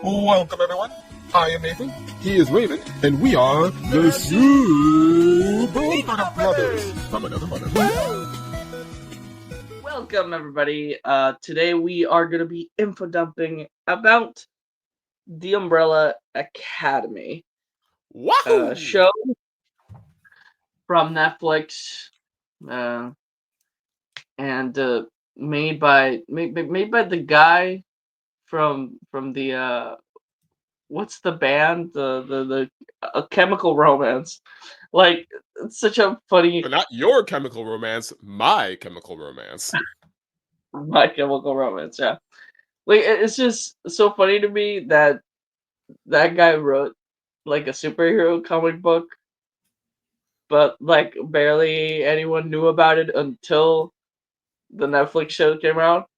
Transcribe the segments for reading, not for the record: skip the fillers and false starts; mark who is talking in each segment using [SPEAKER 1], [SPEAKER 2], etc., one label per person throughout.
[SPEAKER 1] Welcome, everyone. I am Nathan.
[SPEAKER 2] He is Raymond, and we are the Super Infodump Brothers from another mother.
[SPEAKER 3] Welcome, everybody. Today we are going to be infodumping about the Umbrella Academy.
[SPEAKER 2] Wow!
[SPEAKER 3] Show from Netflix, and made by the guy from the what's the band, the Chemical Romance. Like, it's such a funny.
[SPEAKER 2] But not your Chemical Romance, my Chemical Romance.
[SPEAKER 3] My Chemical Romance, yeah. Like, it's just so funny to me that guy wrote like a superhero comic book, but like barely anyone knew about it until the Netflix show came out.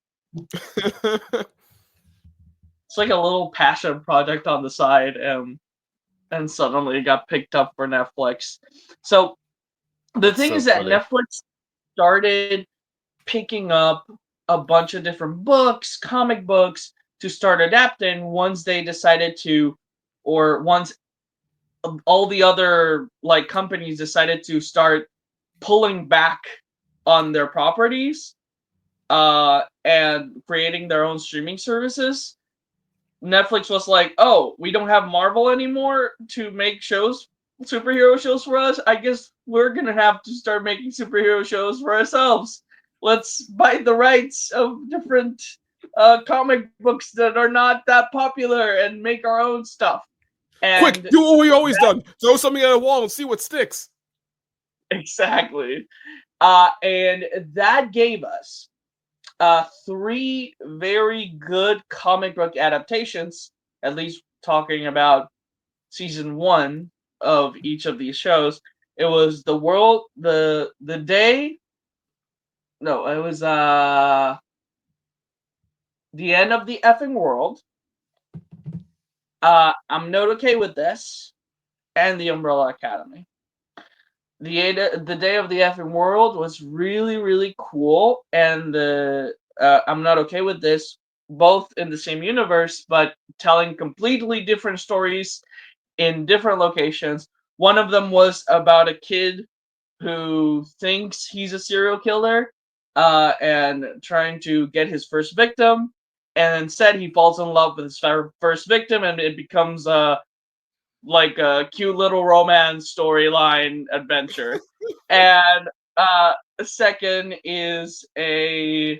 [SPEAKER 3] It's like a little passion project on the side, and suddenly it got picked up for Netflix. So the thing is that Netflix started picking up a bunch of different books, comic books, to start adapting once they decided to, or once all the other like companies decided to start pulling back on their properties and creating their own streaming services. Netflix was like, oh, we don't have Marvel anymore to make superhero shows for us. I guess we're gonna have to start making superhero shows for ourselves. Let's buy the rights of different comic books that are not that popular and make our own stuff. And
[SPEAKER 2] quick, do what we always done. Throw something at a wall and see what sticks.
[SPEAKER 3] Exactly. And that gave us 3 very good comic book adaptations, at least talking about season 1 of each of these shows. It was it was The End of the Effing World, I'm Not Okay With This, and the Umbrella Academy. The Day of the Effing World was really, really cool, and I'm Not Okay With This, both in the same universe, but telling completely different stories in different locations. One of them was about a kid who thinks he's a serial killer, and trying to get his first victim, and instead he falls in love with his first victim, and it becomes like a cute little romance storyline adventure. And second is I'm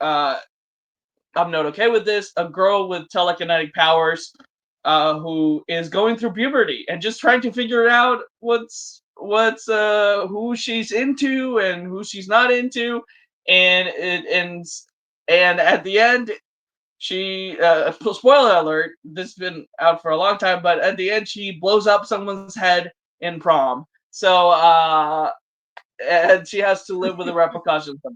[SPEAKER 3] Not Okay With This, a girl with telekinetic powers who is going through puberty and just trying to figure out what's who she's into and who she's not into, and at the end she spoiler alert, this has been out for a long time, but at the end she blows up someone's head in prom. So and she has to live with the repercussions of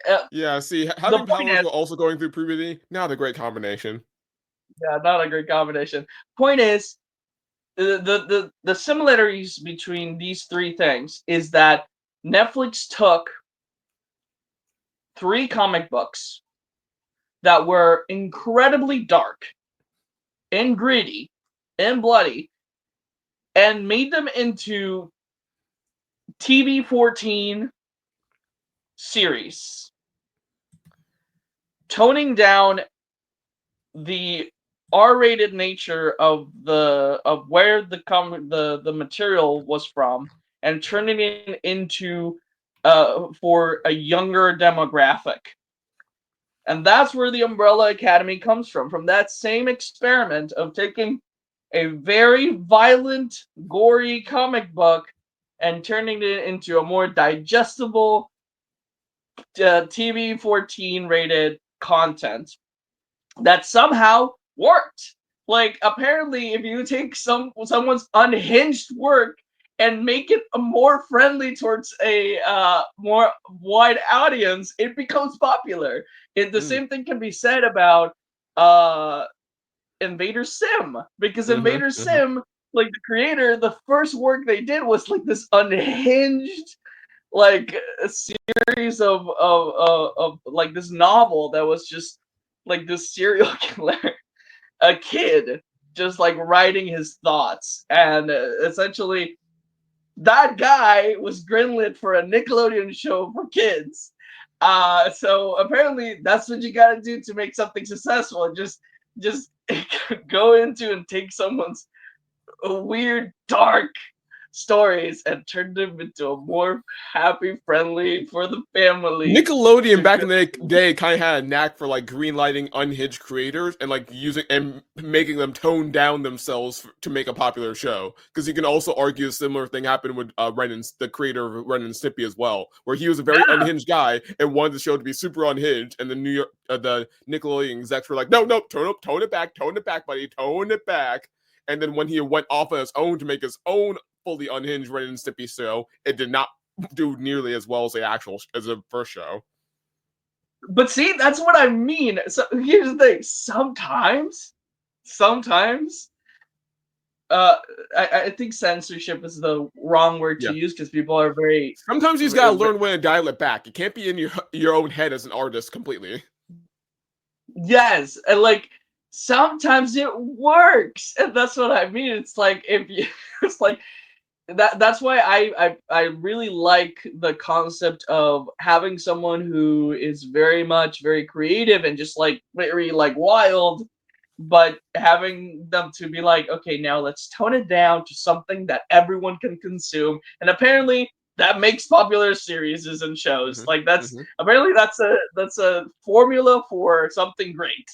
[SPEAKER 3] that.
[SPEAKER 2] Yeah, see, having powers while also going through puberty, not a great combination.
[SPEAKER 3] Yeah, not a great combination. Point is, the similarities between these 3 things is that Netflix took 3 comic books that were incredibly dark and gritty and bloody and made them into TV-14 series, toning down the R-rated nature of where the material was from and turning it into for a younger demographic. And that's where the Umbrella Academy comes from that same experiment of taking a very violent, gory comic book and turning it into a more digestible TV-14 rated content that somehow worked. Like, apparently, if you take someone's unhinged work and make it more friendly towards a more wide audience, it becomes popular. The same thing can be said about Invader Sim, because Invader Sim, like the creator, the first work they did was like this unhinged, like a series of like this novel that was just like this serial killer, a kid, just like writing his thoughts, and essentially that guy was greenlit for a Nickelodeon show for kids. So apparently that's what you gotta do to make something successful. Just go into and take someone's weird, dark stories and turn them into a more happy, friendly for the family.
[SPEAKER 2] Nickelodeon back in the day kind of had a knack for like greenlighting unhinged creators and like using and making them tone down themselves to make a popular show. Because you can also argue a similar thing happened with Ren and the creator of Ren and Stimpy as well, where he was a very unhinged guy and wanted the show to be super unhinged, and the Nickelodeon execs were like, no, tone it back, buddy, tone it back. And then when he went off on his own to make his own fully unhinged Ren and Stimpy show, it did not do nearly as well as the first show.
[SPEAKER 3] But see, that's what I mean. So here's the thing: sometimes, I think censorship is the wrong word to use because people are very.
[SPEAKER 2] Sometimes you just gotta learn when to dial it back. You can't be in your own head as an artist completely.
[SPEAKER 3] Yes, and like sometimes it works, and that's what I mean. It's like if you, it's like that's why I really like the concept of having someone who is very creative and just like very like wild, but having them to be like, okay, now let's tone it down to something that everyone can consume, and apparently that makes popular series and shows. Like apparently that's a formula for something great.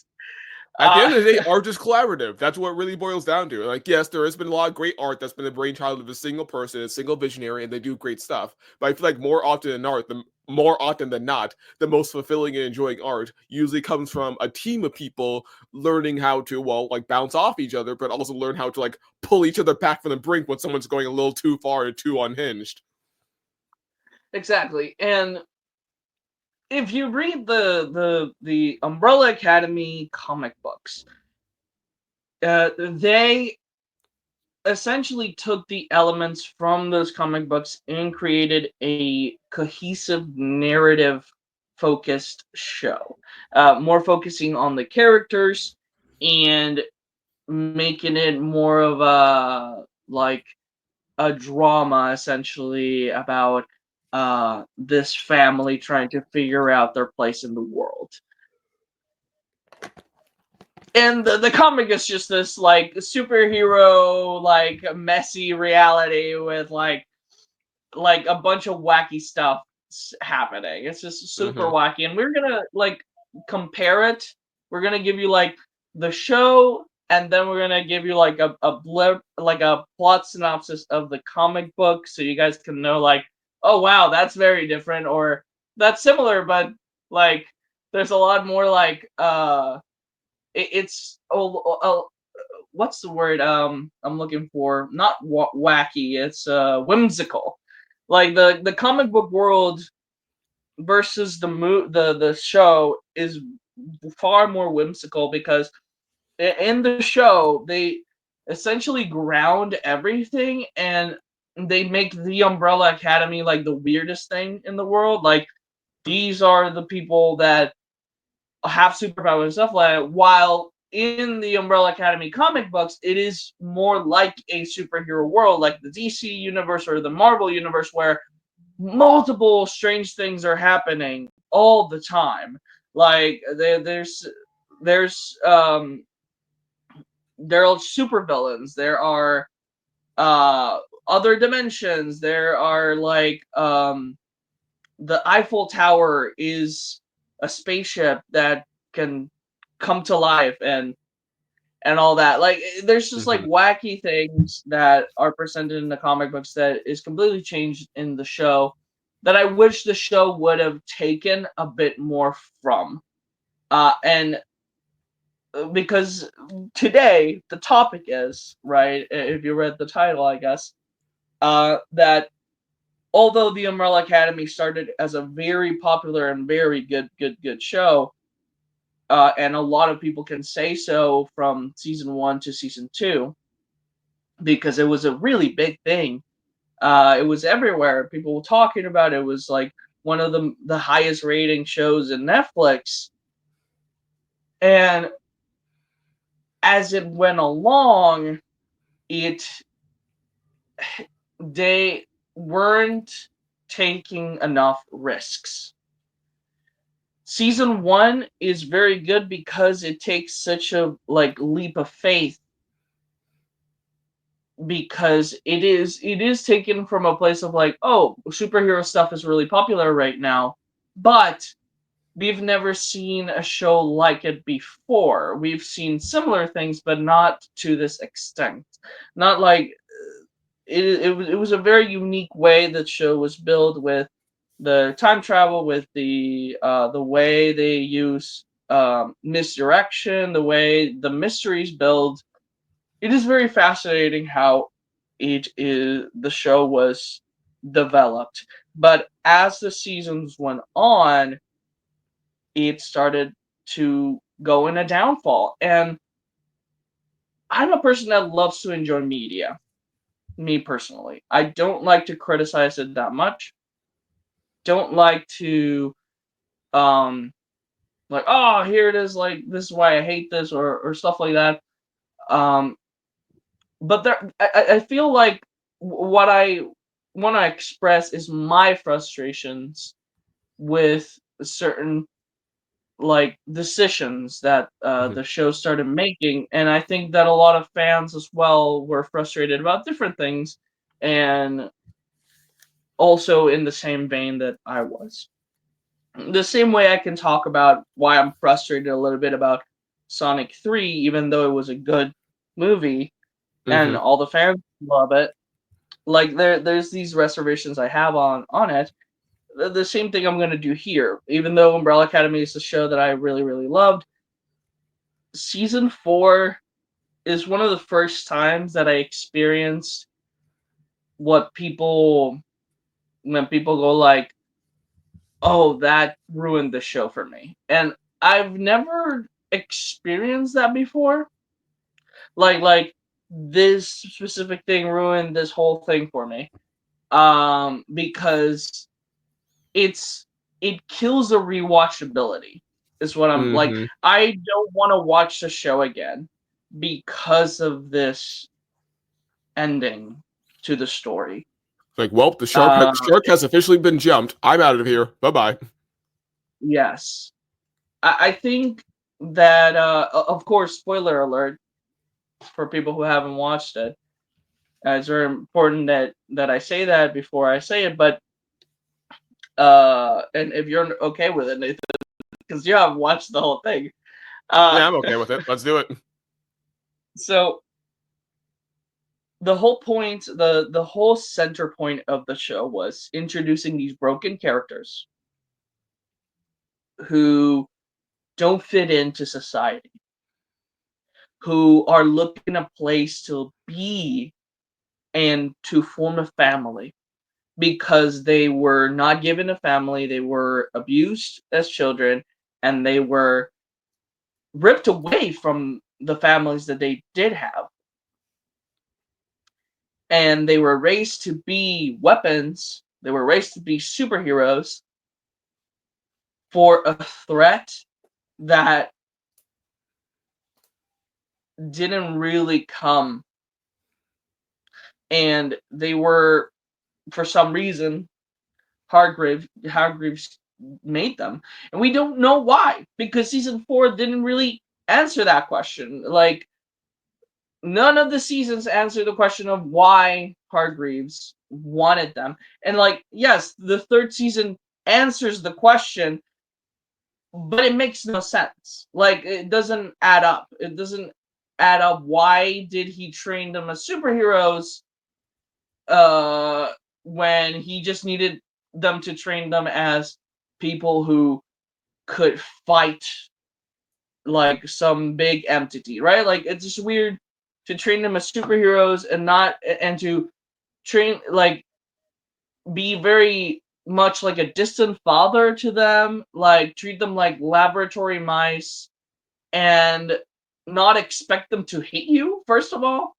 [SPEAKER 2] At the end of the day, art is collaborative. That's what it really boils down to. Like, yes, there has been a lot of great art that's been the brainchild of a single person, a single visionary, and they do great stuff. But I feel like more often than not, the most fulfilling and enjoying art usually comes from a team of people learning how to, well, like bounce off each other, but also learn how to like pull each other back from the brink when someone's going a little too far or too unhinged.
[SPEAKER 3] Exactly, and if you read the Umbrella Academy comic books, they essentially took the elements from those comic books and created a cohesive narrative focused show, more focusing on the characters and making it more of a like a drama essentially about this family trying to figure out their place in the world. And the comic is just this like superhero like messy reality with like a bunch of wacky stuff happening. It's just super wacky, and we're gonna like compare it. We're gonna give you like the show, and then we're gonna give you like a blip, like a plot synopsis of the comic book, so you guys can know like, oh wow, that's very different, or that's similar, but like there's a lot more like it's what's the word I'm looking for? Not wacky. It's whimsical. Like the comic book world versus the show is far more whimsical because in the show they essentially ground everything and they make the Umbrella Academy like the weirdest thing in the world. Like these are the people that have superpowers and stuff like that, while in the Umbrella Academy comic books, it is more like a superhero world, like the DC universe or the Marvel universe, where multiple strange things are happening all the time. Like there are supervillains, there are other dimensions, there are like the Eiffel Tower is a spaceship that can come to life and all that. Like there's just like wacky things that are presented in the comic books that is completely changed in the show that I wish the show would have taken a bit more from. And because today the topic is, right, if you read the title, I guess, that although the Umbrella Academy started as a very popular and very good show, and a lot of people can say so from season 1 to season 2, because it was a really big thing. It was everywhere. People were talking about it. It was like one of the highest rating shows in Netflix. And as it went along, they weren't taking enough risks. Season 1 is very good because it takes such a leap of faith, because it is taken from a place of oh, superhero stuff is really popular right now, but we've never seen a show like it before. We've seen similar things, but not to this extent. Not like it was a very unique way the show was built, with the time travel, with the way they use misdirection, the way the mysteries build. It is very fascinating how the show was developed. But as the seasons went on, it started to go in a downfall. And I'm a person that loves to enjoy media, me personally. I don't like to criticize it that much. Don't like to oh, here it is, this is why I hate this, or stuff like that. But I feel like what I want to express is my frustrations with certain decisions that the show started making, and I think that a lot of fans as well were frustrated about different things, and also in the same vein that I was. The same way I can talk about why I'm frustrated a little bit about Sonic 3, even though it was a good movie and all the fans love it. There's these reservations I have on it. The same thing I'm going to do here. Even though Umbrella Academy is a show that I really, really loved, Season 4 is one of the first times that I experienced when people go oh, that ruined the show for me. And I've never experienced that before. Like this specific thing ruined this whole thing for me. Because it kills the rewatchability. Is what I'm like. I don't want to watch the show again because of this ending to the story.
[SPEAKER 2] Well, the shark has officially been jumped. I'm out of here. Bye-bye.
[SPEAKER 3] Yes. I think that, of course, spoiler alert for people who haven't watched it. It's very important that I say that before I say it, but and if you're okay with it, Nathan, because you haven't watched the whole thing.
[SPEAKER 2] Yeah, I'm okay with it. Let's do it.
[SPEAKER 3] So the whole point, the whole center point of the show was introducing these broken characters who don't fit into society, who are looking a place to be and to form a family, because they were not given a family, they were abused as children, and they were ripped away from the families that they did have. And they were raised to be weapons, they were raised to be superheroes for a threat that didn't really come. And they were, for some reason, Hargreaves made them. And we don't know why, because season 4 didn't really answer that question. None of the seasons answer the question of why Hargreaves wanted them. And yes, the third season answers the question, but it makes no sense. It doesn't add up. It doesn't add up. Why did he train them as superheroes when he just needed them to train them as people who could fight some big entity, right? It's just weird to train them as superheroes and to train be very much like a distant father to them, treat them like laboratory mice, and not expect them to hate you, first of all,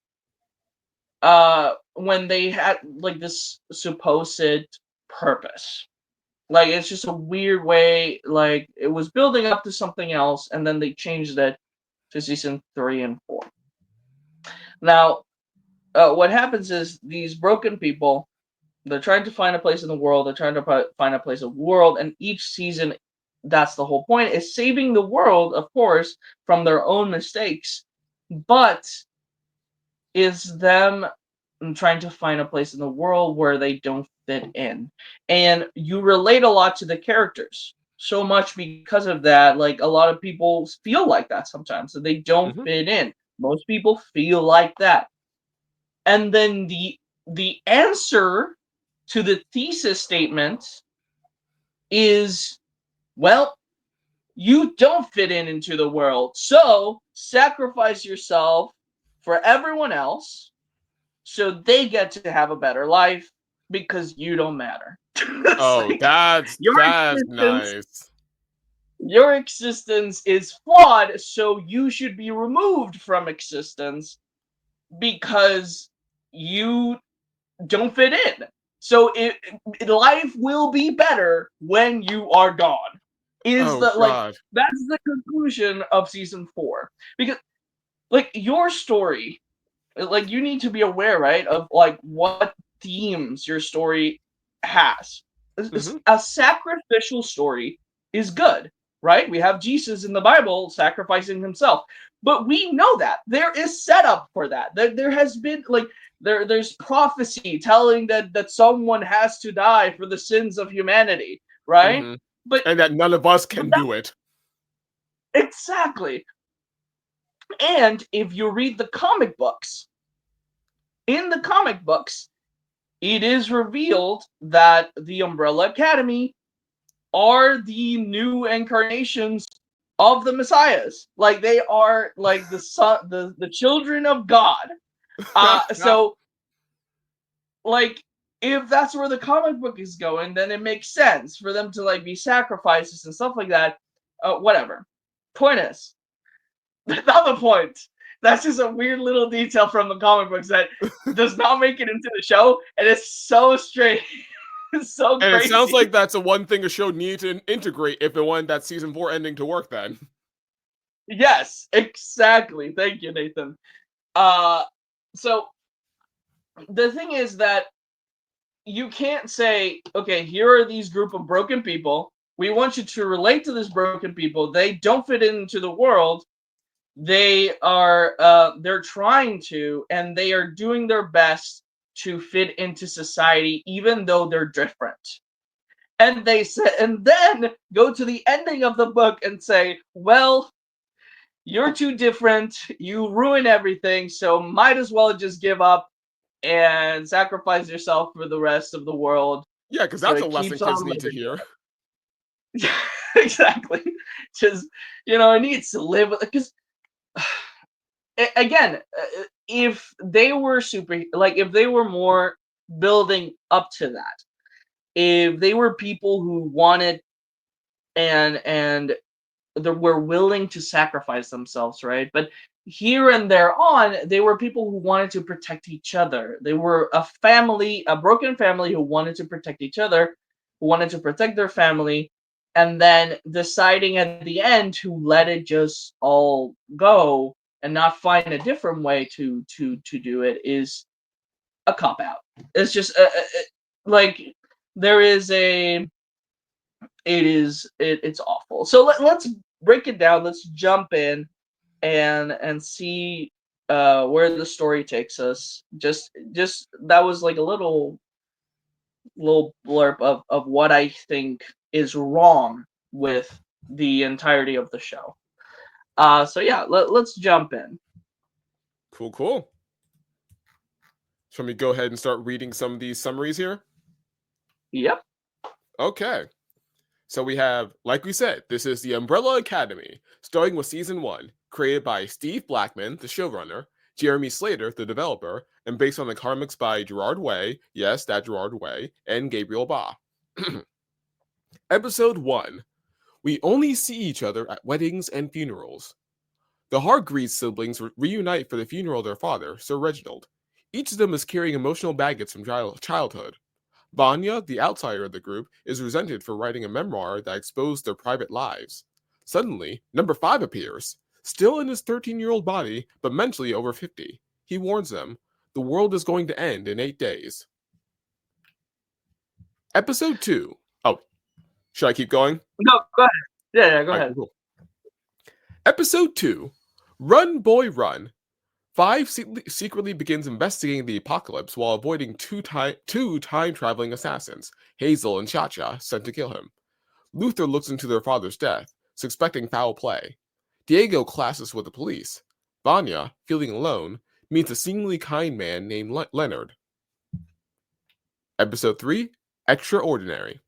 [SPEAKER 3] when they had this supposed purpose. Like, it's just a weird way. Like, it was building up to something else, and then they changed it to season 3 and 4. Now, what happens is these broken people, they're trying to find a place in the world. They're trying to find a place in the world, and each season, that's the whole point, is saving the world, of course, from their own mistakes, but is them trying to find a place in the world where they don't fit in. And you relate a lot to the characters. So much because of that, like a lot of people feel like that sometimes, that they don't fit in. Most people feel like that. And then the answer to the thesis statement is, well, you don't fit into the world. So sacrifice yourself for everyone else so they get to have a better life because you don't matter.
[SPEAKER 2] Oh,
[SPEAKER 3] like,
[SPEAKER 2] that's nice.
[SPEAKER 3] Your existence is flawed, so you should be removed from existence because you don't fit in. So life will be better when you are gone. Is
[SPEAKER 2] Oh
[SPEAKER 3] the like
[SPEAKER 2] God.
[SPEAKER 3] that's the conclusion of season 4. Because like your story, like you need to be aware, right, of like what themes your story has. A sacrificial story is good, right? We have Jesus in the Bible sacrificing himself, but we know that there is setup for that. There has been like there's prophecy telling that someone has to die for the sins of humanity, right? But
[SPEAKER 2] and that none of us can do it.
[SPEAKER 3] Exactly. And if you read the comic books, in the comic books, it is revealed that the Umbrella Academy are the new incarnations of the Messiahs. Like they are like the son, the children of God. So like if that's where the comic book is going, then it makes sense for them to like be sacrifices and stuff like that. Whatever. Point is, not the point. That's just a weird little detail from the comic books that does not make it into the show, and it's so strange. It's so
[SPEAKER 2] And
[SPEAKER 3] crazy.
[SPEAKER 2] it sounds like that's a one thing a show needed to integrate if it wanted that season 4 ending to work then.
[SPEAKER 3] Yes, exactly. Thank you, Nathan. So the thing is that you can't say, okay, here are these group of broken people. We want you to relate to this broken people. They don't fit into the world. They're trying to, and they are doing their best to fit into society, even though they're different. And they say, and then go to the ending of the book and say, well, you're too different. You ruin everything. So might as well just give up and sacrifice yourself for the rest of the world.
[SPEAKER 2] Yeah, because
[SPEAKER 3] So
[SPEAKER 2] that's a
[SPEAKER 3] it
[SPEAKER 2] lesson
[SPEAKER 3] keeps
[SPEAKER 2] kids
[SPEAKER 3] on
[SPEAKER 2] need to
[SPEAKER 3] living.
[SPEAKER 2] hear.
[SPEAKER 3] Exactly. Just, it needs to live with it. Because, again, if they were if they were more building up to that, if they were people who wanted and they were willing to sacrifice themselves, right? But here and there on, they were people who wanted to protect each other. They were a family, a broken family who wanted to protect each other, who wanted to protect their family, and then deciding at the end to let it just all go and not find a different way to do it is a cop out. It's just like there is a it's awful. So let's break it down. Let's jump in and see where the story takes us. Just that was like a little blurb of what I think is wrong with the entirety of the show. So yeah, let's jump in.
[SPEAKER 2] Cool. Shall we go ahead and start reading some of these summaries here?
[SPEAKER 3] Yep.
[SPEAKER 2] Okay. So we have, like we said, this is the Umbrella Academy, starting with season 1, created by Steve Blackman, the showrunner, Jeremy Slater, the developer, and based on the comics by Gerard Way, yes, that Gerard Way, and Gabriel Ba. Episode 1. We only see each other at weddings and funerals. The Hargreaves siblings reunite for the funeral of their father, Sir Reginald. Each of them is carrying emotional baggage from childhood. Vanya, the outsider of the group, is resented for writing a memoir that exposed their private lives. Suddenly, number 5 appears, still in his 13-year-old body, but mentally over 50. He warns them, the world is going to end in 8 days. Episode 2. Oh, should I keep going?
[SPEAKER 3] No, go ahead. Yeah, go ahead.
[SPEAKER 2] Cool. Episode 2. Run, Boy, Run. 5 secretly begins investigating the apocalypse while avoiding two time-traveling assassins, Hazel and Cha-Cha, sent to kill him. Luther looks into their father's death, suspecting foul play. Diego clashes with the police. Vanya, feeling alone, meets a seemingly kind man named Leonard. Episode 3. Extraordinary.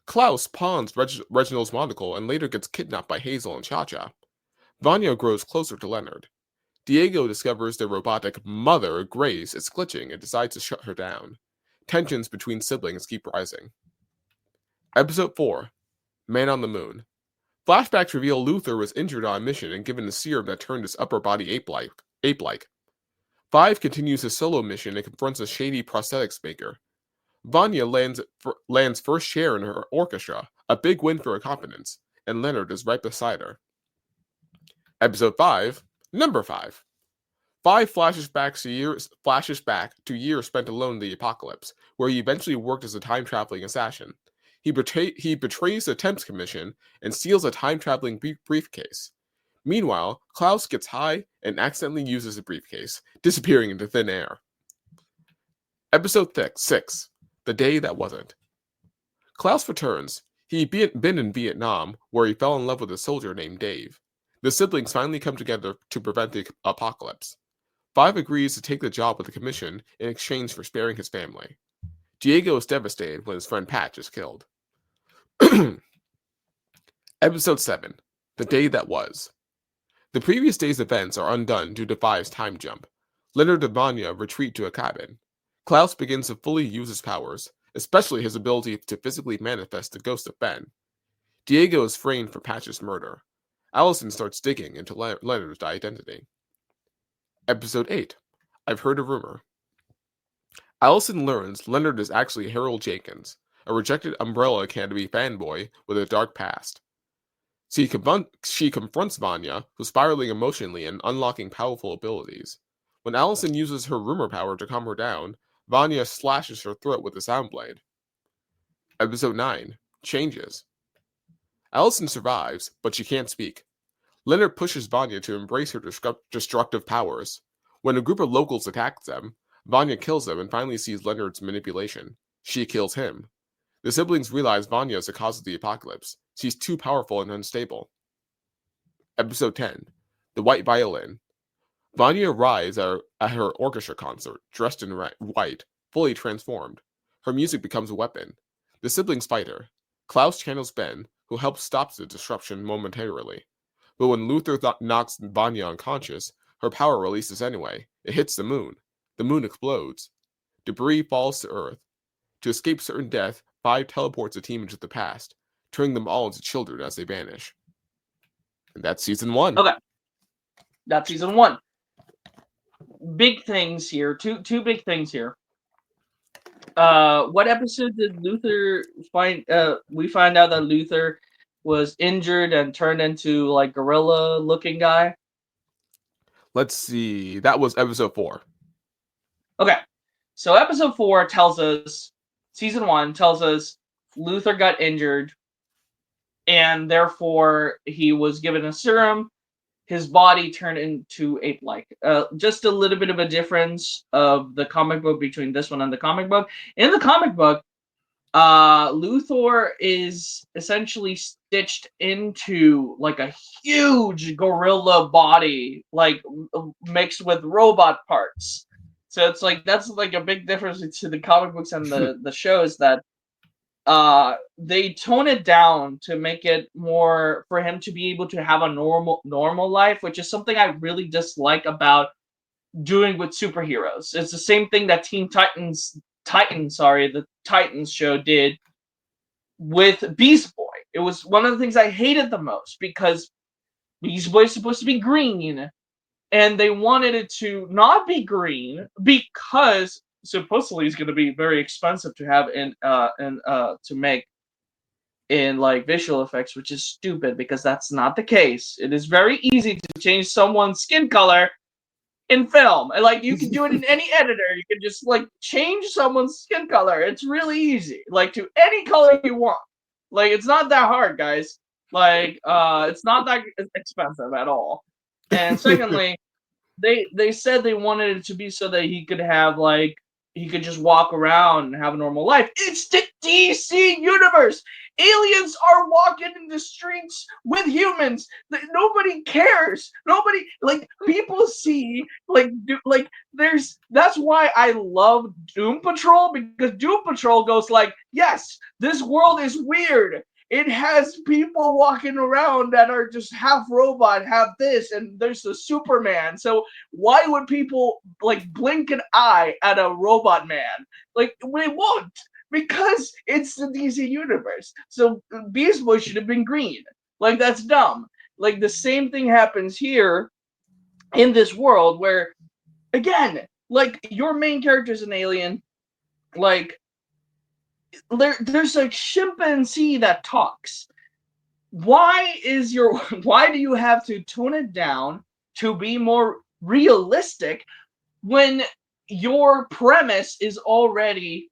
[SPEAKER 2] Klaus pawns Reginald's monocle and later gets kidnapped by Hazel and Cha-Cha. Vanya grows closer to Leonard. Diego discovers their robotic mother, Grace, is glitching and decides to shut her down. Tensions between siblings keep rising. Episode 4. Man on the Moon. Flashbacks reveal Luther was injured on a mission and given a serum that turned his upper body ape-like. 5 continues his solo mission and confronts a shady prosthetics maker. Vanya lands first chair in her orchestra, a big win for her confidence, and Leonard is right beside her. Episode 5. Number 5. 5 flashes back to years spent alone in the apocalypse, where he eventually worked as a time-traveling assassin. He betrays the Temps Commission and steals a time-traveling briefcase. Meanwhile, Klaus gets high and accidentally uses the briefcase, disappearing into thin air. Episode 6. The Day That Wasn't. Klaus returns. He'd been in Vietnam, where he fell in love with a soldier named Dave. The siblings finally come together to prevent the apocalypse. 5 agrees to take the job with the commission in exchange for sparing his family. Diego is devastated when his friend Patch is killed. Episode 7. The Day That Was. The previous day's events are undone due to 5's time jump. Leonard and Vanya retreat to a cabin. Klaus begins to fully use his powers, especially his ability to physically manifest the ghost of Ben. Diego is framed for Patch's murder. Allison starts digging into Leonard's identity. Episode 8. I've Heard a Rumor. Allison learns Leonard is actually Harold Jenkins, a rejected Umbrella Academy fanboy with a dark past. She confronts Vanya, who's spiraling emotionally and unlocking powerful abilities. When Allison uses her rumor power to calm her down, Vanya slashes her throat with a sound blade. Episode 9. Changes. Allison survives, but she can't speak. Leonard pushes Vanya to embrace her destructive powers. When a group of locals attacks them, Vanya kills them and finally sees Leonard's manipulation. She kills him. The siblings realize Vanya is the cause of the apocalypse. She's too powerful and unstable. Episode 10. The White Violin. Vanya arrives at her orchestra concert, dressed in white, fully transformed. Her music becomes a weapon. The siblings fight her. Klaus channels Ben, who helps stop the disruption momentarily. But when Luther knocks Vanya unconscious, her power releases anyway. It hits the moon. The moon explodes. Debris falls to Earth. To escape certain death, 5 teleports a team into the past, turning them all into children as they vanish. And that's season 1.
[SPEAKER 3] Okay. That's season 1. Big things here. Two big things here. What episode did Luther find? We find out that Luther was injured and turned into like gorilla-looking guy.
[SPEAKER 2] Let's see. That was episode 4.
[SPEAKER 3] Okay, so episode 4 tells us, season 1 tells us Luther got injured, and therefore he was given a serum. His body turned into ape-like. Just a little bit of a difference of the comic book between this one and the comic book. In the comic book, Luthor is essentially stitched into like a huge gorilla body, like mixed with robot parts. So it's like that's like a big difference between the comic books and the shows, that they tone it down to make it more for him to be able to have a normal life, which is something I really dislike about doing with superheroes. It's the same thing that the Titans show did with Beast Boy. It was one of the things I hated the most, because Beast Boy is supposed to be green, and they wanted it to not be green because supposedly is going to be very expensive to have to make in like visual effects, which is stupid because that's not the case. It is very easy to change someone's skin color in film, and like you can do it in any editor. You can just like change someone's skin color. It's really easy, like to any color you want. Like it's not that hard, guys. Like it's not that expensive at all. And secondly, they said they wanted it to be so that he could have like he could just walk around and have a normal life. It's the DC universe. Aliens are walking in the streets with humans. Nobody cares. Nobody like people see like that's why I love Doom Patrol, because Doom Patrol goes like, yes, this world is weird. It has people walking around that are just half robot, half this, and there's a Superman. So why would people like blink an eye at a robot man? Like we won't, because it's the DC universe. So Beast Boy should have been green. Like that's dumb. Like the same thing happens here in this world where, again, like your main character is an alien. Like there's a chimpanzee that talks. Why do you have to tone it down to be more realistic when your premise is already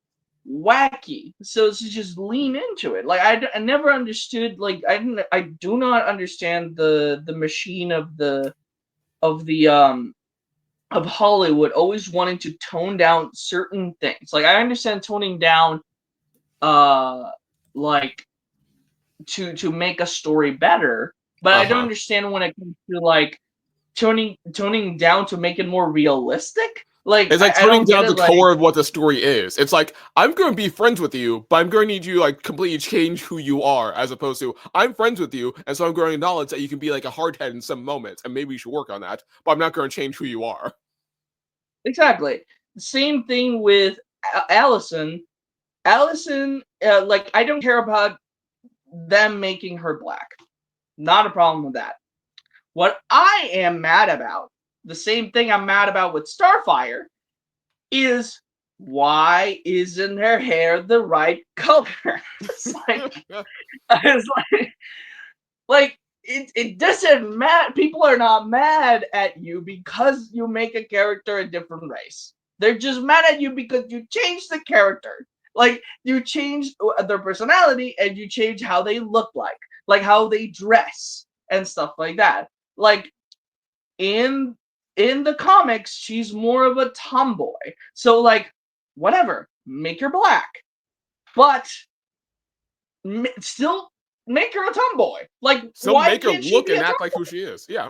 [SPEAKER 3] wacky? So to just lean into it. Like I never understood. Like I do not understand the machine of Hollywood always wanting to tone down certain things. Like I understand toning down like to make a story better, but I don't understand when it comes to like toning down to make it more realistic. Like
[SPEAKER 2] it's like
[SPEAKER 3] I
[SPEAKER 2] turning
[SPEAKER 3] don't
[SPEAKER 2] down
[SPEAKER 3] get
[SPEAKER 2] the
[SPEAKER 3] it,
[SPEAKER 2] core of what the story is. It's like, I'm going to be friends with you, but I'm going to need you like completely change who you are, as opposed to I'm friends with you, and so I'm going to acknowledge that you can be like a hardhead in some moments, and maybe you should work on that, but I'm not going to change who you are.
[SPEAKER 3] exactly. Same thing with Allison. Allison, like I don't care about them making her black. Not a problem with that. What I am mad about, the same thing I'm mad about with Starfire, is why isn't her hair the right color? It's like it doesn't matter. People are not mad at you because you make a character a different race. They're just mad at you because you change the character. Like you change their personality and you change how they look like how they dress and stuff like that. Like in the comics, she's more of a tomboy. So like whatever, make her black, but still make her a tomboy. Like
[SPEAKER 2] So
[SPEAKER 3] why
[SPEAKER 2] make her
[SPEAKER 3] can't she
[SPEAKER 2] look
[SPEAKER 3] be
[SPEAKER 2] and
[SPEAKER 3] a
[SPEAKER 2] act like
[SPEAKER 3] tomboy?
[SPEAKER 2] who she is. Yeah.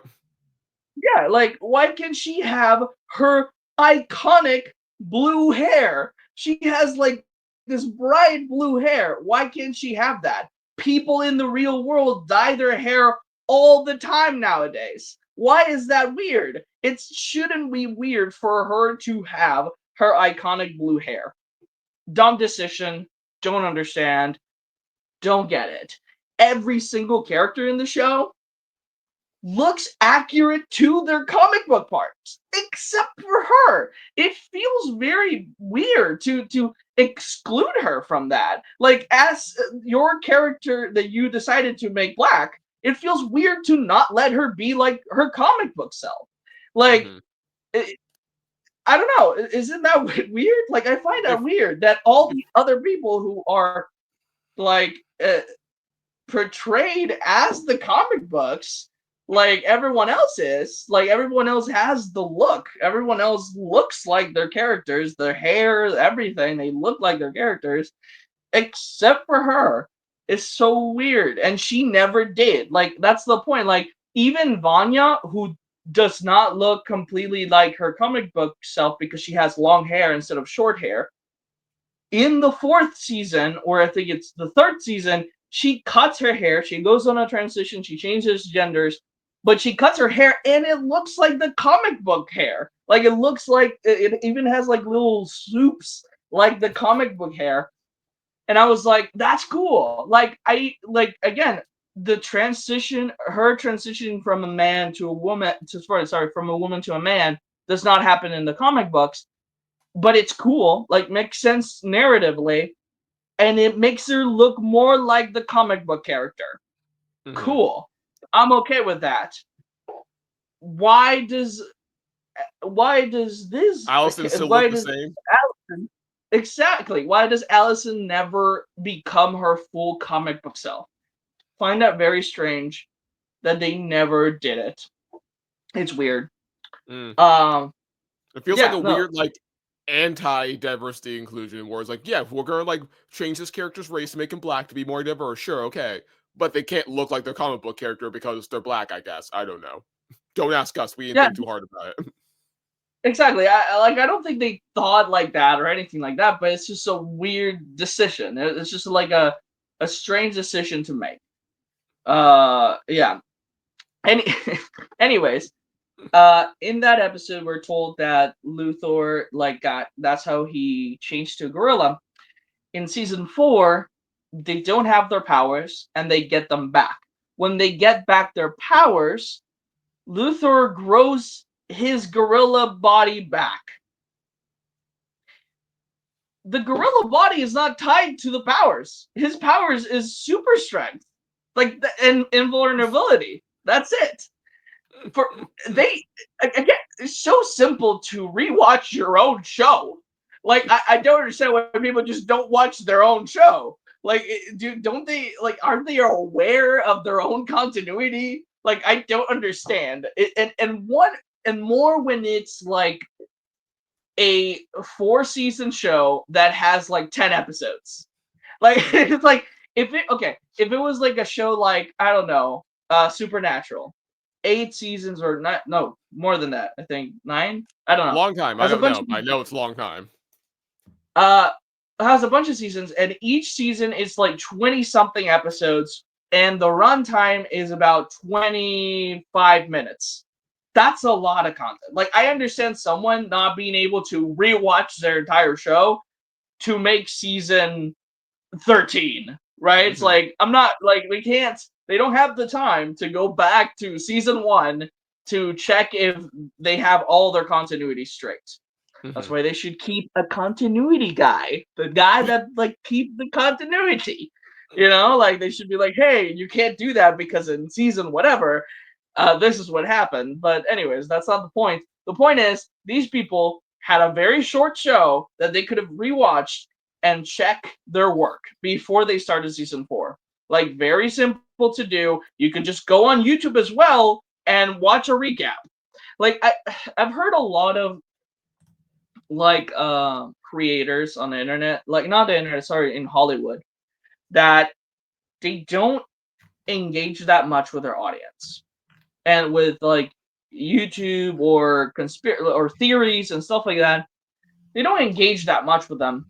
[SPEAKER 3] Yeah, like why can't she have her iconic blue hair? She has like this bright blue hair. Why can't she have that? People in the real world dye their hair all the time nowadays. Why is that weird? It shouldn't be weird for her to have her iconic blue hair. Dumb decision. Don't understand. Don't get it. Every single character in the show looks accurate to their comic book parts, except for her. It feels very weird to exclude her from that. Like, as your character that you decided to make black, it feels weird to not let her be like her comic book self. Like, I don't know. Isn't that weird? Like, I find that weird that all the other people who are like portrayed as the comic books, like everyone else is, like everyone else has the look. Everyone else looks like their characters, their hair, everything. They look like their characters, except for her. It's so weird, and she never did. Like that's the point. Like even Vanya, who does not look completely like her comic book self because she has long hair instead of short hair. In the 4th season, or I think it's the 3rd season, she cuts her hair. She goes on a transition. She changes genders, but she cuts her hair, and it looks like the comic book hair. Like it looks like it even has like little swoops like the comic book hair. And I was like, that's cool. Like again, the transition, her transitioning from a man to a woman, from a woman to a man, does not happen in the comic books. but it's cool. Like, makes sense narratively, and it makes her look more like the comic book character.
[SPEAKER 2] Mhm.
[SPEAKER 3] Cool. I'm okay with that. Why does this?
[SPEAKER 2] Allison still
[SPEAKER 3] Why
[SPEAKER 2] look the
[SPEAKER 3] does
[SPEAKER 2] same.
[SPEAKER 3] Allison exactly? Why does Allison never become her full comic book self? Find that very strange that they never did it. It's weird.
[SPEAKER 2] Mm. It feels like
[SPEAKER 3] Yeah,
[SPEAKER 2] a
[SPEAKER 3] no.
[SPEAKER 2] weird, like, anti-diversity inclusion, where it's like, yeah, if we're gonna like change this character's race to make him black to be more diverse, sure, okay. But they can't look like their comic book character because they're black, I guess. I don't know. Don't ask us. We didn't
[SPEAKER 3] Yeah,
[SPEAKER 2] think too hard about it.
[SPEAKER 3] exactly. I don't think they thought like that or anything like that, but it's just a weird decision. It's just like a strange decision to make. Yeah. Any anyways, in that episode we're told that Luthor that's how he changed to a gorilla. In season 4, they don't have their powers and they get them back. When they get back their powers, Luthor grows his gorilla body back. The gorilla body is not tied to the powers. His powers is super strength, and invulnerability. That's it. For they again, it's so simple to rewatch your own show. Like I don't understand why people just don't watch their own show. Like, don't they aren't they aware of their own continuity? Like, I don't understand it, and more when it's like a 4-season show that has like 10 episodes. Like, it's like if it was like a show like, I don't know, Supernatural, 8 seasons or not, no, more than that. I think 9. I don't know.
[SPEAKER 2] Long time. I
[SPEAKER 3] Has a
[SPEAKER 2] don't
[SPEAKER 3] bunch
[SPEAKER 2] know. I know it's a long time.
[SPEAKER 3] uh has a bunch of seasons, and each season is like 20 something episodes, and the runtime is about 25 minutes. That's a lot of content. Like, I understand someone not being able to rewatch their entire show to make season 13, right? It's like, I'm not like, they don't have the time to go back to season 1 to check if they have all their continuity straight. That's why they should keep a continuity guy, the guy that like keep the continuity. Like, they should be like, hey, you can't do that because in season whatever, this is what happened. But anyways, that's not the point. The point is, these people had a very short show that they could have rewatched and check their work before they started season 4. Like, very simple to do. You can just go on YouTube as well and watch a recap. Like, I've heard a lot of like creators on the internet, like not the internet, sorry, in Hollywood, that they don't engage that much with their audience. And with like YouTube or or theories and stuff like that, they don't engage that much with them.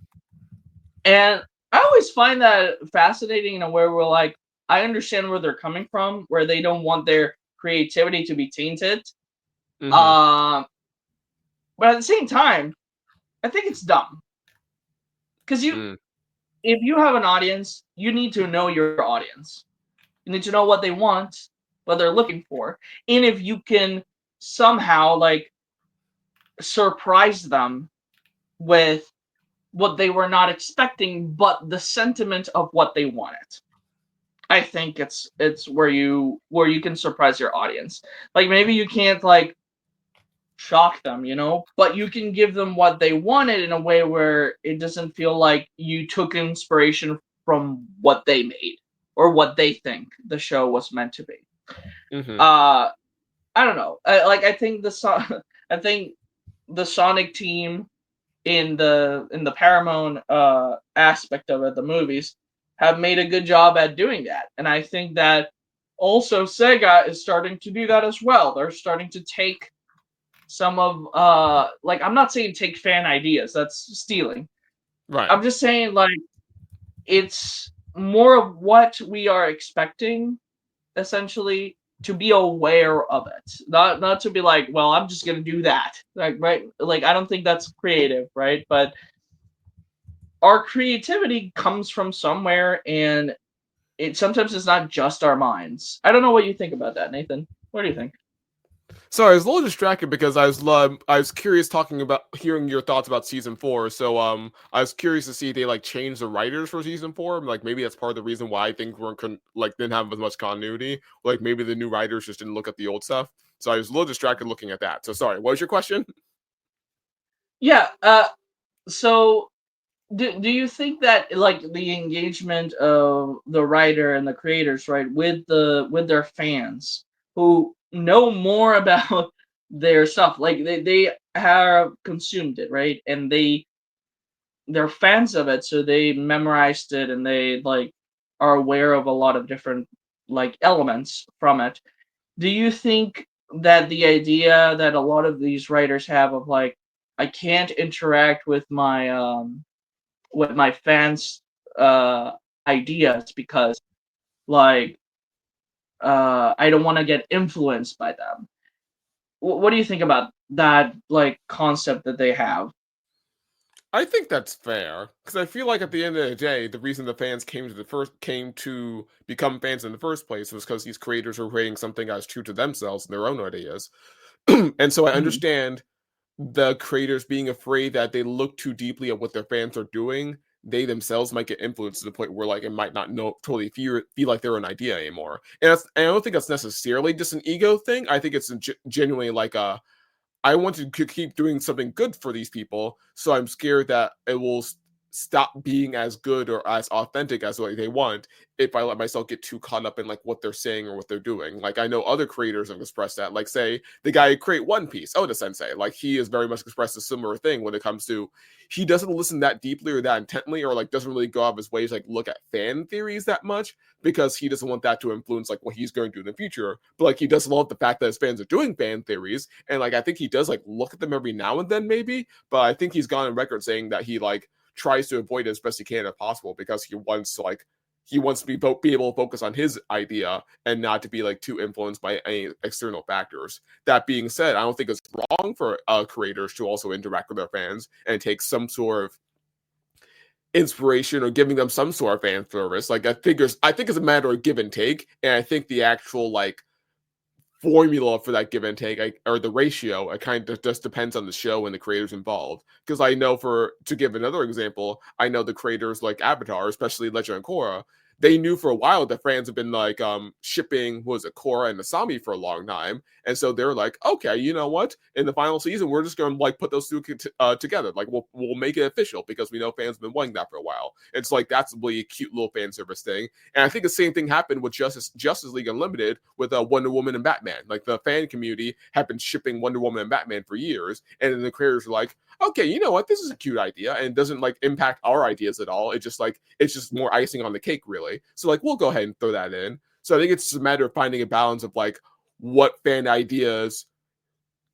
[SPEAKER 3] And I always find that fascinating in a way where, like, I understand where they're coming from, where they don't want their creativity to be tainted. But at the same time, I think it's dumb. Because if you have an audience, you need to know your audience. You need to know what they want, what they're looking for. And if you can somehow, like, surprise them with what they were not expecting, but the sentiment of what they wanted. I think it's where you can surprise your audience. Like, maybe you can't like shock them, but you can give them what they wanted in a way where it doesn't feel like you took inspiration from what they made or what they think the show was meant to be. I don't know. I think I think the Sonic team in the Paramount aspect of it, the movies, have made a good job at doing that. And I think that also Sega is starting to do that as well. They're starting to take some of like, I'm not saying take fan ideas, that's stealing.
[SPEAKER 2] Right.
[SPEAKER 3] I'm just saying, like, it's more of what we are expecting, essentially, to be aware of it. Not to be like, well, I'm just gonna do that. Like, right? Like, I don't think that's creative, right? But our creativity comes from somewhere, and it sometimes is not just our minds. I don't know what you think about that, Nathan. What do you think?
[SPEAKER 2] Sorry, I was a little distracted because I was curious hearing your thoughts about season 4. So I was curious to see if they like changed the writers for season 4. Like maybe that's part of the reason why things didn't have as much continuity. Like maybe the new writers just didn't look at the old stuff. So I was a little distracted looking at that. So sorry, what was your question?
[SPEAKER 3] Yeah. So do you think that like the engagement of the writer and the creators, right, with their fans who know more about their stuff, like they have consumed it, right, and they're fans of it, so they memorized it and they like are aware of a lot of different like elements from it. Do you think that the idea that a lot of these writers have of like I can't interact with my fans ideas because like I don't want to get influenced by them. What do you think about that like concept that they have?
[SPEAKER 2] I think that's fair because I feel like at the end of the day, the reason the fans came to become fans in the first place was because these creators were creating something as true to themselves and their own ideas. And so I
[SPEAKER 3] Mhm.
[SPEAKER 2] understand the creators being afraid that they look too deeply at what their fans are doing, they themselves might get influenced to the point where like it might not know totally feel like their own idea anymore. And I don't think that's necessarily just an ego thing. I think it's genuinely like a I want to keep doing something good for these people, so I'm scared that it will stop being as good or as authentic as what they want if I let myself get too caught up in like what they're saying or what they're doing. Like I know other creators have expressed that. Like say the guy who create One Piece, Oda Sensei, like he has very much expressed a similar thing when it comes to he doesn't listen that deeply or that intently or like doesn't really go out of his way to like look at fan theories that much because he doesn't want that to influence like what he's going to do in the future. But like he does love the fact that his fans are doing fan theories, and like I think he does like look at them every now and then maybe. But I think he's gone on record saying that he like tries to avoid it as best he can if possible because he wants to be able to focus on his idea and not to be like too influenced by any external factors. That being said, I don't think it's wrong for creators to also interact with their fans and take some sort of inspiration or giving them some sort of fan service. Like I think it's a matter of give and take, and I think the actual like formula for that give and take or the ratio it kind of just depends on the show and the creators involved. Because I know to give another example, I know the creators like Avatar, especially Legend of Korra, they knew for a while that fans have been like shipping Korra and Asami for a long time, and so they're like, okay, you know what, in the final season we're just going to like put those two together, like we'll make it official because we know fans have been wanting that for a while. It's like that's a really cute little fan service thing. And I think the same thing happened with Justice League Unlimited with Wonder Woman and Batman. Like the fan community have been shipping Wonder Woman and Batman for years, and then the creators were like, okay, you know what, this is a cute idea, and it doesn't like impact our ideas at all. It's just more icing on the cake, really. So like we'll go ahead and throw that in. So I think it's just a matter of finding a balance of like what fan ideas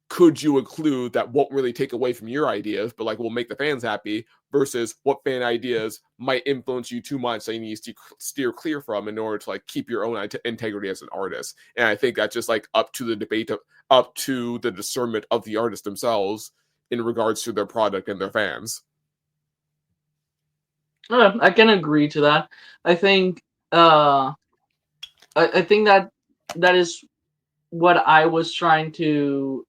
[SPEAKER 2] could you include that won't really take away from your ideas, but like will make the fans happy, versus what fan ideas might influence you too much that you need to steer clear from in order to like keep your own integrity as an artist. And I think that's just like up to the debate, up to the discernment of the artists themselves in regards to their product and their fans.
[SPEAKER 3] I can agree to that. I think uh I think that that is what I was trying to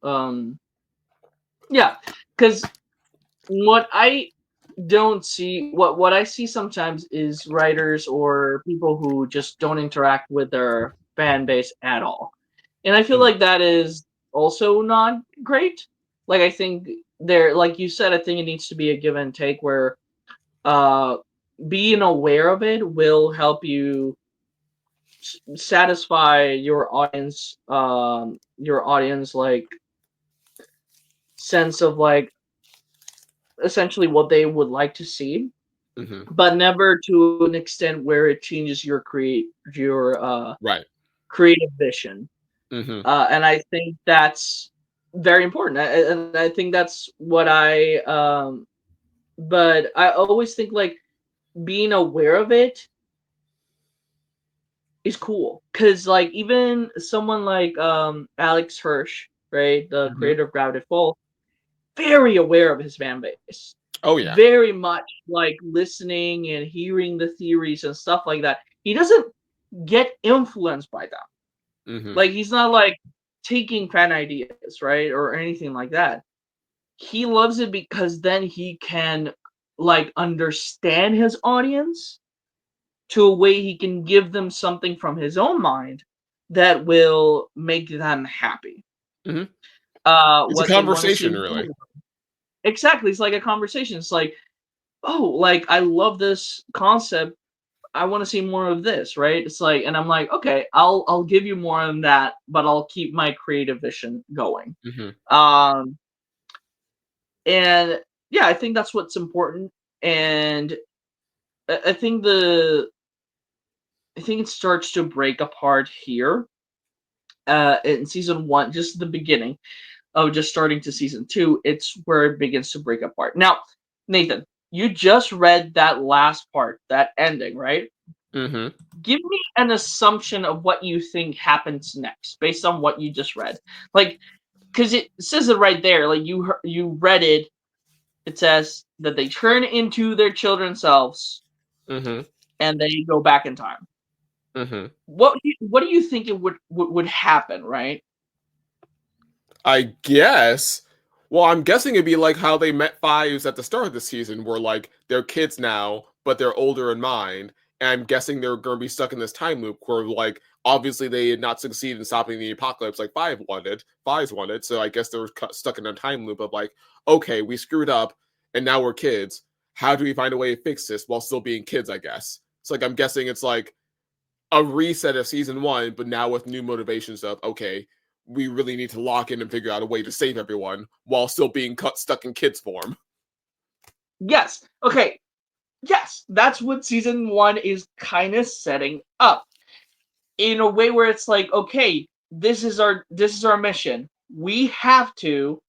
[SPEAKER 3] yeah, because what I don't see what I see sometimes is writers or people who just don't interact with their fan base at all. And I feel
[SPEAKER 2] Mm-hmm.
[SPEAKER 3] like that is also not great. Like I think there like you said, I think it needs to be a give and take where uh being aware of it will help you satisfy your audience like sense of like essentially what they would like to see,
[SPEAKER 2] Mm-hmm.
[SPEAKER 3] but never to an extent where it changes your
[SPEAKER 2] Right.
[SPEAKER 3] creative vision.
[SPEAKER 2] Mm-hmm.
[SPEAKER 3] And I think that's very important. And I think that's what I but I always think like being aware of it is cool because like even someone like Alex Hirsch, right, the
[SPEAKER 2] Mm-hmm.
[SPEAKER 3] creator of Gravity Falls, very aware of his fan base,
[SPEAKER 2] Oh yeah.
[SPEAKER 3] very much like listening and hearing the theories and stuff like that. He doesn't get influenced by them.
[SPEAKER 2] Mm-hmm.
[SPEAKER 3] Like he's not like taking fan ideas, right, or anything like that. He loves it because then he can like understand his audience to a way he can give them something from his own mind that will make them happy.
[SPEAKER 2] Mm-hmm. It's a
[SPEAKER 3] What they want to see.
[SPEAKER 2] conversation, really.
[SPEAKER 3] Exactly, it's like a conversation. It's like, oh, like I love this concept. I want to see more of this, right? It's like, and I'm like, okay, I'll give you more of that, but I'll keep my creative vision going.
[SPEAKER 2] Mm-hmm.
[SPEAKER 3] And yeah, I think that's what's important. And I think it starts to break apart here in season 1, just the beginning of just starting to season 2. It's where it begins to break apart. Now, Nathan, you just read that last part, that ending, right?
[SPEAKER 2] Mm-hmm.
[SPEAKER 3] Give me an assumption of what you think happens next based on what you just read. Like, because it says it right there. Like you read it. It says that they turn into their children's selves
[SPEAKER 2] Mm-hmm.
[SPEAKER 3] and they go back in time.
[SPEAKER 2] Mm-hmm.
[SPEAKER 3] What do you think it would happen, right?
[SPEAKER 2] I guess. Well, I'm guessing it'd be like how they met Fives at the start of the season, where like they're kids now, but they're older in mind. And I'm guessing they're going to be stuck in this time loop where, like, obviously they had not succeeded in stopping the apocalypse like Fives wanted. So I guess they were stuck in a time loop of like, okay, we screwed up, and now we're kids. How do we find a way to fix this while still being kids? I guess. It's like I'm guessing it's like a reset of season 1, but now with new motivations of okay, we really need to lock in and figure out a way to save everyone while still being stuck in kids form.
[SPEAKER 3] Yes. Okay. Yes, that's what season 1 is kind of setting up in a way where it's like, okay, this is our mission. We have to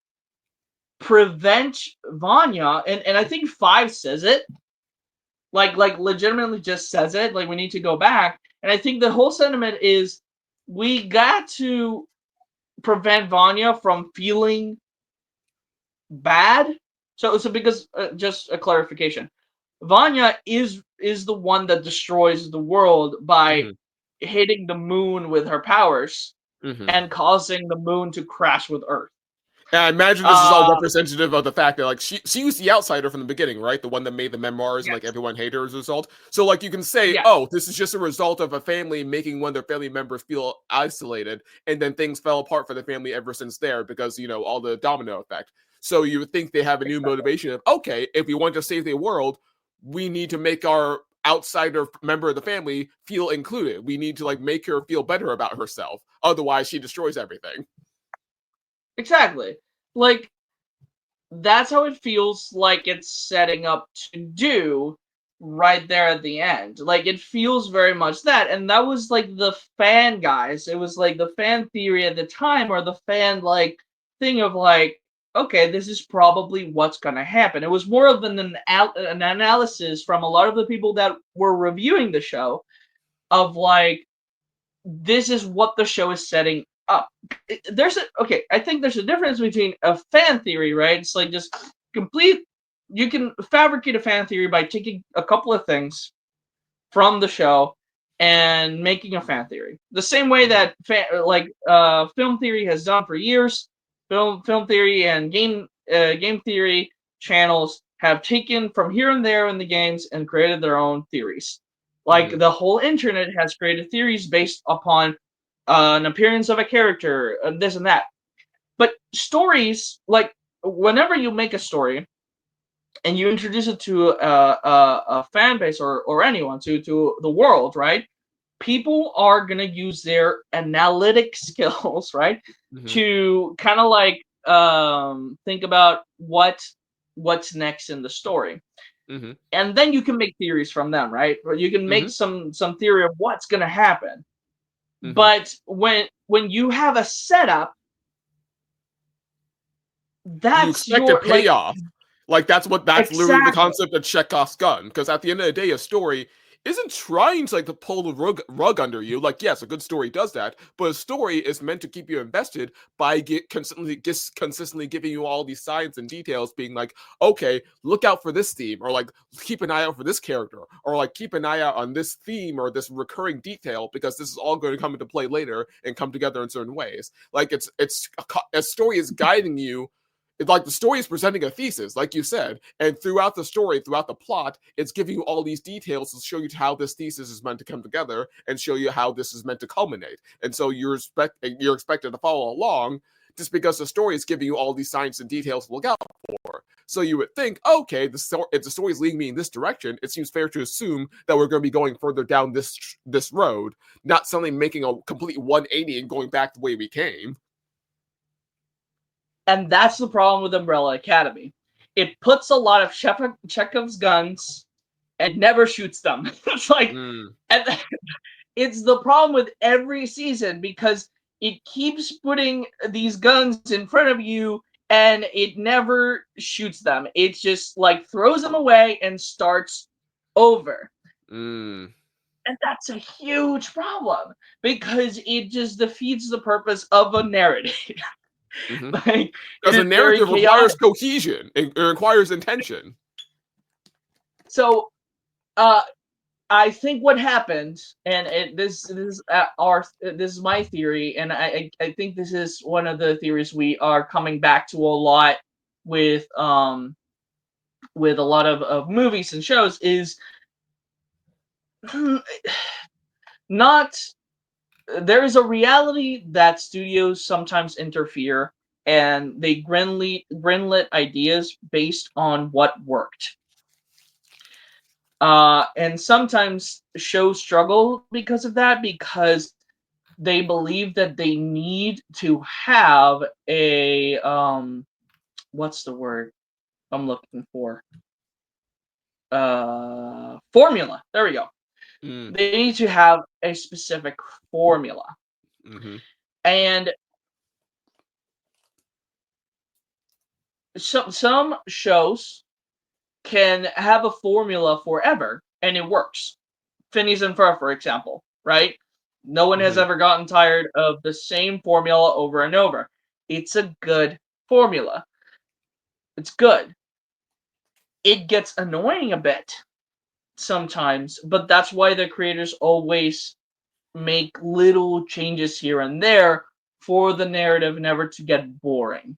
[SPEAKER 3] prevent Vanya, and I think 5 says it, like legitimately just says it, like we need to go back. And I think the whole sentiment is we got to prevent Vanya from feeling bad. So because just a clarification, Vanya is the one that destroys the world by hitting the moon with her powers and causing the moon to crash with Earth.
[SPEAKER 2] And I imagine this is all representative of the fact that like she was the outsider from the beginning, right? The one that made the memoirs and like everyone hated her as a result. So like you can say, oh, this is just a result of a family making one of their family members feel isolated, and then things fell apart for the family ever since there because you know all the domino effect. So you would think they have a new motivation of okay, if we want to save the world, we need to make our outsider member of the family feel included. We need to like make her feel better about herself. Otherwise, she destroys everything.
[SPEAKER 3] Exactly. Like, that's how it feels like it's setting up to do right there at the end. Like, it feels very much that. And that was, like, the fan guys. It was, like, the fan theory at the time, or the fan, like, thing of, like, okay, this is probably what's going to happen. It was more of an analysis from a lot of the people that were reviewing the show of, like, this is what the show is setting up. I think there's a difference between a fan theory, right? It's like just you can fabricate a fan theory by taking a couple of things from the show and making a fan theory. The same way that film theory has done for years. Film theory and game theory channels have taken from here and there in the games and created their own theories. Like the whole internet has created theories based upon an appearance of a character, this and that. But stories, like whenever you make a story and you introduce it to a fan base or anyone to the world, right? People are gonna use their analytic skills, right, to kind of like think about what's next in the story. And then you can make theories from them, right? Or you can make some theory of what's gonna happen. But when you have a setup, that's
[SPEAKER 2] you expect a payoff. Like that's
[SPEAKER 3] exactly.
[SPEAKER 2] literally the concept of Chekhov's gun. Because at the end of the day, a story isn't trying to to pull the rug under you. Like, yes, a good story does that, but a story is meant to keep you invested by consistently giving you all these signs and details, being like, okay, look out for this theme, or like keep an eye out for this character, or like keep an eye out on this theme or this recurring detail, because this is all going to come into play later and come together in certain ways. Like it's a story is guiding you. It's like the story is presenting a thesis, like you said, and throughout the story, throughout the plot, it's giving you all these details to show you how this thesis is meant to come together and show you how this is meant to culminate. And so you're expected to follow along just because the story is giving you all these signs and details to look out for. So you would think, okay, if the story is leading me in this direction, it seems fair to assume that we're going to be going further down this road, not suddenly making a complete 180 and going back the way we came.
[SPEAKER 3] And that's the problem with Umbrella Academy. It puts a lot of Chekhov's guns and never shoots them. It's like, and it's the problem with every season, because it keeps putting these guns in front of you and it never shoots them. It just like throws them away and starts over. And that's a huge problem, because it just defeats the purpose of a narrative.
[SPEAKER 2] Like, because a narrative requires cohesion. It requires intention.
[SPEAKER 3] So, I think what happened, and this is my theory, and I think this is one of the theories we are coming back to a lot with a lot of movies and shows, is not. There is a reality that studios sometimes interfere, and they greenlit ideas based on what worked. And sometimes shows struggle because of that, because they believe that they need to have a what's the word I'm looking for? Formula. There we go. They need to have a specific formula. And some shows can have a formula forever and it works. Phineas and Ferb, for example, right? No one has ever gotten tired of the same formula over and over. It's a good formula. It's good. It gets annoying a bit sometimes, but that's why the creators always make little changes here and there for the narrative never to get boring.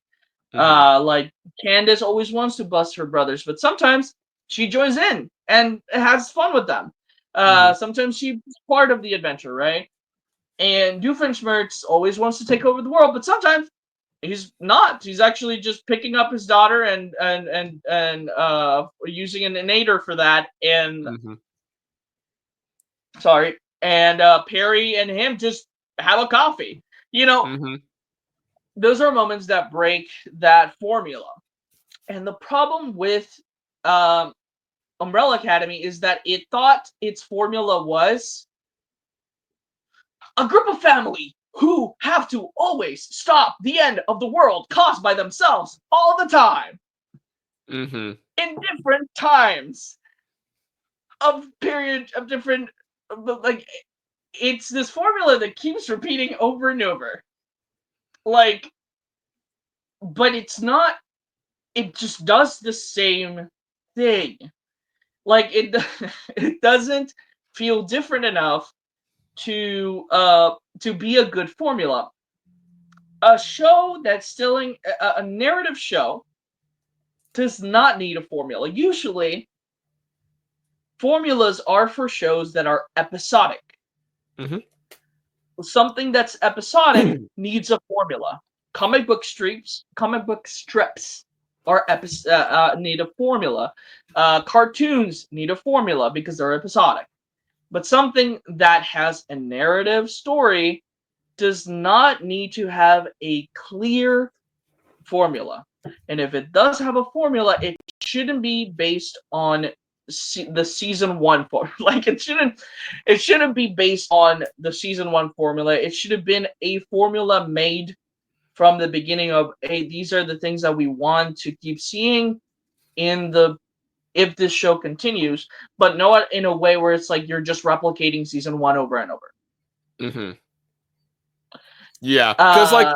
[SPEAKER 3] Like Candace always wants to bust her brothers, but sometimes she joins in and has fun with them. Sometimes she's part of the adventure, right? And Doofenshmirtz always wants to take over the world, but sometimes he's not. He's actually just picking up his daughter and using an innator for that. And sorry, and Perry and him just have a coffee. You know, those are moments that break that formula. And the problem with Umbrella Academy is that it thought its formula was a group of family who have to always stop the end of the world caused by themselves all the time. In different times of period of different, like, it's this formula that keeps repeating over and over. Like, but it's not, it just does the same thing. Like, it doesn't feel different enough to be a good formula. A show that's still a narrative show does not need a formula. Usually, formulas are for shows that are episodic. Something that's episodic needs a formula. Comic book strips are need a formula. Cartoons need a formula because they're episodic. But something that has a narrative story does not need to have a clear formula. And if it does have a formula, it shouldn't be based on the season one formula. Like, it shouldn't be based on the season one formula. It should have been a formula made from the beginning of, hey, these are the things that we want to keep seeing in the if this show continues, but not in a way where it's like you're just replicating season 1 over and over.
[SPEAKER 2] Mm-hmm. Yeah, because like,
[SPEAKER 3] Uh,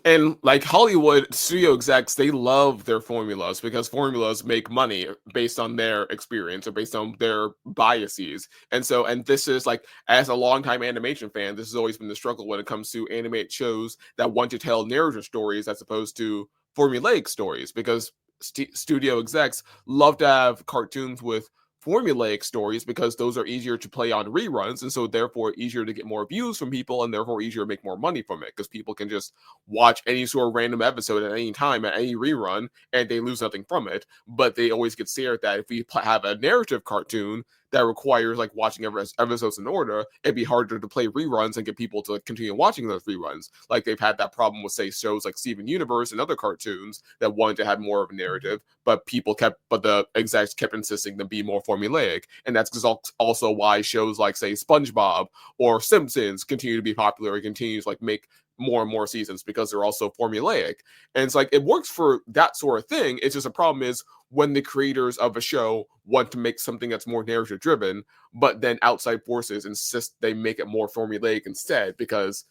[SPEAKER 2] and like Hollywood studio execs, they love their formulas because formulas make money based on their experience or based on their biases. And this is like, as a longtime animation fan, this has always been the struggle when it comes to animated shows that want to tell narrative stories as opposed to formulaic stories, because studio execs love to have cartoons with formulaic stories because those are easier to play on reruns, and so therefore easier to get more views from people, and therefore easier to make more money from it because people can just watch any sort of random episode at any time at any rerun and they lose nothing from it. But they always get scared that if we have a narrative cartoon that requires like watching episodes in order, it'd be harder to play reruns and get people to continue watching those reruns. Like they've had that problem with, say, shows like Steven Universe and other cartoons that wanted to have more of a narrative, but the execs kept insisting them be more formulaic. And that's also why shows like, say, SpongeBob or Simpsons continue to be popular and continue to like make more and more seasons because they're also formulaic. And it's like, it works for that sort of thing. It's just a problem is when the creators of a show want to make something that's more narrative driven, but then outside forces insist they make it more formulaic instead because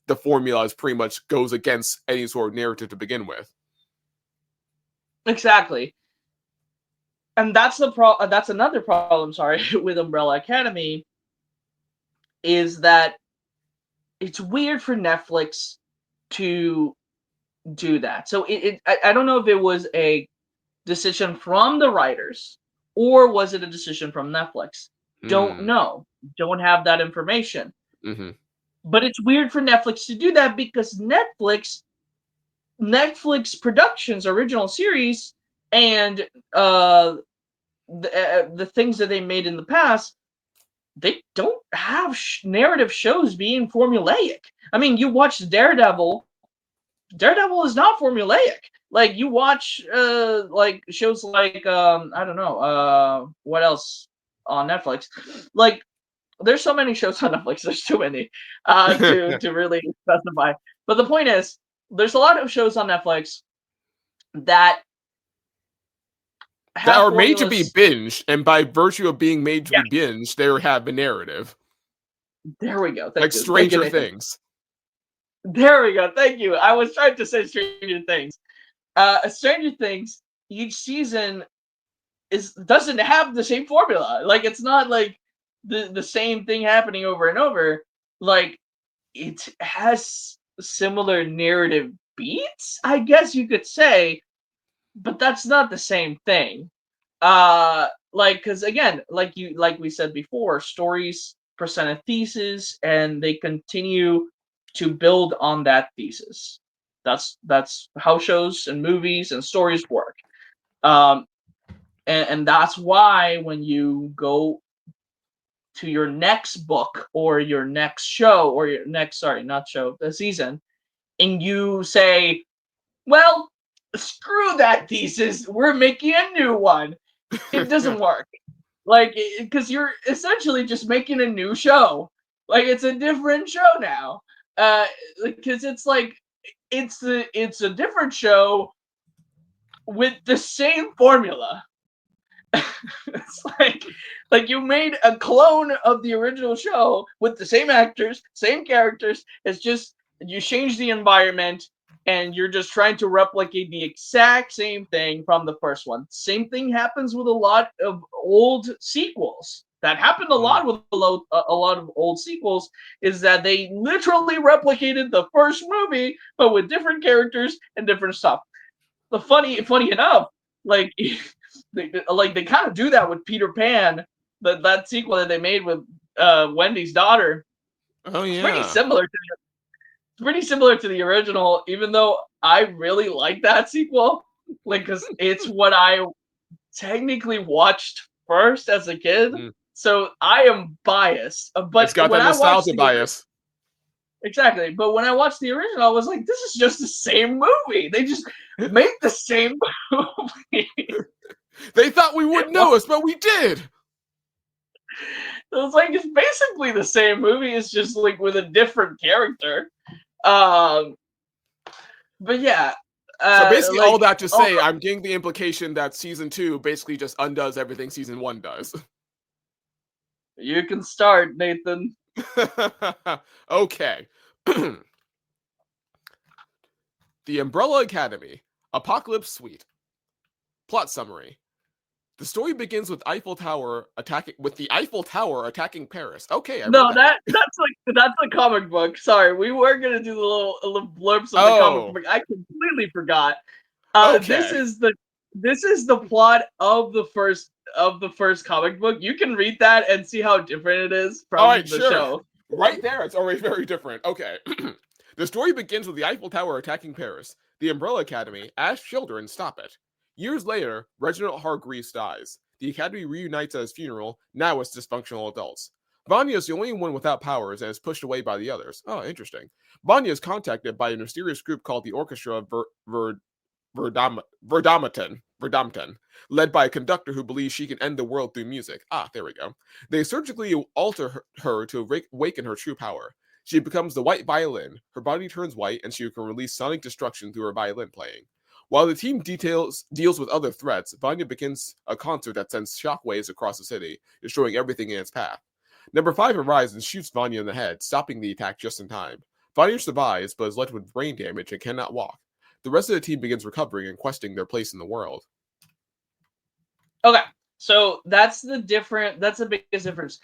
[SPEAKER 2] the formula is pretty much goes against any sort of narrative to begin with.
[SPEAKER 3] Exactly. And that's another problem, sorry, with Umbrella Academy, is that it's weird for Netflix to do that. So I don't know if it was a decision from the writers or was it a decision from Netflix. Don't know. Don't have that information.
[SPEAKER 2] Mm-hmm.
[SPEAKER 3] But it's weird for Netflix to do that because Netflix Productions original series and the things that they made in the past, they don't have narrative shows being formulaic. I mean, you watch Daredevil. Daredevil is not formulaic. Like you watch like shows like I don't know what else on Netflix. Like there's so many shows on Netflix. There's too many to really specify. But the point is, there's a lot of shows on Netflix that
[SPEAKER 2] are made to be binged, and by virtue of being made to be binged, they have a narrative.
[SPEAKER 3] There we go.
[SPEAKER 2] Like Stranger Things.
[SPEAKER 3] There we go. Thank you. I was trying to say Stranger Things. Stranger Things, each season doesn't have the same formula. Like it's not like the same thing happening over and over. Like it has similar narrative beats, I guess you could say, but that's not the same thing. Like because again, like we said before, stories present a thesis and they continue to build on that thesis. That's how shows and movies and stories work. And that's why when you go to your next book or your next show or your next the season, and you say, well, screw that thesis, we're making a new one. It doesn't work. Like, because you're essentially just making a new show. Like, it's a different show now. Because it's like, it's a different show with the same formula. It's like you made a clone of the original show with the same actors, same characters. It's just you change the environment and you're just trying to replicate the exact same thing from the first one. Same thing happens with a lot of old sequels. That happened a lot with a lot of old sequels, is that they literally replicated the first movie, but with different characters and different stuff. The funny enough, like they kind of do that with Peter Pan, that sequel that they made with Wendy's daughter.
[SPEAKER 2] Oh yeah,
[SPEAKER 3] it's pretty similar to the original, even though I really like that sequel, like because it's what I technically watched first as a kid. So I am biased, but
[SPEAKER 2] it's got that nostalgia bias.
[SPEAKER 3] Exactly, but when I watched the original, I was like, "This is just the same movie. They just made the same movie."
[SPEAKER 2] They thought we wouldn't know us, but we did.
[SPEAKER 3] It's like it's basically the same movie. It's just like with a different character. But yeah,
[SPEAKER 2] So basically,
[SPEAKER 3] like,
[SPEAKER 2] all that to say, I'm getting the implication that season 2 basically just undoes everything season 1 does.
[SPEAKER 3] You can start, Nathan.
[SPEAKER 2] Okay. The Umbrella Academy, Apocalypse Suite. Plot summary. The story begins with the Eiffel Tower attacking Paris. Okay, I read
[SPEAKER 3] No,
[SPEAKER 2] that.
[SPEAKER 3] that's a comic book. Sorry, we were gonna do the little blurbs of the comic book. I completely forgot. This
[SPEAKER 2] Okay.
[SPEAKER 3] is the plot of the first comic book. You can read that and see how different it is from
[SPEAKER 2] All right,
[SPEAKER 3] the
[SPEAKER 2] sure.
[SPEAKER 3] show.
[SPEAKER 2] Right there, it's already very different. Okay. The story begins with the Eiffel Tower attacking Paris. The Umbrella Academy, as children, stop it. Years later, Reginald Hargreaves dies. The Academy reunites at his funeral, now as dysfunctional adults. Vanya is the only one without powers and is pushed away by the others. Oh, interesting. Vanya is contacted by a mysterious group called the Orchestra Verdammten, led by a conductor who believes she can end the world through music. Ah, there we go. They surgically alter her to awaken her true power. She becomes the white violin. Her body turns white, and she can release sonic destruction through her violin playing. While the team deals with other threats, Vanya begins a concert that sends shockwaves across the city, destroying everything in its path. Number 5 arrives and shoots Vanya in the head, stopping the attack just in time. Vanya survives, but is left with brain damage and cannot walk. The rest of the team begins recovering and questing their place in the world.
[SPEAKER 3] Okay, so that's the biggest difference.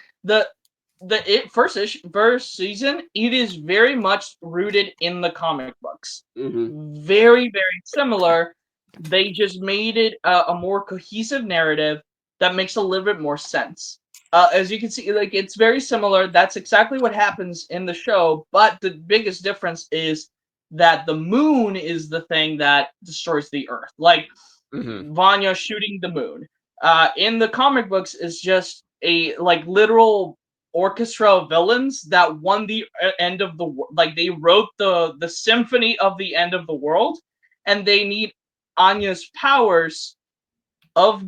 [SPEAKER 3] First season, it is very much rooted in the comic books.
[SPEAKER 2] Mm-hmm.
[SPEAKER 3] Very, very similar. They just made it a more cohesive narrative that makes a little bit more sense. As you can see, like, it's very similar. That's exactly what happens in the show, but the biggest difference is that the moon is the thing that destroys the Earth. Like, Vanya shooting the moon. In the comic books, is just a literal orchestra of villains that won the end of the world. Like, they wrote the symphony of the end of the world, and they need Anya's powers of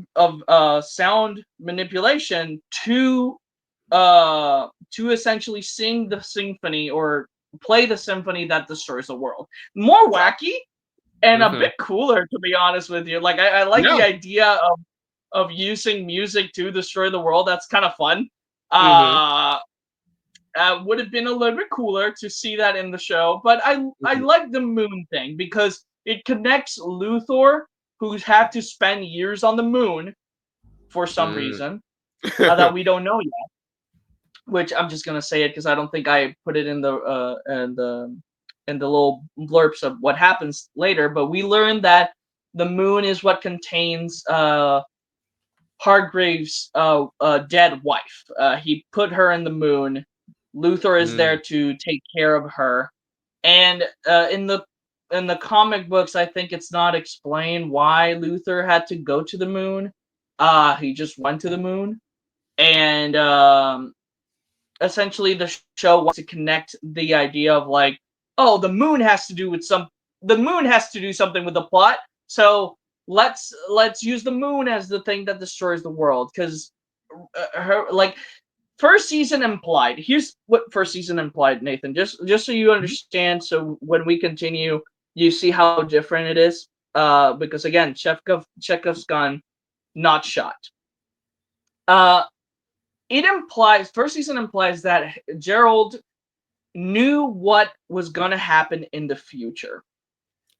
[SPEAKER 3] sound manipulation to essentially sing the symphony or play the symphony that destroys the world. More wacky and a bit cooler, to be honest with you. Like, I like the idea of using music to destroy the world. That's kind of fun. Would have been a little bit cooler to see that in the show, but I like the moon thing because it connects Luthor, who's had to spend years on the moon for some reason that we don't know yet. Which I'm just gonna say it because I don't think I put it in the little blurbs of what happens later. But we learned that the moon is what contains Hargreaves' dead wife. He put her in the moon. Luthor is there to take care of her, and in the comic books, I think it's not explained why Luthor had to go to the moon. He just went to the moon, and essentially the show wants to connect the idea of like, oh, the moon has to do something with the plot, so let's use the moon as the thing that destroys the world, because first season implied. Here's what first season implied, Nathan, just so you understand, so when we continue you see how different it is, because again, Chekhov's gun, not shot. First season implies that Gerald knew what was going to happen in the future.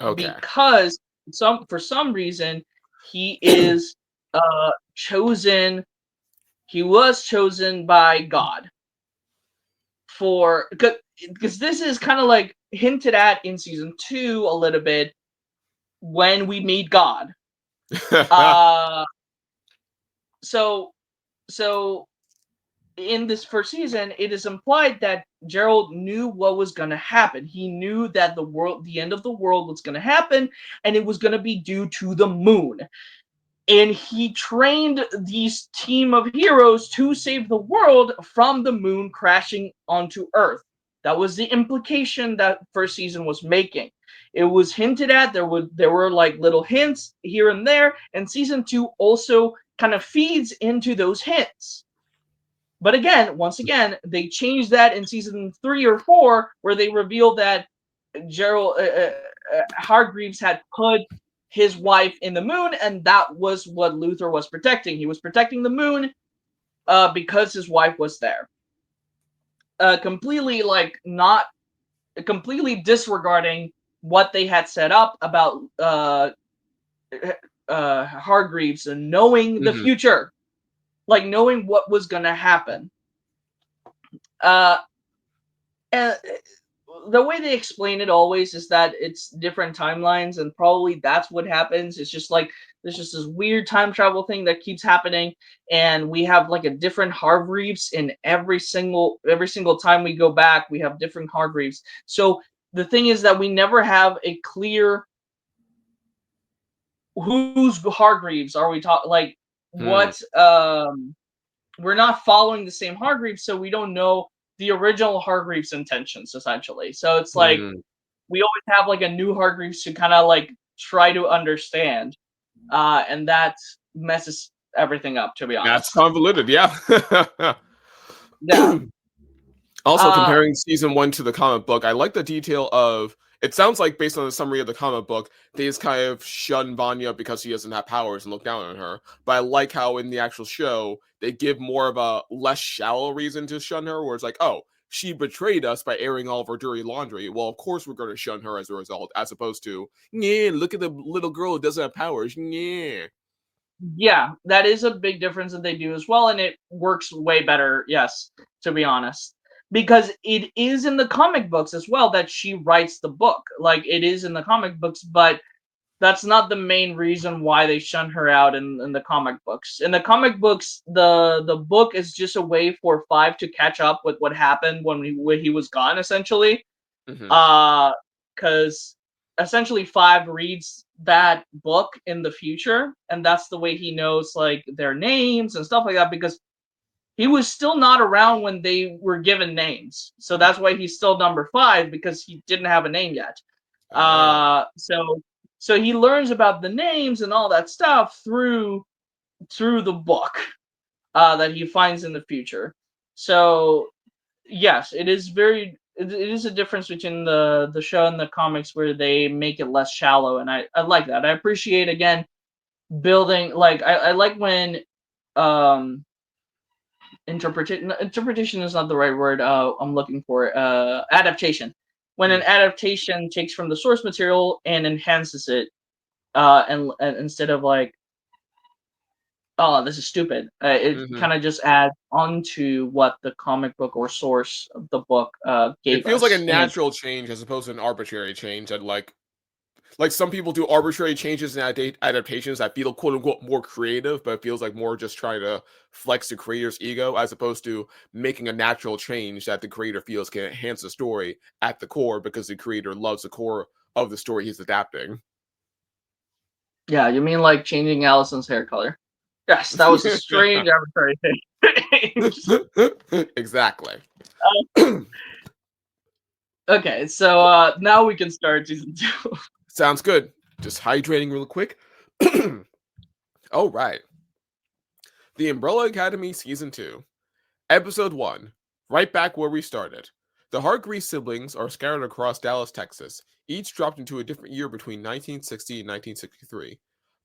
[SPEAKER 3] Okay. Because for some reason he is chosen. He was chosen by God because this is kind of like hinted at in season 2 a little bit when we meet God. So in this first season, it is implied that Gerald knew what was going to happen. He knew that the end of the world was going to happen, and it was going to be due to the moon. And he trained these team of heroes to save the world from the moon crashing onto Earth. That was the implication that first season was making. It was hinted at. There were like little hints here and there, and season 2 also kind of feeds into those hints. But once again, they changed that in season 3 or 4, where they revealed that Gerald, Hargreaves had put his wife in the moon, and that was what Luther was protecting. He was protecting the moon because his wife was there. Completely disregarding what they had set up about Hargreaves and knowing the future, like knowing what was gonna happen. And the way they explain it always is that it's different timelines, and probably that's what happens. It's just like there's just this weird time travel thing that keeps happening, and we have like a different Hargreaves in every single time we go back. We have different Hargreaves. So the thing is that we never have a clear whose Hargreaves are we talking like what we're not following the same Hargreaves, so we don't know the original Hargreaves intentions essentially. So it's like we always have like a new Hargreaves to kind of like try to understand, and that messes everything up, to be honest.
[SPEAKER 2] That's convoluted, yeah.
[SPEAKER 3] Yeah.
[SPEAKER 2] Also, comparing season 1 to the comic book, I like the detail of, it sounds like based on the summary of the comic book, they just kind of shun Vanya because she doesn't have powers and look down on her. But I like how in the actual show, they give more of a less shallow reason to shun her, where it's like, oh, she betrayed us by airing all of her dirty laundry. Well, of course we're going to shun her as a result, as opposed to, yeah, look at the little girl who doesn't have powers, yeah.
[SPEAKER 3] Yeah, that is a big difference that they do as well, and it works way better, yes, to be honest. Because it is in the comic books as well that she writes the book. Like, it is in the comic books, but that's not the main reason why they shun her out in the comic books. In the comic books, the book is just a way for Five to catch up with what happened when he was gone, essentially. Because essentially Five reads that book in the future, and that's the way he knows like their names and stuff like that, because he was still not around when they were given names. So that's why he's still number 5, because he didn't have a name yet. So he learns about the names and all that stuff through the book that he finds in the future. So yes, it is a difference between the show and the comics, where they make it less shallow, and I like that. I appreciate, again, building, like I like when interpretation is not the right word I'm looking for. Adaptation. When an adaptation takes from the source material and enhances it, and instead of like, oh, this is stupid, it kind of just adds onto what the comic book or source of the book gave us.
[SPEAKER 2] It feels like a natural change as opposed to an arbitrary change. And like some people do arbitrary changes and adaptations that feel quote unquote more creative, but it feels like more just trying to flex the creator's ego, as opposed to making a natural change that the creator feels can enhance the story at the core, because the creator loves the core of the story he's adapting.
[SPEAKER 3] Yeah, you mean like changing Allison's hair color? Yes, that was a strange arbitrary thing.
[SPEAKER 2] Exactly.
[SPEAKER 3] Okay, so now we can start season 2.
[SPEAKER 2] Sounds good. Just hydrating real quick. All right. The Umbrella Academy Season 2. Episode 1. Right back where we started. The Hargreaves siblings are scattered across Dallas, Texas, each dropped into a different year between 1960 and 1963.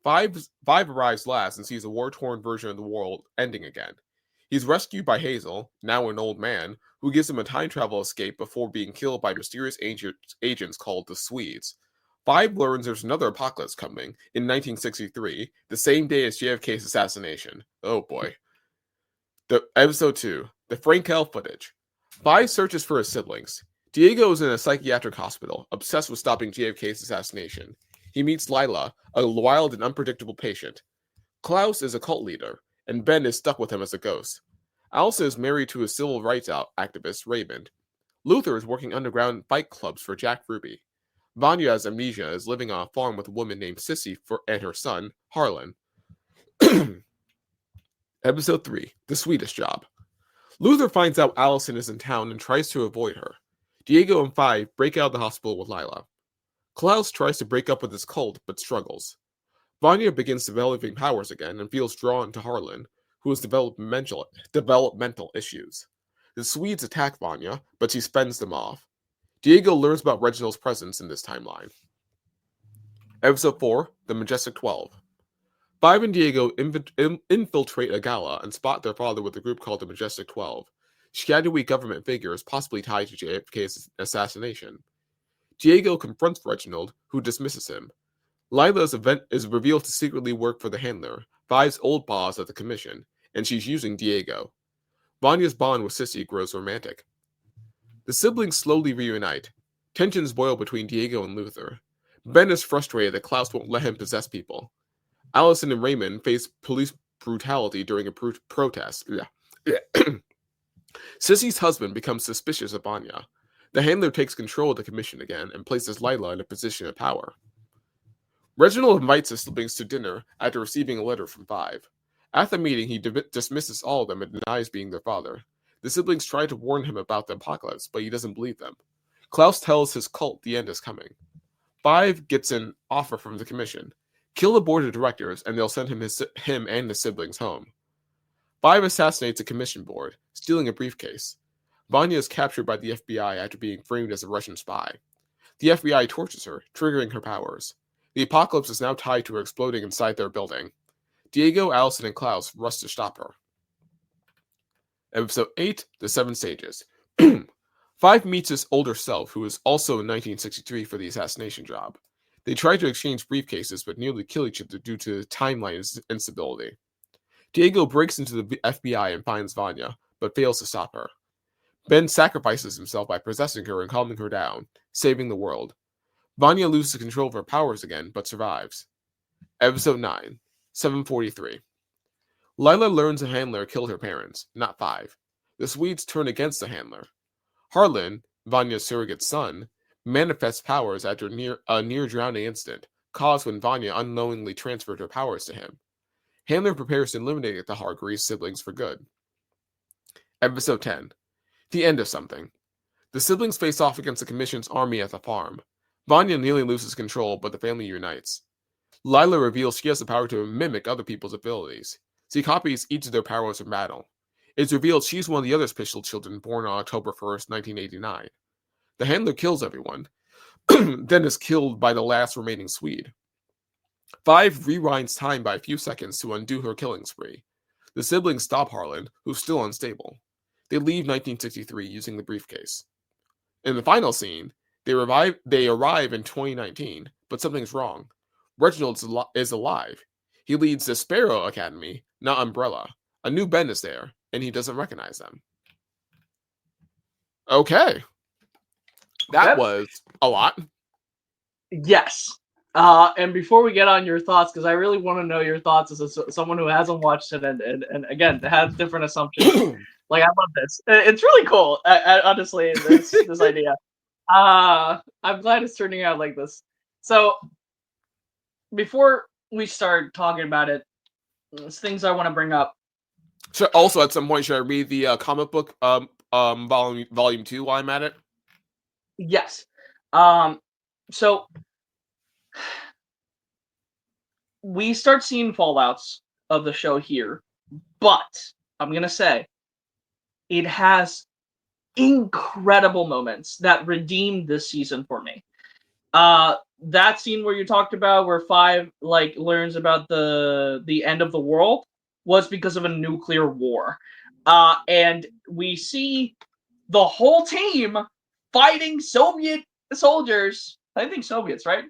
[SPEAKER 2] Five arrives last and sees a war-torn version of the world ending again. He's rescued by Hazel, now an old man, who gives him a time travel escape before being killed by mysterious agents called the Swedes. Five learns there's another apocalypse coming in 1963, the same day as JFK's assassination. Oh boy. Episode 2, the Frankel footage. Five searches for his siblings. Diego is in a psychiatric hospital, obsessed with stopping JFK's assassination. He meets Lila, a wild and unpredictable patient. Klaus is a cult leader, and Ben is stuck with him as a ghost. Elsa is married to a civil rights activist, Raymond. Luther is working underground fight clubs for Jack Ruby. Vanya has amnesia, is living on a farm with a woman named Sissy and her son, Harlan. Episode 3, The Swedish Job. Luther finds out Allison is in town and tries to avoid her. Diego and Five break out of the hospital with Lila. Klaus tries to break up with his cult, but struggles. Vanya begins developing powers again and feels drawn to Harlan, who has developmental issues. The Swedes attack Vanya, but she fends them off. Diego learns about Reginald's presence in this timeline. Episode 4, The Majestic 12. 5 and Diego infiltrate a gala and spot their father with a group called the Majestic 12, shadowy government figures possibly tied to JFK's assassination. Diego confronts Reginald, who dismisses him. Lila's event is revealed to secretly work for the handler, 5's old boss at the commission, and she's using Diego. Vanya's bond with Sissy grows romantic. The siblings slowly reunite. Tensions boil between Diego and Luther. Ben is frustrated that Klaus won't let him possess people. Allison and Raymond face police brutality during a protest. Sissy's husband becomes suspicious of Vanya. The handler takes control of the commission again and places Lila in a position of power. Reginald invites his siblings to dinner after receiving a letter from 5. At the meeting, he dismisses all of them and denies being their father. The siblings try to warn him about the apocalypse, but he doesn't believe them. Klaus tells his cult the end is coming. 5 gets an offer from the commission. Kill the board of directors, and they'll send him and his siblings home. 5 assassinates a commission board, stealing a briefcase. Vanya is captured by the FBI after being framed as a Russian spy. The FBI tortures her, triggering her powers. The apocalypse is now tied to her exploding inside their building. Diego, Allison, and Klaus rush to stop her. Episode 8, The 7 Stages. 5 meets his older self, who is also in 1963 for the assassination job. They try to exchange briefcases, but nearly kill each other due to timeline instability. Diego breaks into the FBI and finds Vanya, but fails to stop her. Ben sacrifices himself by possessing her and calming her down, saving the world. Vanya loses control of her powers again, but survives. Episode 9, 743. Lila learns a handler killed her parents, not 5. The Swedes turn against the handler. Harlan, Vanya's surrogate son, manifests powers after a near-drowning incident, caused when Vanya unknowingly transferred her powers to him. Handler prepares to eliminate the Hargreaves siblings for good. Episode 10. The End of Something. The siblings face off against the Commission's army at the farm. Vanya nearly loses control, but the family unites. Lila reveals she has the power to mimic other people's abilities. She copies each of their powers in battle. It's revealed she's one of the other special children born on October 1st, 1989. The handler kills everyone, then is killed by the last remaining Swede. 5 rewinds time by a few seconds to undo her killing spree. The siblings stop Harlan, who's still unstable. They leave 1963 using the briefcase. In the final scene, they arrive in 2019, but something's wrong. Reginald is alive. He leads the Sparrow Academy, not Umbrella. A new Ben is there, and he doesn't recognize them. Okay. That was a lot.
[SPEAKER 3] Yes. And before we get on your thoughts, because I really want to know your thoughts as someone who hasn't watched it and again, has different assumptions. Like, I love this. It's really cool, honestly, this idea. I'm glad it's turning out like this. So, before we start talking about it, there's things I want to bring up.
[SPEAKER 2] So also, at some point, should I read the comic book volume 2 while I'm at it?
[SPEAKER 3] Yes. So we start seeing fallouts of the show here, but I'm going to say it has incredible moments that redeemed this season for me. That scene where you talked about where 5 learns about the end of the world was because of a nuclear war. And we see the whole team fighting Soviet soldiers. I think Soviets, right?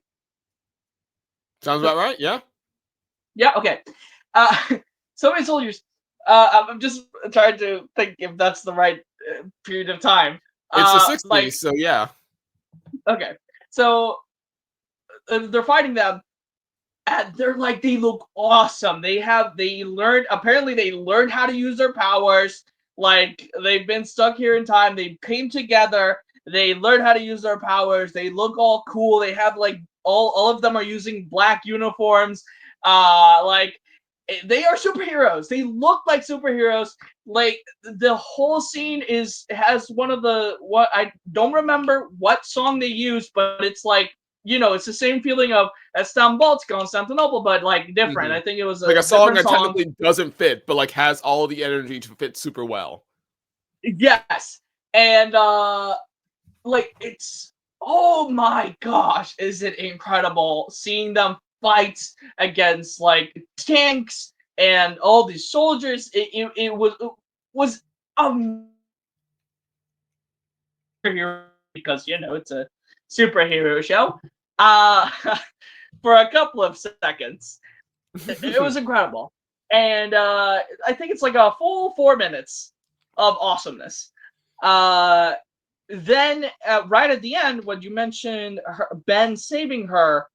[SPEAKER 2] Sounds about right, yeah.
[SPEAKER 3] Yeah, okay. Soviet soldiers. I'm just trying to think if that's the right period of time.
[SPEAKER 2] It's the 60s, so yeah.
[SPEAKER 3] Okay. So they're fighting them, and they look awesome. They learned how to use their powers. Like, they've been stuck here in time. They came together. They learned how to use their powers. They look all cool. They have all of them are using black uniforms. They are superheroes. They look like superheroes. Like, the whole scene has one of what I don't remember what song they use, but it's it's the same feeling of Istanbul to Constantinople, but different.
[SPEAKER 2] Mm-hmm.
[SPEAKER 3] I think it was
[SPEAKER 2] a song that technically doesn't fit, but has all the energy to fit super well.
[SPEAKER 3] Yes, and it's oh my gosh, is it incredible seeing them fight against like tanks and all these soldiers. It was um because it's a superhero show. Uh for a couple of seconds. It was incredible. And I think it's like a full 4 minutes of awesomeness. Then, right at the end, when you mentioned Ben saving her,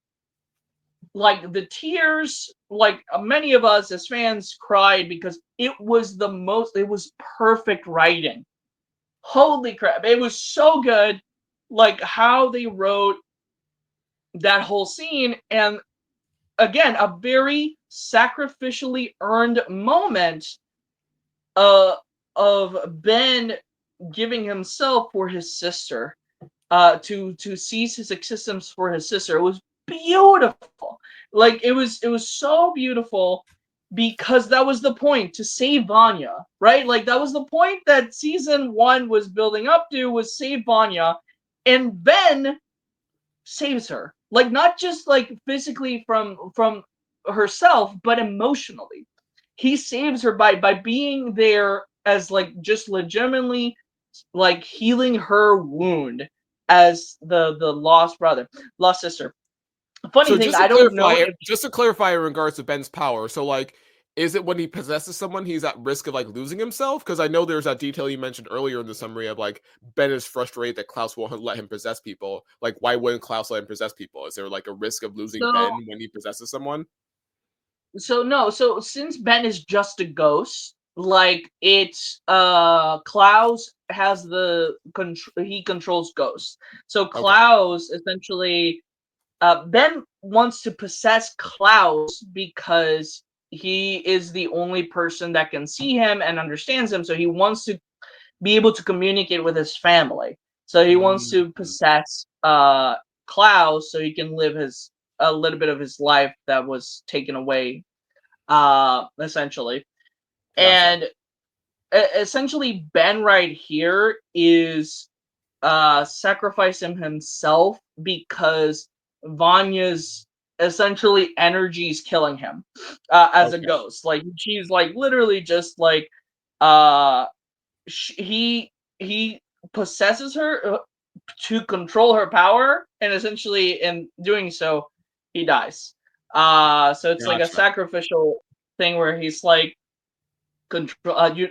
[SPEAKER 3] like the tears, like many of us as fans cried because it was perfect writing. Holy crap. It was so good. Like how they wrote that whole scene. And again, a very sacrificially earned moment uh, of Ben giving himself for his sister, to cease his existence for his sister. It was beautiful. Like it was so beautiful because that was the point, to save Vanya, right? Like that was the point that season 1 was building up to, was save Vanya, and Ben saves her. Like not just like physically from herself, but emotionally. He saves her by being there as like just legitimately like healing her wound as the lost sister. Funny
[SPEAKER 2] So
[SPEAKER 3] thing, I don't know if
[SPEAKER 2] just to clarify in regards to Ben's power, so like, is it when he possesses someone he's at risk of like losing himself? Because I know there's that detail you mentioned earlier in the summary of like Ben is frustrated that Klaus won't let him possess people. Like, why wouldn't Klaus let him possess people? Is there like a risk of losing
[SPEAKER 3] so.
[SPEAKER 2] Ben when he possesses someone?
[SPEAKER 3] So no, so since Ben is just a ghost, like it's Klaus has he controls ghosts. So
[SPEAKER 2] Okay.
[SPEAKER 3] Klaus essentially Ben wants to possess Klaus because he is the only person that can see him and understands him. So he wants to be able to communicate with his family. So he wants to
[SPEAKER 2] Mm-hmm.
[SPEAKER 3] possess Klaus so he can live a little bit of his life that was taken away, essentially.
[SPEAKER 2] Gotcha.
[SPEAKER 3] And essentially Ben right here is sacrificing himself because Vanya's essentially energy is killing him as a
[SPEAKER 2] Okay.
[SPEAKER 3] ghost. Like she's like literally just like uh he possesses her to control her power, and essentially in doing so he dies. So it's like a
[SPEAKER 2] Gotcha.
[SPEAKER 3] sacrificial thing where he's like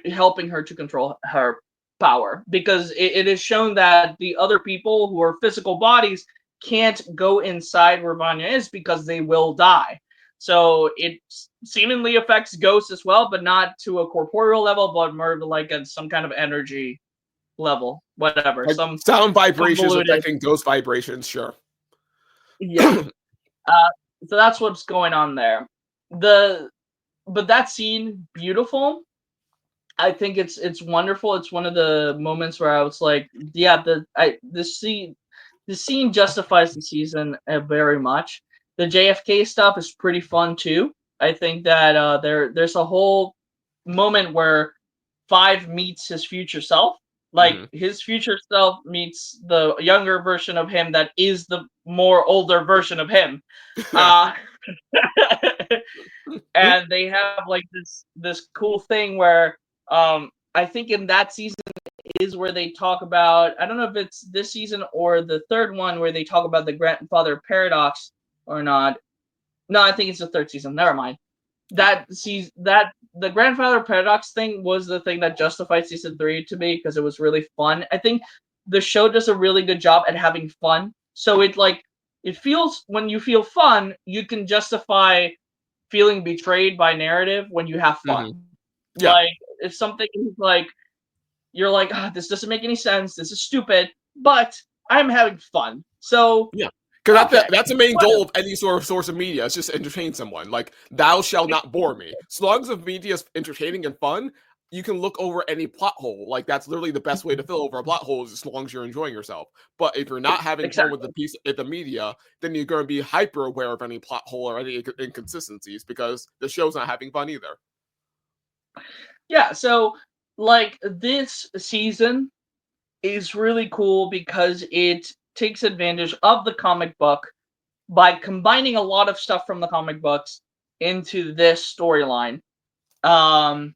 [SPEAKER 3] helping her to control her power, because it is shown that the other people who are physical bodies can't go inside where Vanya is because they will die. So it seemingly affects ghosts as well, but not to a corporeal level, but more like at some kind of energy level, whatever.
[SPEAKER 2] Like
[SPEAKER 3] Some
[SPEAKER 2] sound vibrations
[SPEAKER 3] convoluted.
[SPEAKER 2] affecting ghost vibrations, sure.
[SPEAKER 3] Yeah. Uh, so that's what's going on there. But that scene, beautiful. I think it's wonderful. It's one of the moments where I was like, yeah, the scene justifies the season very much. The JFK stuff is pretty fun too. I think that there's a whole moment where Five meets his future self. Like
[SPEAKER 2] Hmm.
[SPEAKER 3] his future self meets the younger version of him that is the more older version of him. Uh and they have like this cool thing where I think in that season is where they talk about, I don't know if it's this season or the third one, where they talk about the grandfather paradox or not. No, I think it's the third season. Never mind. That the grandfather paradox thing was the thing that justified season 3 to me, because it was really fun. I think the show does a really good job at having fun. So it feels, when you feel fun, you can justify feeling betrayed by narrative when you have
[SPEAKER 2] Hmm.
[SPEAKER 3] fun.
[SPEAKER 2] Yeah.
[SPEAKER 3] Like if something is like, you're like, this doesn't make any sense, this is stupid, but I'm having fun. So
[SPEAKER 2] Yeah. Because
[SPEAKER 3] okay,
[SPEAKER 2] that's the main
[SPEAKER 3] whatever.
[SPEAKER 2] goal of any sort of source of media. It's just to entertain someone. Like, thou shall not bore me. As long as the media is entertaining and fun, you can look over any plot hole. Like, that's literally the best way to fill over a plot hole, is as long as you're enjoying yourself. But if you're not having fun with
[SPEAKER 3] Exactly.
[SPEAKER 2] the media, then you're going to be hyper aware of any plot hole or any inconsistencies, because the show's not having fun either.
[SPEAKER 3] Yeah, so like this season is really cool because takes advantage of the comic book by combining a lot of stuff from the comic books into this storyline. And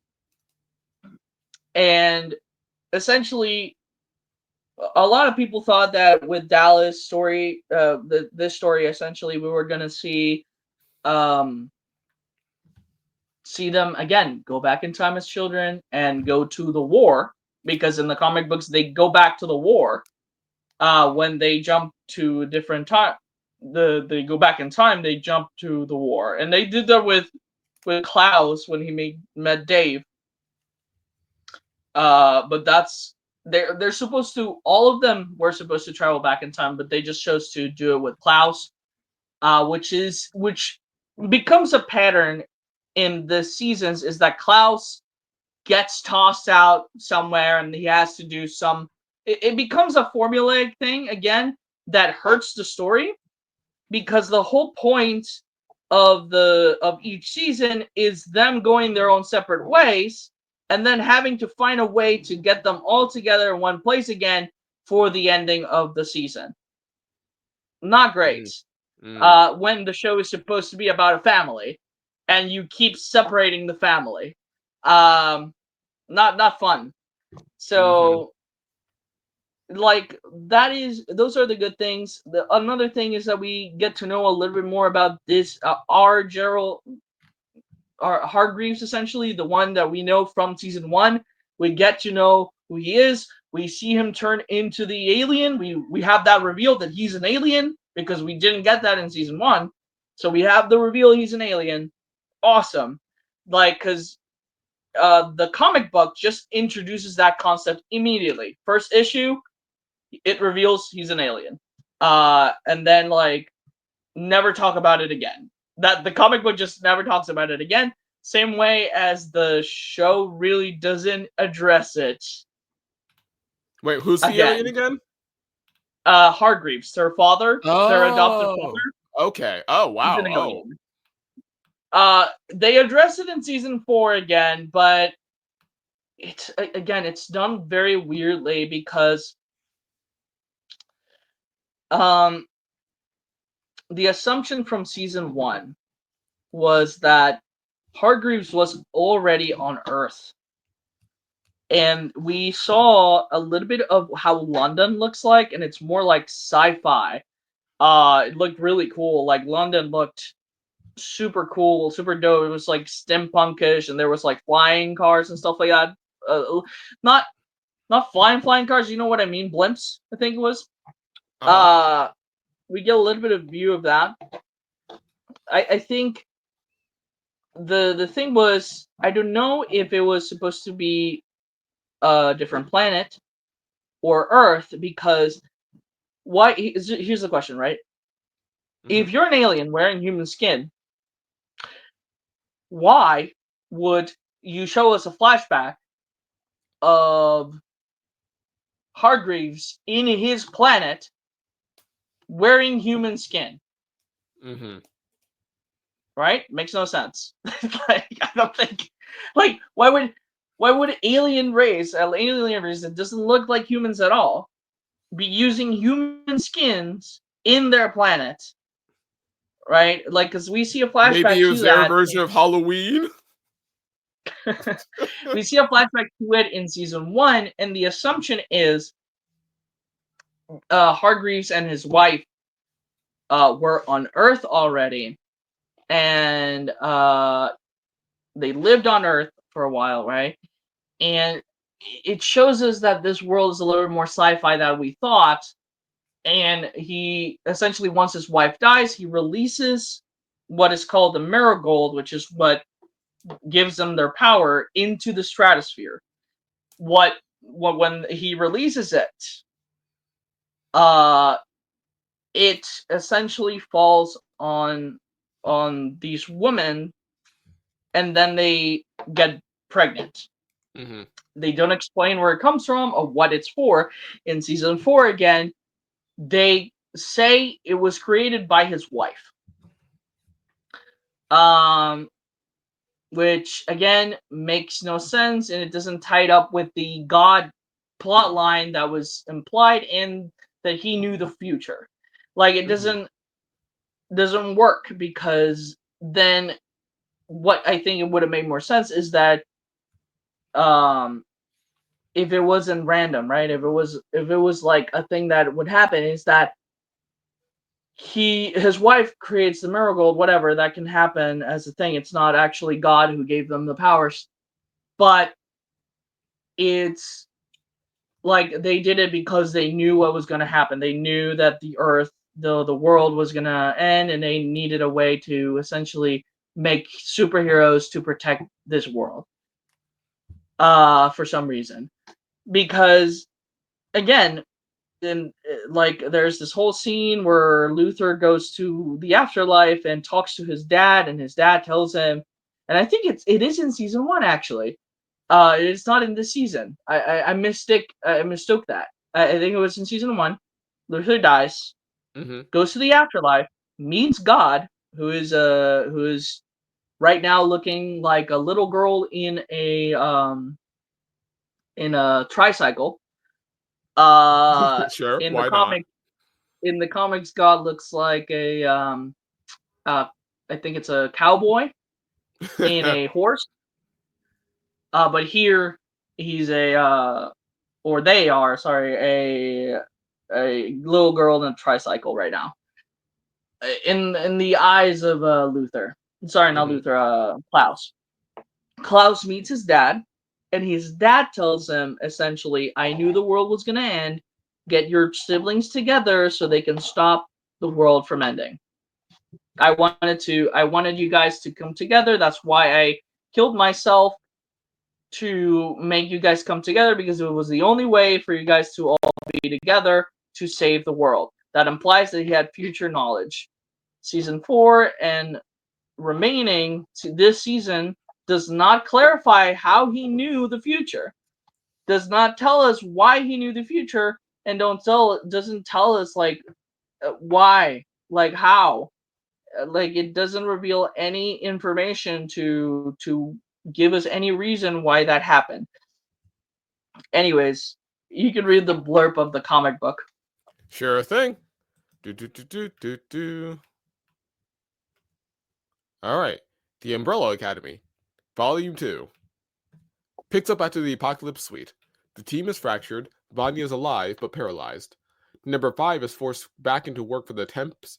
[SPEAKER 3] essentially, a lot of people thought that with Dallas' story, this story, essentially, we were going to see them again go back in time as children and go to the war, because in the comic books they go back to the war when they jump to a different time. They go back in time, they jump to the war, and they did that with Klaus when he met Dave. But that's they're supposed to, all of them were supposed to travel back in time, but they just chose to do it with Klaus, which becomes a pattern in the seasons, is that Klaus gets tossed out somewhere and he has to do some. It becomes a formulaic thing again that hurts the story, because the whole point of each season is them going their own separate ways and then having to find a way to get them all together in one place again for the ending of the season. Not great. When the show is supposed to be about a family and you keep separating the family. Not fun. So like those are the good things. Another thing is that we get to know a little bit more about this our Hargreaves, essentially the one that we know from season 1. We get to know who he is. We see him turn into the alien. We have that reveal that he's an alien, because we didn't get that in season 1. So we have the reveal he's an alien. Awesome. Like, because the comic book just introduces that concept immediately. First issue, it reveals he's an alien. And then, like, never talk about it again. That the comic book just never talks about it again. Same way as the show really doesn't address it.
[SPEAKER 2] Wait, who's the alien again?
[SPEAKER 3] Hargreaves, their father, their adopted father.
[SPEAKER 2] Okay. Oh, wow.
[SPEAKER 3] He's an alien. They address it in season 4 again, but it's done very weirdly, because the assumption from season 1 was that Hargreaves was already on Earth. And we saw a little bit of how London looks like, and it's more like sci-fi. It looked really cool. Like, London looked super cool, super dope. It was like steampunkish, and there was like flying cars and stuff like that. Not flying cars, you know what I mean? Blimps, I think it was. We get a little bit of view of that. I think the thing was, I don't know if it was supposed to be a different planet or Earth, because here's the question, right? If you're an alien wearing human skin, why would you show us a flashback of Hargreaves in his planet wearing human skin? Right? Makes no sense. Like, I don't think, like, why would alien race that doesn't look like humans at all be using human skins in their planet? Right? Like, because we see a flashback
[SPEAKER 2] maybe it was
[SPEAKER 3] to
[SPEAKER 2] their
[SPEAKER 3] that.
[SPEAKER 2] version of Halloween.
[SPEAKER 3] We see a flashback to it in season 1, and the assumption is Hargreaves and his wife were on Earth already, and they lived on Earth for a while, right? And it shows us that this world is a little bit more sci-fi than we thought. And he essentially, once his wife dies, he releases what is called the marigold, which is what gives them their power, into the stratosphere. When he releases it, it essentially falls on these women, and then they get pregnant. They don't explain where it comes from or what it's for. In season 4, again, they say it was created by his wife. Which, again, makes no sense, and it doesn't tie it up with the God plot line that was implied in that he knew the future. Like, it doesn't work, because then what I think it would have made more sense is that if it wasn't random, right? If it was like a thing that would happen, is that his wife creates the miracle, whatever, that can happen as a thing. It's not actually God who gave them the powers, but it's like they did it because they knew what was going to happen. They knew that the earth, the world was going to end, and they needed a way to essentially make superheroes to protect this world. For some reason, because again, like, there's this whole scene where Luther goes to the afterlife and talks to his dad, and his dad tells him, and I think it is in season 1 actually. It's not in this season. I mistook that. I think it was in season 1. Luther dies, goes to the afterlife, meets God, who is right now looking like a little girl in a tricycle.
[SPEAKER 2] Sure,
[SPEAKER 3] In the
[SPEAKER 2] why not?
[SPEAKER 3] comics, God looks like a I think it's a cowboy in a horse. But here he's or they are, sorry, a little girl in a tricycle right now. In the eyes of Luther, sorry, not Luther, Klaus. Klaus meets his dad, and his dad tells him essentially, "I knew the world was gonna end. Get your siblings together so they can stop the world from ending. I wanted you guys to come together. That's why I killed myself, to make you guys come together, because it was the only way for you guys to all be together to save the world." That implies that he had future knowledge. Season 4 and remaining to this season does not clarify how he knew the future. Does not tell us why he knew the future, and doesn't tell us like why, like how. Like, it doesn't reveal any information to give us any reason why that happened. Anyways, you can read the blurb of the comic book.
[SPEAKER 2] Sure thing. All right. The Umbrella Academy, Volume 2. Picks up after the Apocalypse Suite. The team is fractured, Vanya is alive but paralyzed. Number 5 is forced back into work for the Temps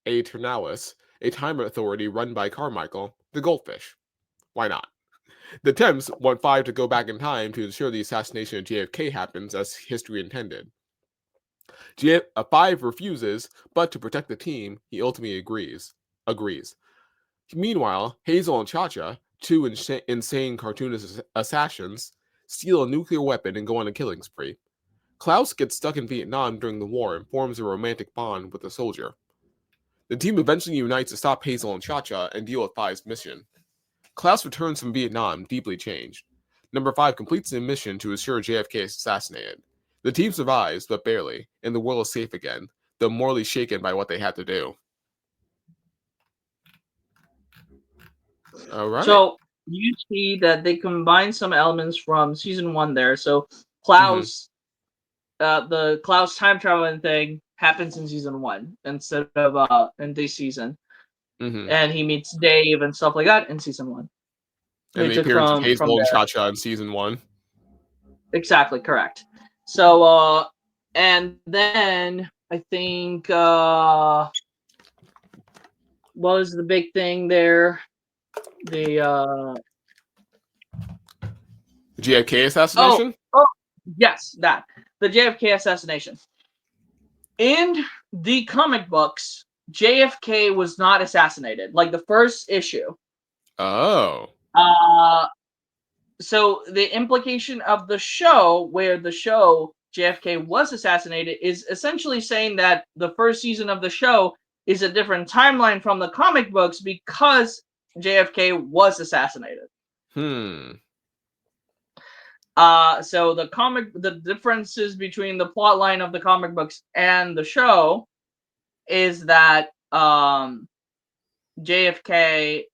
[SPEAKER 2] Aeternalis, a time authority run by Carmichael, the Goldfish. Why not? The Temps want 5 to go back in time to ensure the assassination of JFK happens as history intended. 5 refuses, but to protect the team, he ultimately agrees. Meanwhile, Hazel and Cha-Cha, 2 insane cartoonist assassins, steal a nuclear weapon and go on a killing spree. Klaus gets stuck in Vietnam during the war and forms a romantic bond with a soldier. The team eventually unites to stop Hazel and Cha-Cha and deal with 5's mission. Klaus returns from Vietnam deeply changed. Number 5 completes the mission to ensure JFK is assassinated. The team survives, but barely, and the world is safe again, though morally shaken by what they had to do. All right.
[SPEAKER 3] So you see that they combine some elements from season 1 there. So Klaus, the Klaus time traveling thing happens in season 1 instead of in this season. And he meets Dave and stuff like that in season 1.
[SPEAKER 2] And the appearance of Hazel and Cha-Cha in season 1.
[SPEAKER 3] Exactly, correct. So, and then I think, what was the big thing there? The
[SPEAKER 2] JFK assassination?
[SPEAKER 3] Oh, yes, that. The JFK assassination. In the comic books, JFK was not assassinated. Like, the first issue.
[SPEAKER 2] Oh.
[SPEAKER 3] So the implication of the show, where the show JFK was assassinated, is essentially saying that the first season of the show is a different timeline from the comic books because JFK was assassinated. So the differences between the plot line of the comic books and the show is that JFK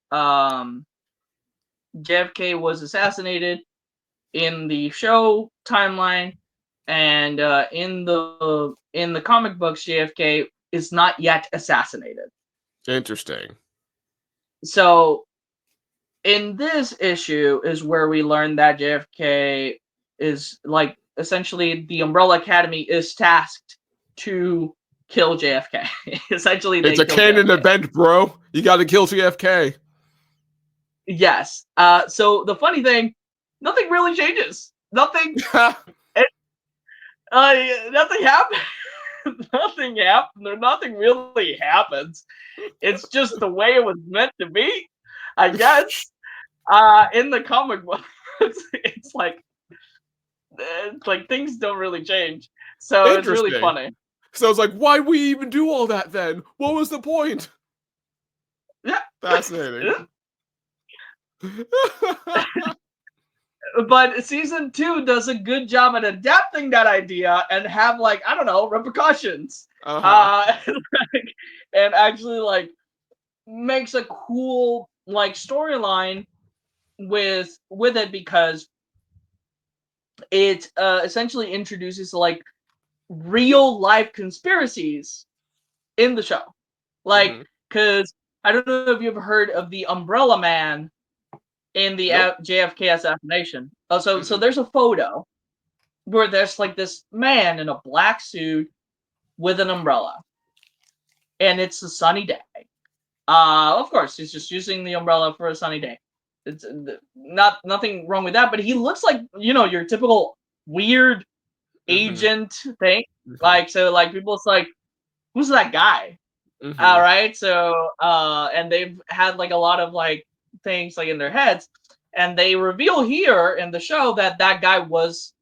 [SPEAKER 3] was assassinated in the show timeline, and in the comic books, JFK is not yet assassinated.
[SPEAKER 2] Interesting.
[SPEAKER 3] So in this issue is where we learn that JFK is like essentially the Umbrella Academy is tasked to kill JFK. Essentially,
[SPEAKER 2] It's a canon event, bro. You got to kill JFK.
[SPEAKER 3] Yes. So the funny thing, nothing really changes. Nothing. Nothing happened. Nothing happened. Nothing really happens. It's just the way it was meant to be, I guess. In the comic book, it's like things don't really change. So it's really funny.
[SPEAKER 2] So it's like, why we even do all that then? What was the point?
[SPEAKER 3] Yeah.
[SPEAKER 2] Fascinating.
[SPEAKER 3] But season 2 does a good job at adapting that idea and have like, I don't know, repercussions. And actually like makes a cool like storyline with it, because it essentially introduces like real life conspiracies in the show. Like, because I don't know if you've heard of the Umbrella Man in the JFK assassination. So there's a photo where there's like this man in a black suit with an umbrella, and it's a sunny day. Of course, he's just using the umbrella for a sunny day. It's nothing wrong with that, but he looks like, you know, your typical weird agent thing. Like, so like people's like, who's that guy? All right, so and they've had like a lot of like things like in their heads, and they reveal here in the show that that guy was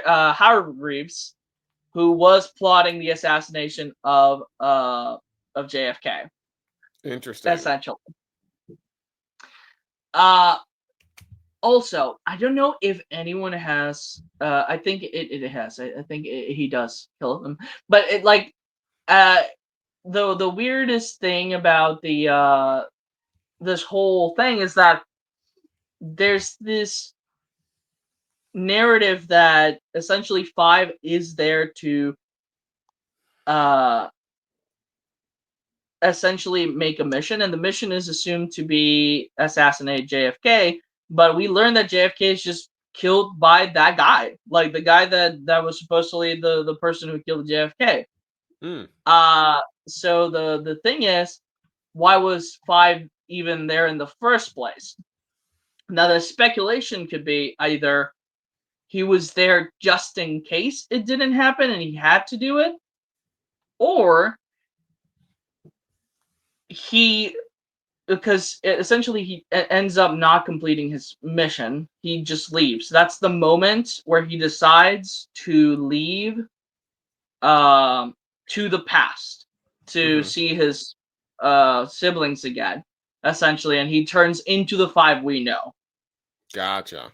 [SPEAKER 3] Howard Reeves, who was plotting the assassination of JFK.
[SPEAKER 2] Interesting.
[SPEAKER 3] Essentially. Also, I don't know if anyone has. I think it has. I think he does kill them, but it like the weirdest thing about the this whole thing is that there's this narrative that essentially 5 is there to essentially make a mission, and the mission is assumed to be assassinate JFK, but we learn that JFK is just killed by that guy, like the guy that was supposedly the person who killed JFK. So the thing is, why was 5 even there in the first place? Now the speculation could be either he was there just in case it didn't happen and he had to do it, or because essentially he ends up not completing his mission. He just leaves. That's the moment where he decides to leave to the past to see his siblings again, essentially, and he turns into the 5 we know.
[SPEAKER 2] Gotcha.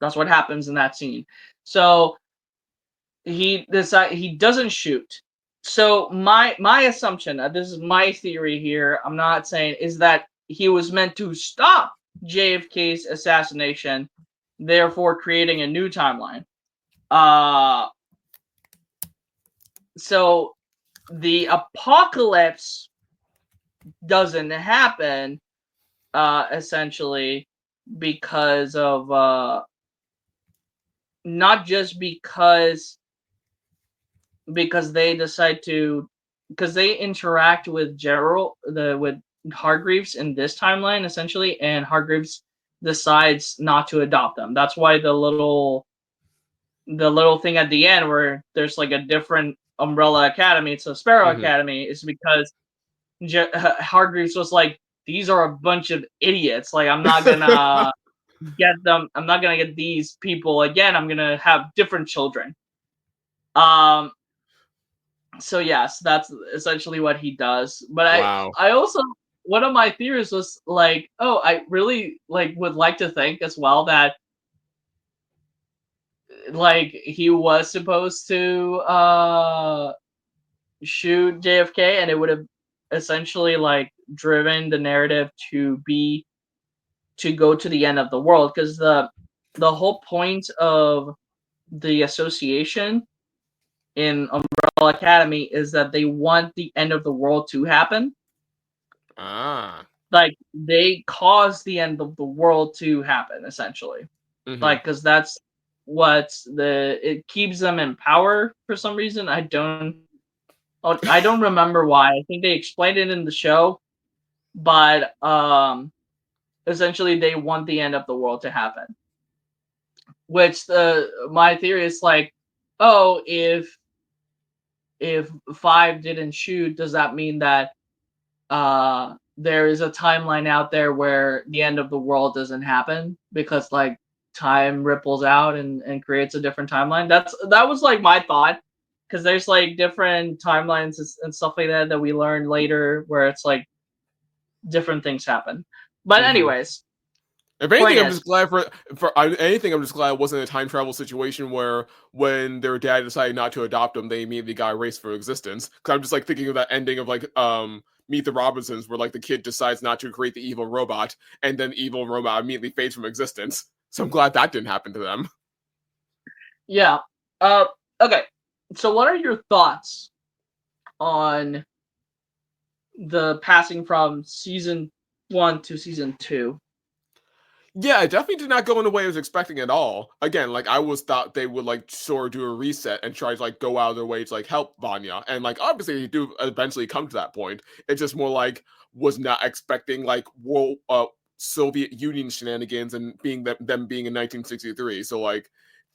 [SPEAKER 3] That's what happens in that scene. So he doesn't shoot. So my assumption, this is my theory here, I'm not saying, is that he was meant to stop JFK's assassination, therefore creating a new timeline. So the apocalypse doesn't happen, essentially, because of not just because they decide to, because they interact with with Hargreaves in this timeline, essentially, and Hargreaves decides not to adopt them. That's why the little thing at the end where there's like a different Umbrella Academy, it's a Sparrow Academy, is because Hargreaves was like, these are a bunch of idiots. Like, I'm not gonna get them. I'm not gonna get these people again. I'm gonna have different children. So yes, that's essentially what he does. But I also, one of my theories was like, oh, I really would like to think as well that like he was supposed to shoot JFK, and it would have essentially like driven the narrative to go to the end of the world, because the whole point of the association in Umbrella Academy is that they want the end of the world to happen. Like, they cause the end of the world to happen, essentially. Like, because that's it keeps them in power for some reason. I don't remember why. I think they explained it in the show, but essentially they want the end of the world to happen. Which my theory is like, oh, if 5 didn't shoot, does that mean that there is a timeline out there where the end of the world doesn't happen because like time ripples out and creates a different timeline? That was like my thought, because there's like different timelines and stuff like that we learn later where it's like different things happen. But anyways,
[SPEAKER 2] if anything, I'm just glad for anything. I'm just glad it wasn't a time travel situation where when their dad decided not to adopt them, they immediately got erased for existence. Because I'm just like thinking of that ending of like Meet the Robinsons, where like the kid decides not to create the evil robot, and then the evil robot immediately fades from existence. So I'm glad that didn't happen to them.
[SPEAKER 3] Yeah. Okay. So what are your thoughts on the passing from season 1 to season 2?
[SPEAKER 2] Yeah, it definitely did not go in the way I was expecting at all. Again, like I was thought they would like sort of do a reset and try to like go out of their way to like help Vanya, and like obviously they do eventually come to that point. It's just more like was not expecting like world Soviet Union shenanigans and being them being in 1963. So like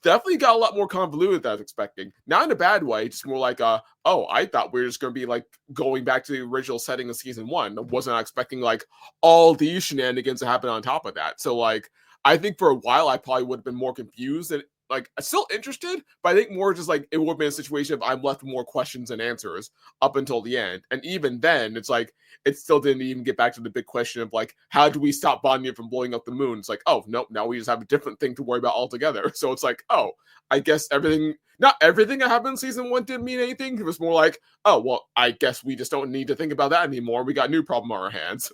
[SPEAKER 2] definitely got a lot more convoluted than I was expecting. Not in a bad way, just more like oh, I thought we were just gonna be like going back to the original setting of season 1. I wasn't expecting like all these shenanigans to happen on top of that. So like I think for a while I probably would have been more confused and like still interested, but I think more just like it would have been a situation of I'm left with more questions than answers up until the end. And even then, it's like it still didn't even get back to the big question of like how do we stop Vanya from blowing up the moon? It's like, oh nope, now we just have a different thing to worry about altogether. So it's like, oh, I guess not everything that happened in season 1 didn't mean anything. It was more like, oh well, I guess we just don't need to think about that anymore. We got a new problem on our hands.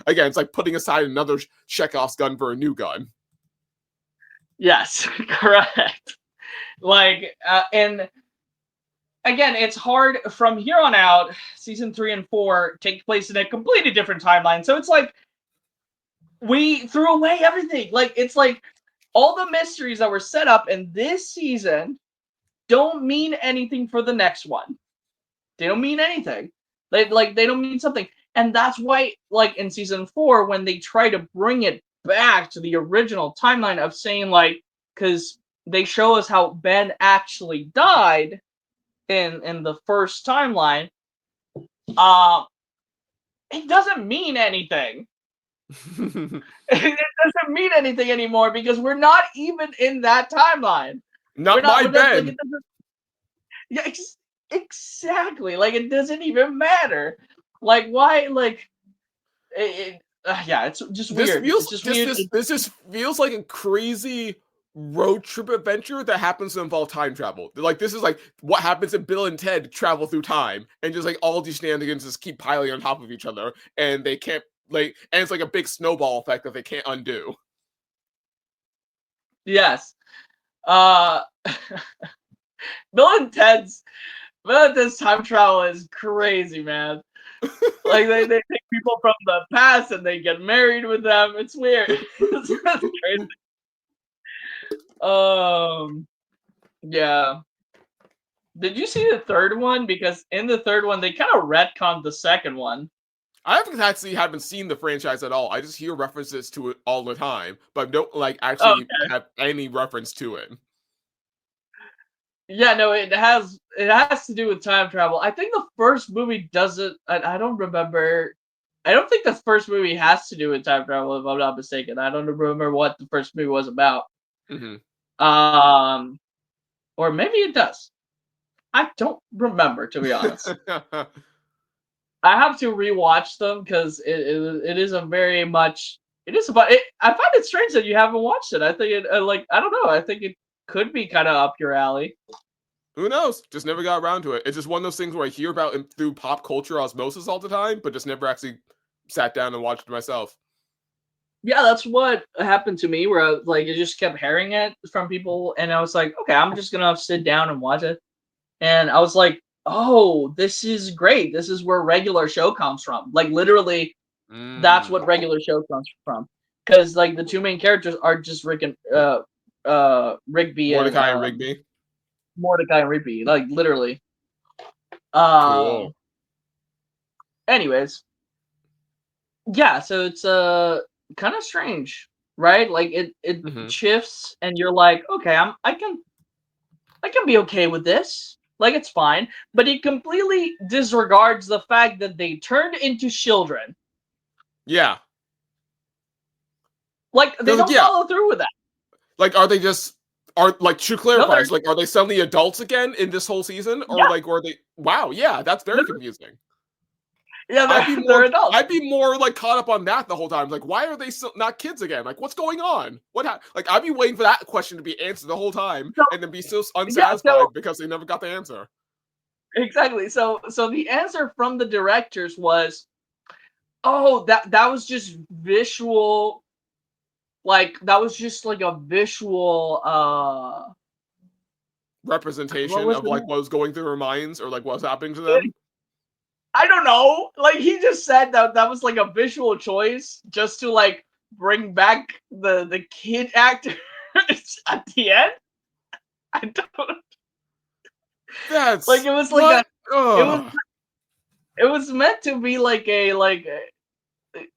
[SPEAKER 2] Again, it's like putting aside another Chekhov's gun for a new gun.
[SPEAKER 3] Yes, correct. Like, and again, it's hard from here on out. Season 3 and 4 take place in a completely different timeline. So it's like we threw away everything. Like, it's like all the mysteries that were set up in this season don't mean anything for the next one. They don't mean anything. They don't mean something. And that's why, like, in season 4, when they try to bring it back to the original timeline of saying, like, because they show us how Ben actually died in the first timeline, it doesn't mean anything. It doesn't mean anything anymore because we're not even in that timeline.
[SPEAKER 2] Not my Ben.
[SPEAKER 3] Like, yeah, exactly. Like, it doesn't even matter. Like, why? Like, yeah, it's just weird.
[SPEAKER 2] This just feels like a crazy road trip adventure that happens to involve time travel. Like, this is like what happens if Bill and Ted travel through time, and just like all these shenanigans just keep piling on top of each other, and they can't like, and it's like a big snowball effect that they can't undo.
[SPEAKER 3] Yes. Bill and Ted's time travel is crazy, man. Like they take people from the past and they get married with them. It's weird. It's crazy. Yeah. Did you see the third one? Because in the third one, they kind of retconned the second one.
[SPEAKER 2] I haven't seen the franchise at all. I just hear references to it all the time, but don't like actually have any reference to it.
[SPEAKER 3] Yeah, no, it has to do with time travel. I think the first movie doesn't. I don't remember. I don't think the first movie has to do with time travel, if I'm not mistaken. I don't remember what the first movie was about.
[SPEAKER 2] Mm-hmm.
[SPEAKER 3] Or maybe it does. I don't remember, to be honest. I have to rewatch them because it is a very much. It is about it. I find it strange that you haven't watched it. I think it I don't know. I think it could be kind of up your alley.
[SPEAKER 2] Who knows? Just never got around to it. It's just one of those things where I hear about it through pop culture osmosis all the time, but just never actually sat down and watched it myself.
[SPEAKER 3] Yeah, that's what happened to me. Where I just kept hearing it from people, and I was like, okay, I'm just gonna sit down and watch it. And I was like, oh, this is great. This is where regular show comes from. Like literally, that's what regular show comes from. Because like the two main characters are just Rigby and
[SPEAKER 2] Mordecai and Rigby.
[SPEAKER 3] Mordecai and Rigby. Like literally. Cool. Anyways, yeah. So it's kind of strange, right? Like it shifts, and you're like, okay, I can be okay with this. Like it's fine, but it completely disregards the fact that they turned into children.
[SPEAKER 2] Yeah.
[SPEAKER 3] Like they don't follow through with that.
[SPEAKER 2] Like, are they just should clarify? Like, are they suddenly adults again in this whole season, or like, are they? Wow, yeah, that's very confusing.
[SPEAKER 3] Yeah, they're adults.
[SPEAKER 2] I'd be more like caught up on that the whole time. Like, why are they still not kids again? Like, what's going on? Like, I'd be waiting for that question to be answered the whole time, and then be so unsatisfied because they never got the answer.
[SPEAKER 3] Exactly. So the answer from the directors was, oh, that was just visual. Like that was just like a visual
[SPEAKER 2] representation of like what was going through their minds or like what was happening to them.
[SPEAKER 3] I don't know. Like he just said that was like a visual choice just to like bring back the kid actors at the end. I don't.
[SPEAKER 2] That's
[SPEAKER 3] like it was like it was meant to be like a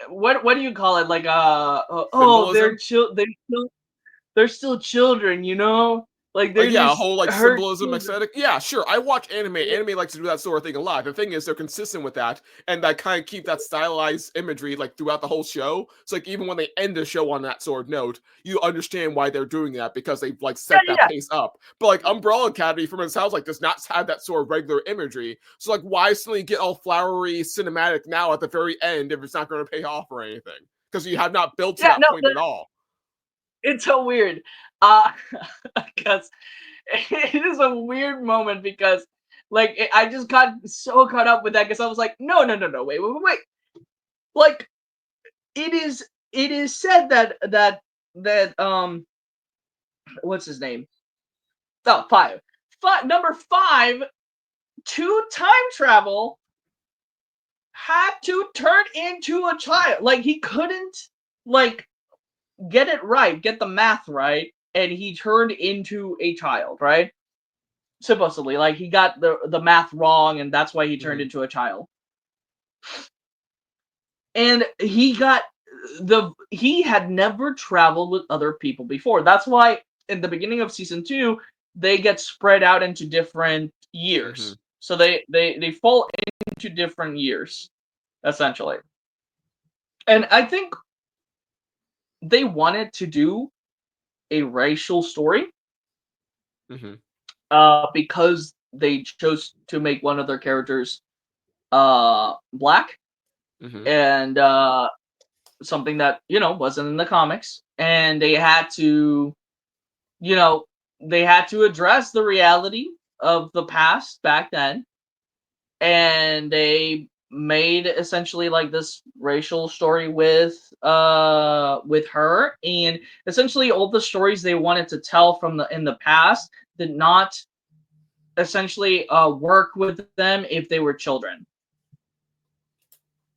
[SPEAKER 3] what do you call it? Like oh they're still children, you know? Like they're
[SPEAKER 2] a
[SPEAKER 3] just
[SPEAKER 2] whole like symbolism aesthetic. Yeah, sure. I watch anime. Anime likes to do that sort of thing a lot. The thing is, they're consistent with that, and that kind of keep that stylized imagery like throughout the whole show. So like even when they end the show on that sort of note, you understand why they're doing that because they've like set that pace up. But like Umbrella Academy, from it sounds like, does not have that sort of regular imagery. So like, why suddenly get all flowery cinematic now at the very end if it's not going to pay off or anything? Because you have not built to that point at all.
[SPEAKER 3] It's so weird. Because it is a weird moment because like I just got so caught up with that because I was like, no, wait. Like it is said that what's his name? Oh, five. Number 5, to time travel had to turn into a child. Like he couldn't like get it right, get the math right, and he turned into a child, right? Supposedly, like he got the math wrong, and that's why he turned into a child. And he had never traveled with other people before. That's why in the beginning of season 2, they get spread out into different years. So they fall into different years, essentially. And I think they wanted to do a racial story because they chose to make one of their characters black and something that wasn't in the comics, and they had to address the reality of the past back then, and they made essentially like this racial story with her, and essentially all the stories they wanted to tell in the past did not essentially work with them if they were children.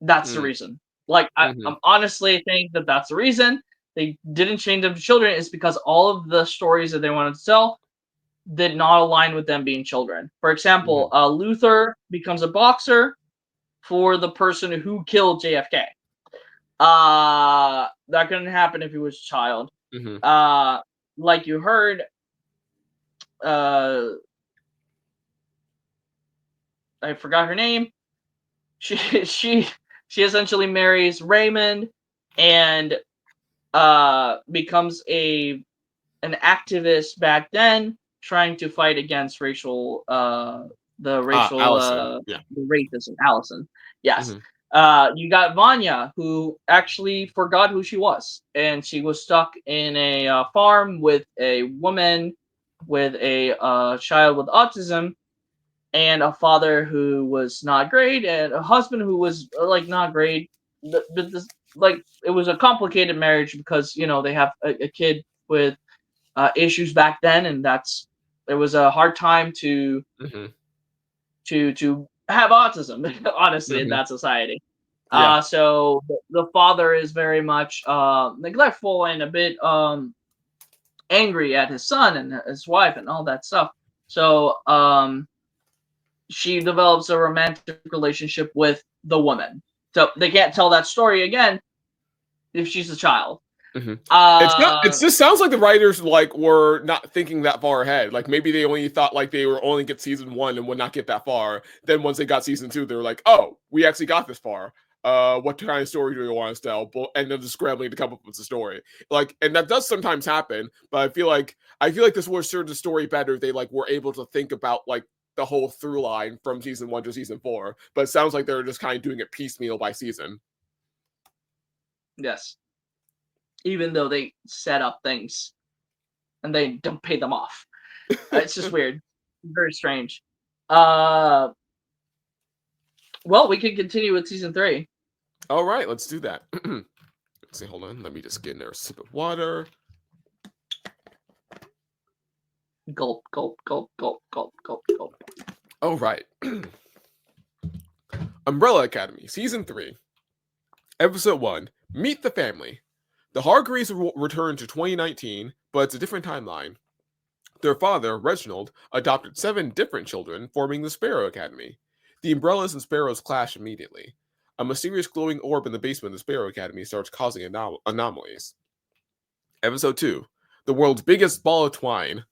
[SPEAKER 3] That's the reason. Like I honestly think that's the reason they didn't change them to children, is because all of the stories that they wanted to tell did not align with them being children. For example, Luther becomes a boxer for the person who killed JFK. That couldn't happen if he was a child. Like you heard, I forgot her name. She essentially marries Raymond and becomes an activist back then, trying to fight against racial the racism. Allison. Yes. You got Vanya, who actually forgot who she was, and she was stuck in a farm with a woman with a child with autism, and a father who was not great, and a husband who was like not great. But like it was a complicated marriage because they have a kid with issues back then, and it was a hard time to
[SPEAKER 2] Mm-hmm.
[SPEAKER 3] have autism, honestly, in
[SPEAKER 2] Mm-hmm.
[SPEAKER 3] that society.
[SPEAKER 2] Yeah.
[SPEAKER 3] So the father is very much neglectful and a bit angry at his son and his wife and all that stuff. So she develops a romantic relationship with the woman. So they can't tell that story again if she's a child.
[SPEAKER 2] Mm-hmm. It just sounds like the writers like were not thinking that far ahead. Like maybe they only thought like they were only get season 1 and would not get that far. Then once they got season 2, they were like, oh, we actually got this far. What kind of story do we want to tell? And then just scrambling to come up with a story. Like, and that does sometimes happen. But I feel like this would serve the story better. They like were able to think about like the whole through line from season 1 to season 4. But it sounds like they're just kind of doing it piecemeal by season.
[SPEAKER 3] Yes. Even though they set up things and they don't pay them off. It's just weird. Very strange. Well, we can continue with season 3.
[SPEAKER 2] All right, let's do that. Let's see, hold on. Let me just get in there a sip of water.
[SPEAKER 3] Gulp, gulp, gulp, gulp, gulp, gulp, gulp.
[SPEAKER 2] All right. Umbrella Academy, season 3. Episode 1, Meet the Family. The Hargreaves return to 2019, but it's a different timeline. Their father, Reginald, adopted 7 different children, forming the Sparrow Academy. The Umbrellas and Sparrows clash immediately. A mysterious glowing orb in the basement of the Sparrow Academy starts causing anomalies. Episode 2, The World's Biggest Ball of Twine.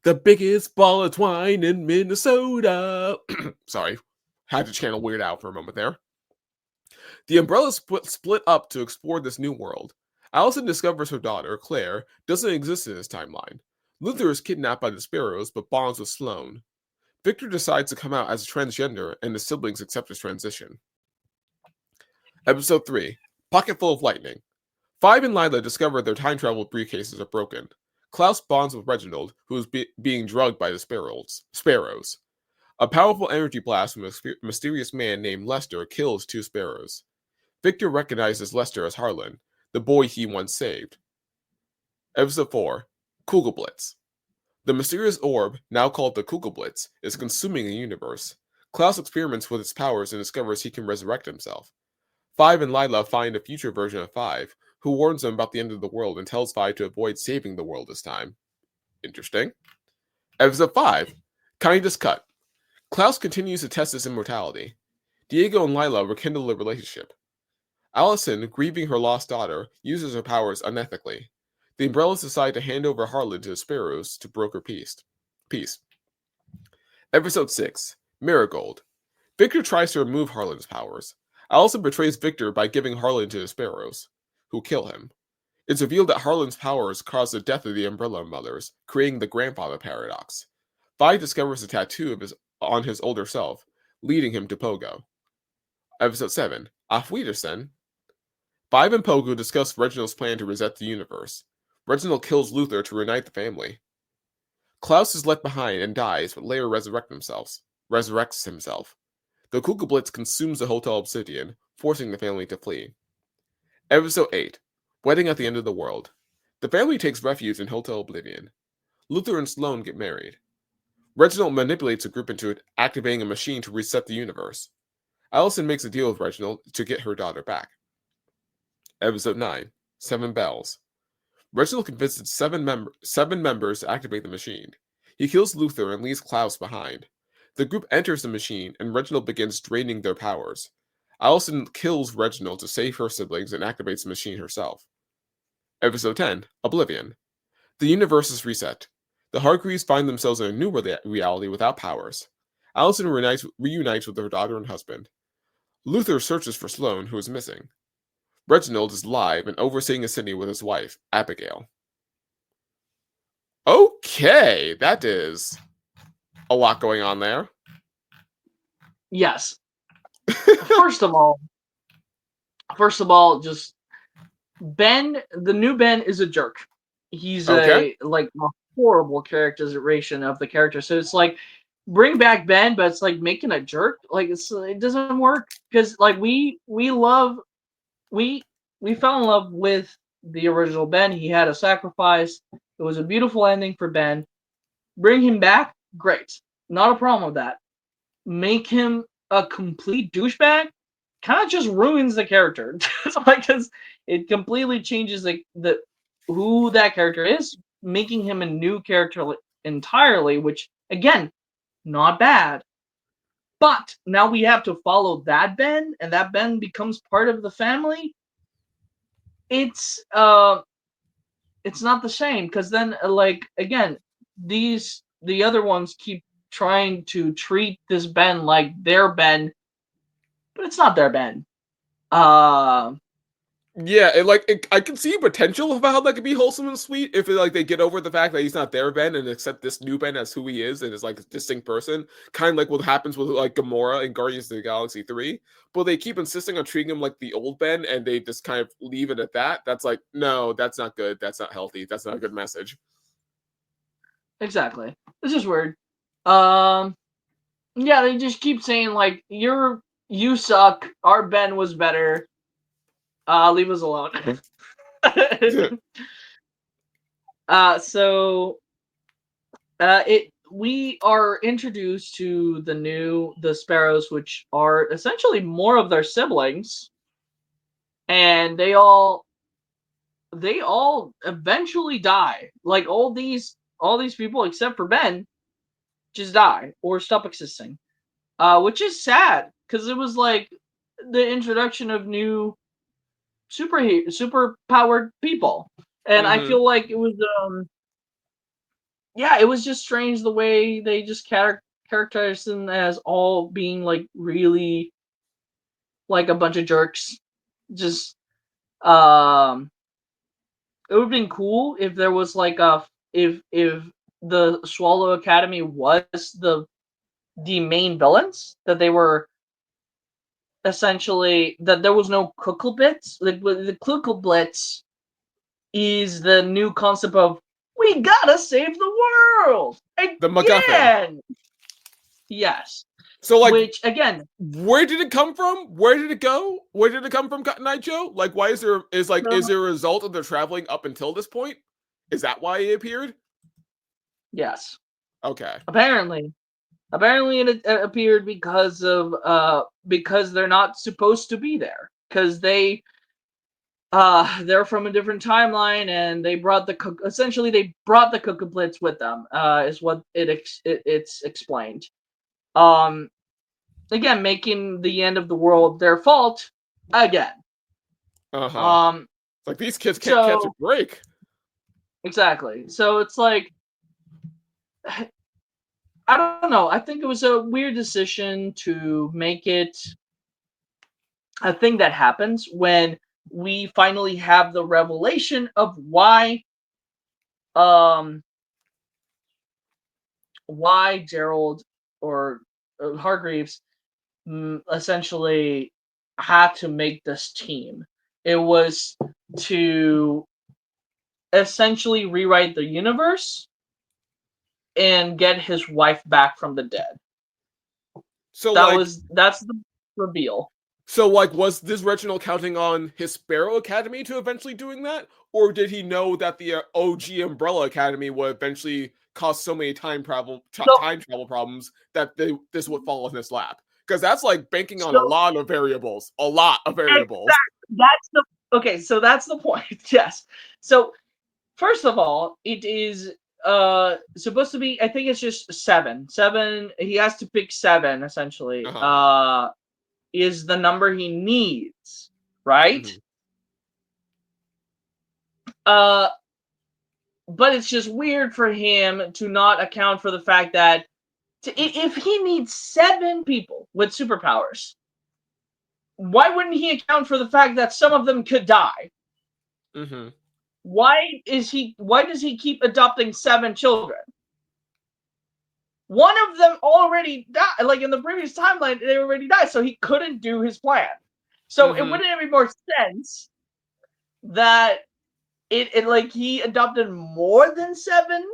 [SPEAKER 2] The biggest ball of twine in Minnesota. Sorry, had to channel Weird Al for a moment there. The Umbrellas split up to explore this new world. Allison discovers her daughter, Claire, doesn't exist in this timeline. Luther is kidnapped by the Sparrows, but bonds with Sloane. Victor decides to come out as a transgender, and the siblings accept his transition. Episode 3, Pocketful of Lightning. Five and Lila discover their time travel briefcases are broken. Klaus bonds with Reginald, who is being drugged by the Sparrows. A powerful energy blast from a mysterious man named Lester kills 2 Sparrows. Victor recognizes Lester as Harlan, the boy he once saved. Episode 4, Kugelblitz. The mysterious orb, now called the Kugelblitz, is consuming the universe. Klaus experiments with its powers and discovers he can resurrect himself. Five and Lila find a future version of Five, who warns them about the end of the world and tells Five to avoid saving the world this time. Interesting. Episode 5, Kindest Cut. Klaus continues to test his immortality. Diego and Lila rekindle their relationship. Allison, grieving her lost daughter, uses her powers unethically. The Umbrellas decide to hand over Harlan to the Sparrows to broker peace. Episode 6, Marigold. Victor tries to remove Harlan's powers. Allison betrays Victor by giving Harlan to the Sparrows, who kill him. It's revealed that Harlan's powers caused the death of the Umbrella Mothers, creating the grandfather paradox. Vi discovers a tattoo on his older self, leading him to Pogo. Episode 7, Auf Wiedersehen. Five and Pogo discuss Reginald's plan to reset the universe. Reginald kills Luther to reunite the family. Klaus is left behind and dies, but later resurrects himself. The Kugelblitz consumes the Hotel Obsidian, forcing the family to flee. Episode 8, Wedding at the End of the World. The family takes refuge in Hotel Oblivion. Luther and Sloane get married. Reginald manipulates a group into activating a machine to reset the universe. Allison makes a deal with Reginald to get her daughter back. Episode 9, 7 Bells. Reginald convinces seven members to activate the machine. He kills Luther and leaves Klaus behind. The group enters the machine, and Reginald begins draining their powers. Allison kills Reginald to save her siblings and activates the machine herself. Episode 10, Oblivion. The universe is reset. The Hargreaves find themselves in a new reality without powers. Allison reunites with her daughter and husband. Luther searches for Sloane, who is missing. Reginald is alive and overseeing a city with his wife, Abigail. Okay, that is a lot going on there.
[SPEAKER 3] Yes. First of all, just Ben, the new Ben is a jerk. He's a horrible characterization of the character. So it's like, bring back Ben, but it's like making a jerk. Like it doesn't work because like we we fell in love with the original Ben. He had a sacrifice. It was a beautiful ending for Ben. Bring him back, great. Not a problem with that. Make him a complete douchebag, kind of just ruins the character. Because it completely changes the who that character is, making him a new character entirely, which, again, not bad. But now we have to follow that Ben, and that Ben becomes part of the family. It's not the same, because then again, the other ones keep trying to treat this Ben like their Ben, but it's not their Ben.
[SPEAKER 2] Yeah, I can see potential of how that could be wholesome and sweet if they get over the fact that he's not their Ben and accept this new Ben as who he is and is like a distinct person, kind of like what happens with like Gamora in Guardians of the Galaxy 3. But they keep insisting on treating him like the old Ben, and they just kind of leave it at that. That's like, no, that's not good. That's not healthy. That's not a good message.
[SPEAKER 3] Exactly. This is weird. Yeah, they just keep saying like you suck. Our Ben was better. Leave us alone. So we are introduced to the Sparrows, which are essentially more of their siblings, and they all eventually die. Like all these people except for Ben just die or stop existing, which is sad because it was like the introduction of new super powered people, and I feel like it was it was just strange the way they just characterized them as all being like really like a bunch of jerks. Just it would have been cool if there was like if the Swallow Academy was the main villains, that they were essentially that there was no Kuckelblitz. The Kuckelblitz is the new concept of we gotta save the world again.
[SPEAKER 2] The MacGuffin.
[SPEAKER 3] Yes.
[SPEAKER 2] So like,
[SPEAKER 3] which again,
[SPEAKER 2] where did it come from? Where did it go? Where did it come from, Cotton Eye Joe? Like, why is there is there a result of their traveling up until this point? Is that why it appeared?
[SPEAKER 3] Yes.
[SPEAKER 2] Okay.
[SPEAKER 3] Apparently it appeared because of because they're not supposed to be there, because they're from a different timeline, and they brought the Kuckelblitz with them. Is what it's explained. Again, making the end of the world their fault again.
[SPEAKER 2] Like these kids can't catch a break.
[SPEAKER 3] Exactly. So it's like, I don't know. I think it was a weird decision to make it a thing that happens when we finally have the revelation of why Gerald or Hargreaves essentially had to make this team. It was to essentially rewrite the universe and get his wife back from the dead.
[SPEAKER 2] So
[SPEAKER 3] that's the reveal.
[SPEAKER 2] So like, was this Reginald counting on his Sparrow Academy to eventually doing that? Or did he know that the OG Umbrella Academy would eventually cause so many time travel problems that this would fall in his lap? Because that's like banking on a lot of variables.
[SPEAKER 3] Exactly. So that's the point. Yes. So first of all, it is supposed to be, I think it's just 7. He has to pick 7 essentially. Is the number he needs, right? But it's just weird for him to not account for the fact that if he needs 7 people with superpowers, why wouldn't he account for the fact that some of them could die? Why does he keep adopting 7 children? One of them already died. Like in the previous timeline, they already died, so he couldn't do his plan. So it wouldn't have any more sense that it like he adopted more than 7,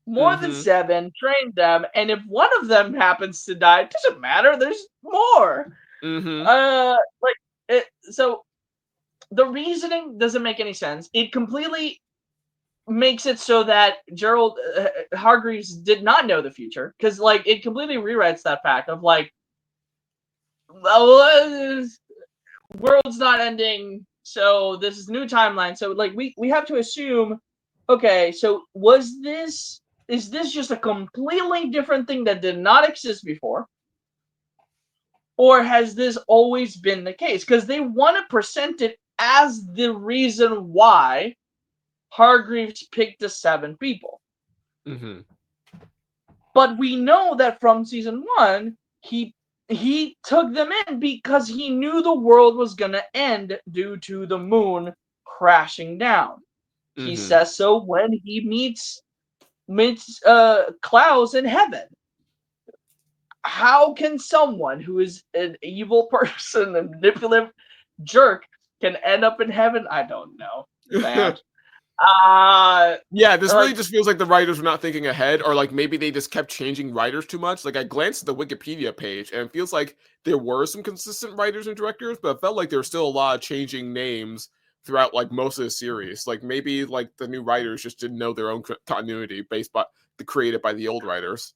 [SPEAKER 3] trained them, and if one of them happens to die, it doesn't matter. There's more. So the reasoning doesn't make any sense. It completely makes it so that Gerald Hargreaves did not know the future, because like it completely rewrites that fact of like, world's not ending, so this is new timeline. So like we have to assume, okay, so is this just a completely different thing that did not exist before? Or has this always been the case? Because they want to present it as the reason why Hargreaves picked the 7 people.
[SPEAKER 2] Mm-hmm.
[SPEAKER 3] But we know that from season 1, he took them in because he knew the world was going to end due to the moon crashing down. Mm-hmm. He says so when he meets Klaus in heaven. How can someone who is an evil person, a manipulative jerk, can end up in heaven? I don't know. Bad.
[SPEAKER 2] Yeah, this really just feels like the writers were not thinking ahead, or like maybe they just kept changing writers too much. Like I glanced at the Wikipedia page, and it feels like there were some consistent writers and directors, but it felt like there was still a lot of changing names throughout like most of the series. Like maybe like the new writers just didn't know their own continuity based by created by the old writers.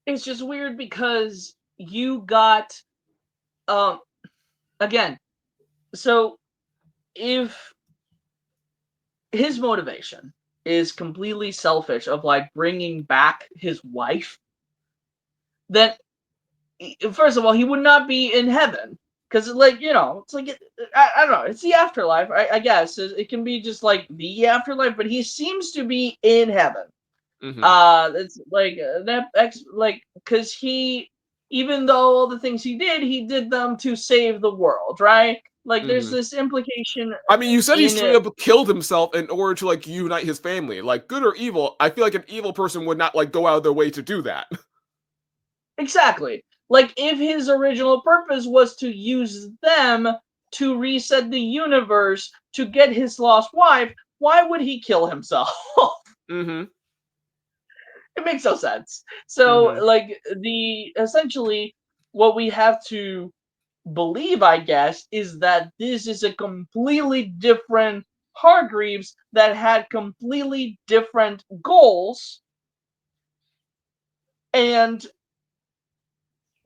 [SPEAKER 3] It's just weird because you got again, so if his motivation is completely selfish of like bringing back his wife, then first of all, he would not be in heaven, because like, you know, it's like I don't know, it's the afterlife. I guess it can be just like the afterlife, but he seems to be in heaven. Mm-hmm. It's like like because he, even though all the things he did them to save the world, right? Like there's this implication.
[SPEAKER 2] I mean, you said he straight up killed himself in order to like unite his family. Like good or evil, I feel like an evil person would not like go out of their way to do that.
[SPEAKER 3] Exactly. Like if his original purpose was to use them to reset the universe to get his lost wife, why would he kill himself?
[SPEAKER 2] Mm-hmm.
[SPEAKER 3] It makes no sense. So like essentially what we have to believe, I guess, is that this is a completely different Hargreaves that had completely different goals, and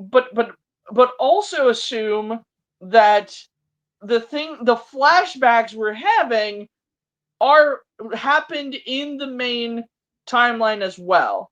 [SPEAKER 3] but also assume that the flashbacks we're having are happened in the main timeline as well.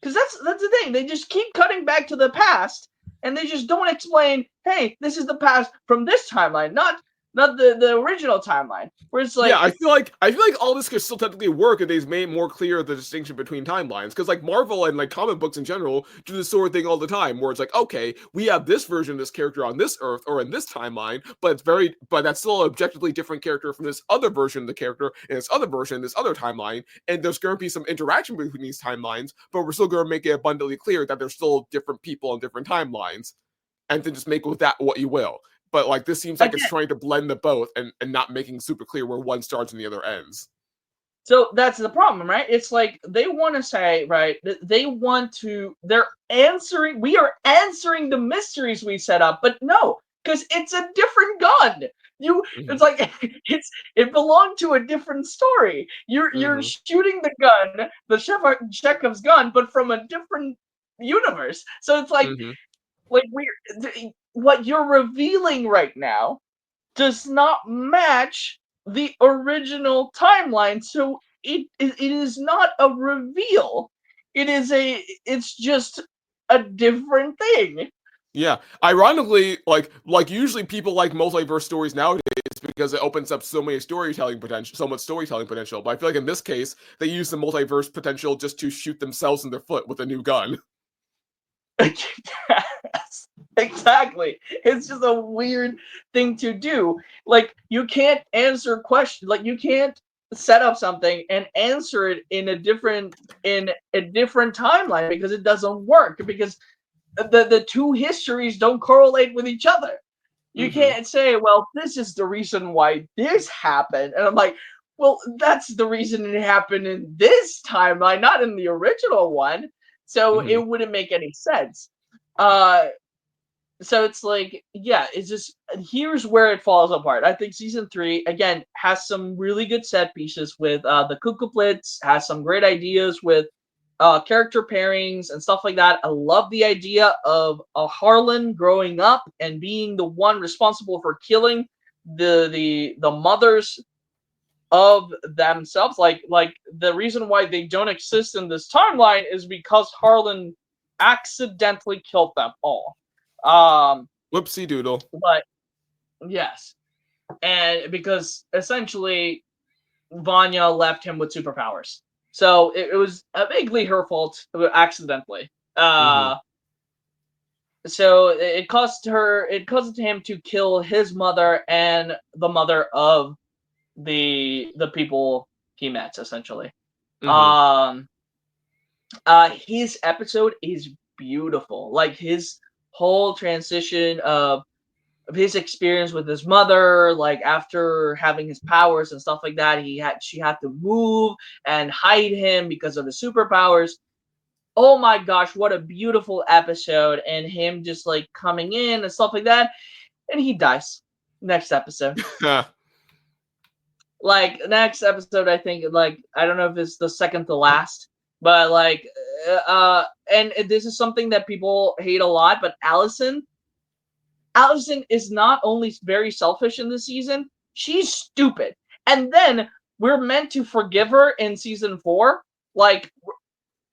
[SPEAKER 3] Because that's the thing. They just keep cutting back to the past, and they just don't explain, hey, this is the past from this timeline, not the original timeline. Where it's like,
[SPEAKER 2] yeah, I feel like all this could still technically work if they made more clear the distinction between timelines. Because like Marvel and like comic books in general do this sort of thing all the time, where it's like, okay, we have this version of this character on this Earth or in this timeline, but that's still an objectively different character from this other version of the character in this other version in this other timeline, and there's going to be some interaction between these timelines, but we're still going to make it abundantly clear that there's still different people on different timelines, and then just make with that what you will. But like this seems like it's trying to blend the both and not making super clear where one starts and the other ends.
[SPEAKER 3] So that's the problem, right? It's like they want to say, right, we are answering the mysteries we set up, but no, because it's a different gun. It's like it belonged to a different story. You're shooting the gun, the Chekhov's gun, but from a different universe. So it's like what you're revealing right now does not match the original timeline, so it is not a reveal. It's just a different thing.
[SPEAKER 2] Yeah, ironically, like usually people like multiverse stories nowadays because it opens up so much storytelling potential. But I feel like in this case, they use the multiverse potential just to shoot themselves in the foot with a new gun.
[SPEAKER 3] Yes, exactly. It's just a weird thing to do. Like you can't answer questions. Like you can't set up something and answer it in a different timeline, because it doesn't work, because the two histories don't correlate with each other. You can't say, well, this is the reason why this happened, and I'm like, well, that's the reason it happened in this timeline, not in the original one. So it wouldn't make any sense. So it's like, yeah, it's just, here's where it falls apart. I think season 3 again has some really good set pieces with the Kukuplits, has some great ideas with character pairings and stuff like that. I love the idea of Harlan growing up and being the one responsible for killing the mothers of themselves. Like the reason why they don't exist in this timeline is because Harlan accidentally killed them all.
[SPEAKER 2] Whoopsie doodle.
[SPEAKER 3] But yes, and because essentially Vanya left him with superpowers, so it was vaguely her fault, accidentally. So it caused him to kill his mother and the mother of the people he met, essentially. His episode is beautiful. Like his whole transition of his experience with his mother, like after having his powers and stuff like that, she had to move and hide him because of his superpowers. Oh my gosh, what a beautiful episode, and him just like coming in and stuff like that, and he dies next episode. Like next episode, I think, like, I don't know if it's the second to last, but like and this is something that people hate a lot, but Allison is not only very selfish in this season, she's stupid. And then we're meant to forgive her in season 4, like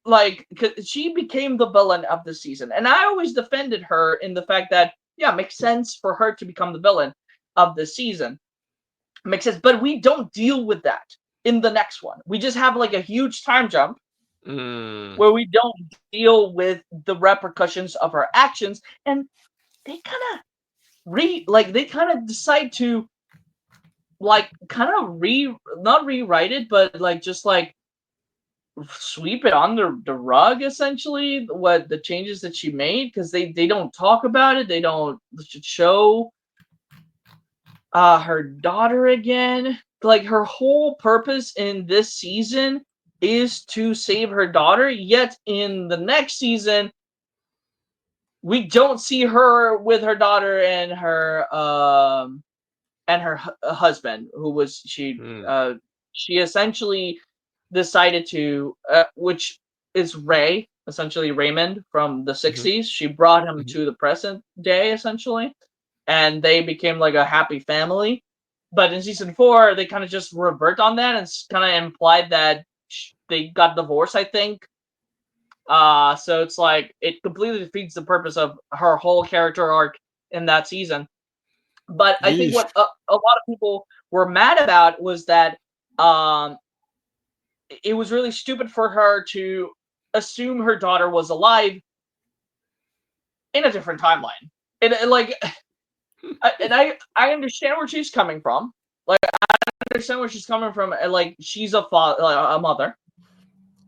[SPEAKER 3] cause she became the villain of the season, and I always defended her in the fact that, yeah, it makes sense for her to become the villain of the season. Makes sense, but we don't deal with that in the next one. We just have like a huge time jump where we don't deal with the repercussions of her actions, and they kind of decide to like kind of not rewrite it, but like just like sweep it under the rug, essentially, what the changes that she made, because they don't talk about it. They don't show her daughter again. Like her whole purpose in this season is to save her daughter, yet in the next season we don't see her with her daughter and her husband, who was she essentially decided to which is Ray, essentially Raymond from the 60s. She brought him to the present day, essentially, and they became like a happy family. But in season 4, they kind of just revert on that, and kind of implied that they got divorced, I think. So it's like it completely defeats the purpose of her whole character arc in that season. But I think what a lot of people were mad about was that it was really stupid for her to assume her daughter was alive in a different timeline. And like, and I understand where she's coming from. Like, I understand where she's coming from. And like, she's a mother.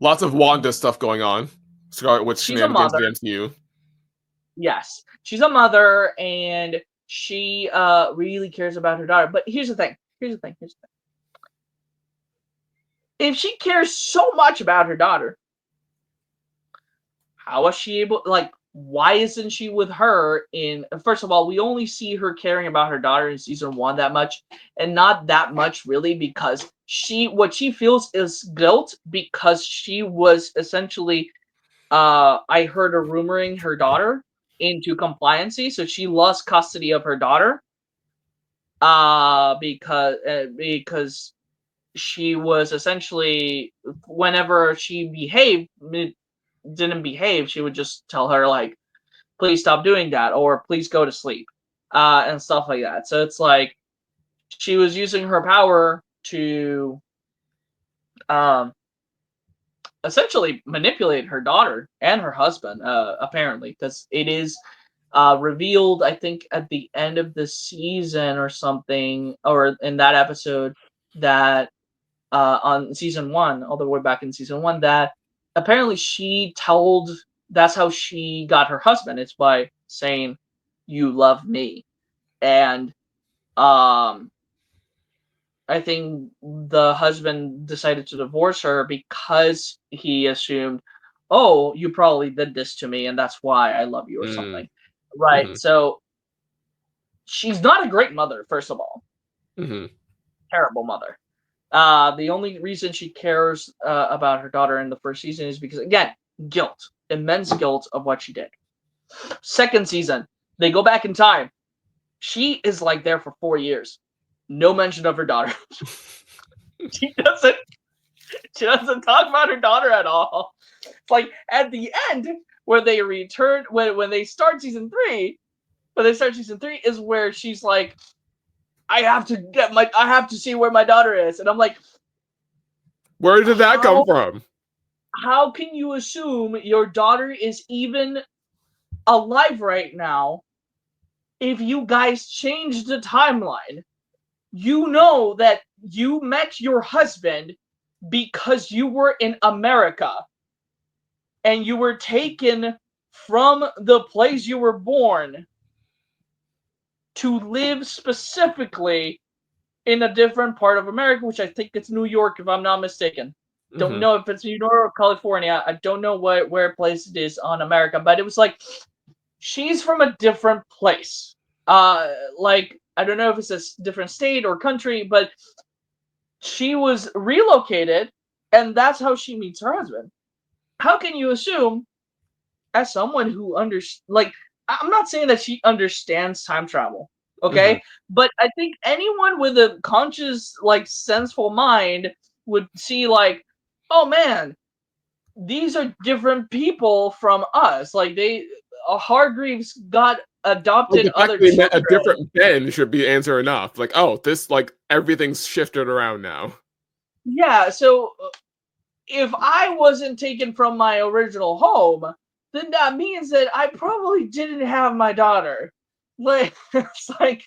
[SPEAKER 2] Lots of Wanda stuff going on. Scarlet Witch shenanigans against you.
[SPEAKER 3] Yes, she's a mother, and she really cares about her daughter. But here's the thing. If she cares so much about her daughter, how is she able, like, why isn't she with her in, first of all, we only see her caring about her daughter in season 1 that much, and not that much really, because what she feels is guilt because she was essentially, I heard her rumoring her daughter into compliancy, so she lost custody of her daughter, because she was essentially, whenever she didn't behave, she would just tell her like, please stop doing that, or please go to sleep, and stuff like that. So it's like she was using her power to essentially manipulate her daughter and her husband, apparently, because it is revealed, I think, at the end of the season or something, or in that episode, that on season 1, all the way back in season 1, that apparently that's how she got her husband. It's by saying, "You love me," and I think the husband decided to divorce her because he assumed, oh, you probably did this to me, and that's why I love you, or something. right?
[SPEAKER 2] Mm-hmm.
[SPEAKER 3] So she's not a great mother, first of all.
[SPEAKER 2] Mm-hmm.
[SPEAKER 3] Terrible mother. The only reason she cares about her daughter in the first season is because, again, guilt, immense guilt of what she did. Second season, they go back in time. She is like there for 4 years. No mention of her daughter. she doesn't. She doesn't talk about her daughter at all. It's like at the end where they return when they start season 3. When they start season 3 is where she's like, I have to see where my daughter is, and I'm like,
[SPEAKER 2] where did that come from?
[SPEAKER 3] How can you assume your daughter is even alive right now if you guys changed the timeline? You know that you met your husband because you were in America and you were taken from the place you were born to live specifically in a different part of America, which I think it's New York, if I'm not mistaken. Don't know if it's New York or California. I don't know where place it is on America, but it was like she's from a different place. Like I don't know if it's a different state or country, but she was relocated, and that's how she meets her husband. How can you assume, as someone who like, I'm not saying that she understands time travel, okay? But I think anyone with a conscious, like, senseful mind would see, like, oh man, these are different people from us. Like, Hargreaves got
[SPEAKER 2] Like
[SPEAKER 3] adopted
[SPEAKER 2] the fact
[SPEAKER 3] other
[SPEAKER 2] that they met a
[SPEAKER 3] children.
[SPEAKER 2] different Ben should be answer enough. Like, oh, this like everything's shifted around now.
[SPEAKER 3] Yeah, so if I wasn't taken from my original home, then that means that I probably didn't have my daughter. Like, it's like,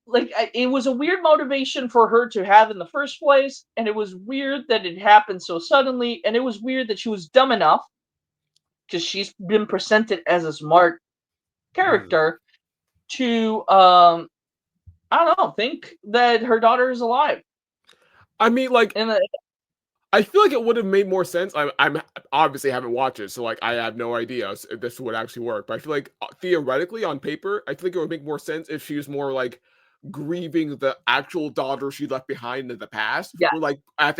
[SPEAKER 3] it was a weird motivation for her to have in the first place, and it was weird that it happened so suddenly, and it was weird that she was dumb enough, because she's been presented as a smart character, to, I don't know, think that her daughter is alive.
[SPEAKER 2] I mean, like,
[SPEAKER 3] And
[SPEAKER 2] I feel like it would have made more sense. I'm obviously haven't watched it, so like I have no idea if this would actually work. But I feel like theoretically on paper, I feel like it would make more sense if she was more like grieving the actual daughter she left behind in the past.
[SPEAKER 3] yeah,
[SPEAKER 2] Where like if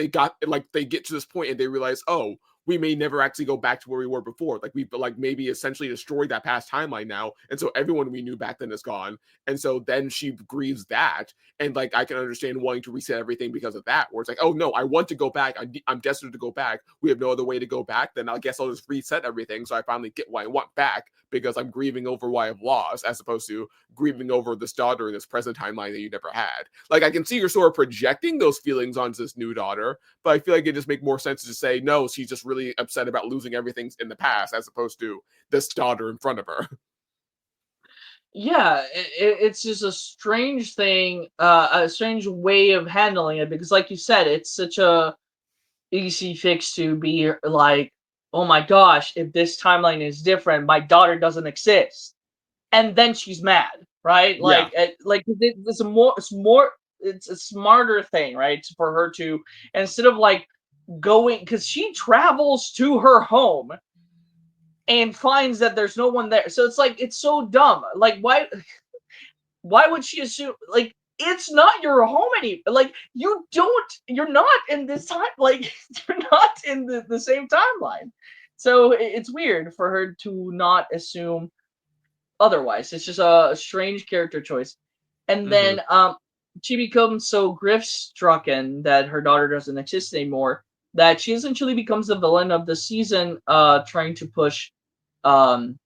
[SPEAKER 2] they get to this point and they realize, oh, we may never actually go back to where we were before. Like we like maybe essentially destroyed that past timeline now, and so everyone we knew back then is gone. And so then she grieves that, and like I can understand wanting to reset everything because of that. Where it's like, oh no, I want to go back. I'm desperate to go back. We have no other way to go back. Then I guess I'll just reset everything so I finally get what I want back because I'm grieving over what I've lost, as opposed to grieving over this daughter in this present timeline that you never had. Like I can see you're sort of projecting those feelings onto this new daughter, but I feel like it just make more sense to say no, she's just really upset about losing everything in the past, as opposed to this daughter in front of her.
[SPEAKER 3] yeah, it's just a strange thing, a strange way of handling it, because like you said, it's such a easy fix to be like, oh my gosh, if this timeline is different, my daughter doesn't exist, and then she's mad, right?
[SPEAKER 2] Yeah.
[SPEAKER 3] It's a smarter thing, right, for her to, instead of like going, because she travels to her home and finds that there's no one there, so it's like it's so dumb. Like, why would she assume, like, it's not your home anymore? Like, you're not in this time, like, you're not in the same timeline. So it's weird for her to not assume otherwise. It's just a strange character choice. And then she becomes so grief-stricken that her daughter doesn't exist anymore, that she essentially becomes the villain of the season, trying to um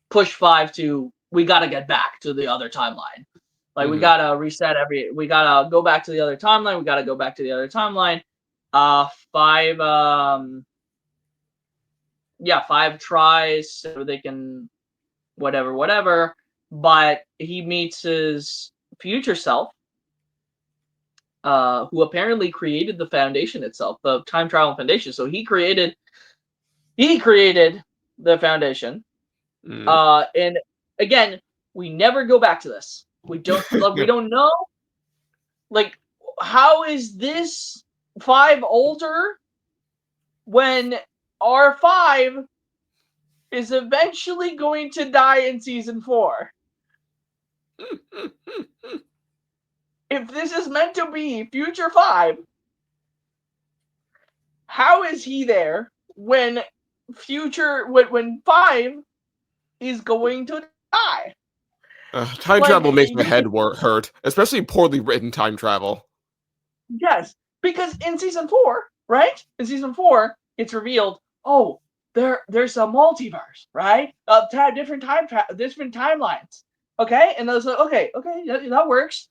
[SPEAKER 3] push 5 to, we gotta get back to the other timeline. Like, we gotta we gotta go back to the other timeline, we gotta go back to the other timeline. 5, 5 tries so they can whatever, but he meets his future self, who apparently created the foundation itself, the time travel foundation. So he created the foundation. And again, we never go back to this. We don't we don't know, like, how is this 5 older when R5 is eventually going to die in season 4. If this is meant to be Future 5, how is he there when when 5 is going to die?
[SPEAKER 2] Time travel makes my head hurt, especially poorly written time travel.
[SPEAKER 3] Yes, because in season 4, right? In season 4, it's revealed, oh, there's a multiverse, right? Different timelines. Okay, and I was like, okay, that works.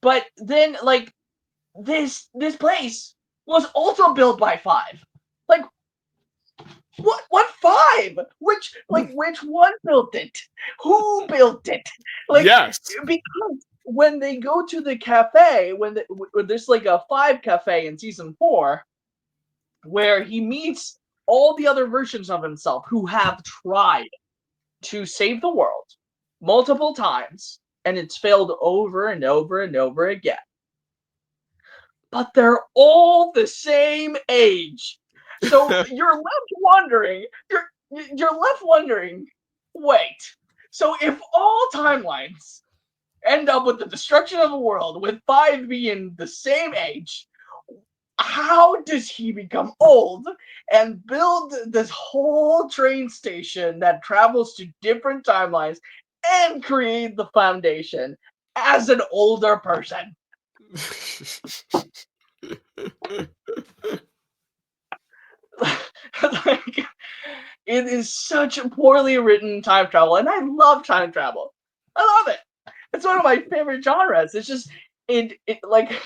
[SPEAKER 3] But then, like, this place was also built by 5. Like, what 5? Which one built it? Who built it? Like,
[SPEAKER 2] yes,
[SPEAKER 3] because when they go to the cafe, when there's like a 5 cafe in season 4, where he meets all the other versions of himself who have tried to save the world multiple times, and it's failed over and over and over again. But they're all the same age. So you're left wondering, wait, so if all timelines end up with the destruction of the world, with 5 being the same age, how does he become old and build this whole train station that travels to different timelines and create the foundation as an older person? Like, it is such a poorly written time travel, and I love time travel. I love it. It's one of my favorite genres. It's just it like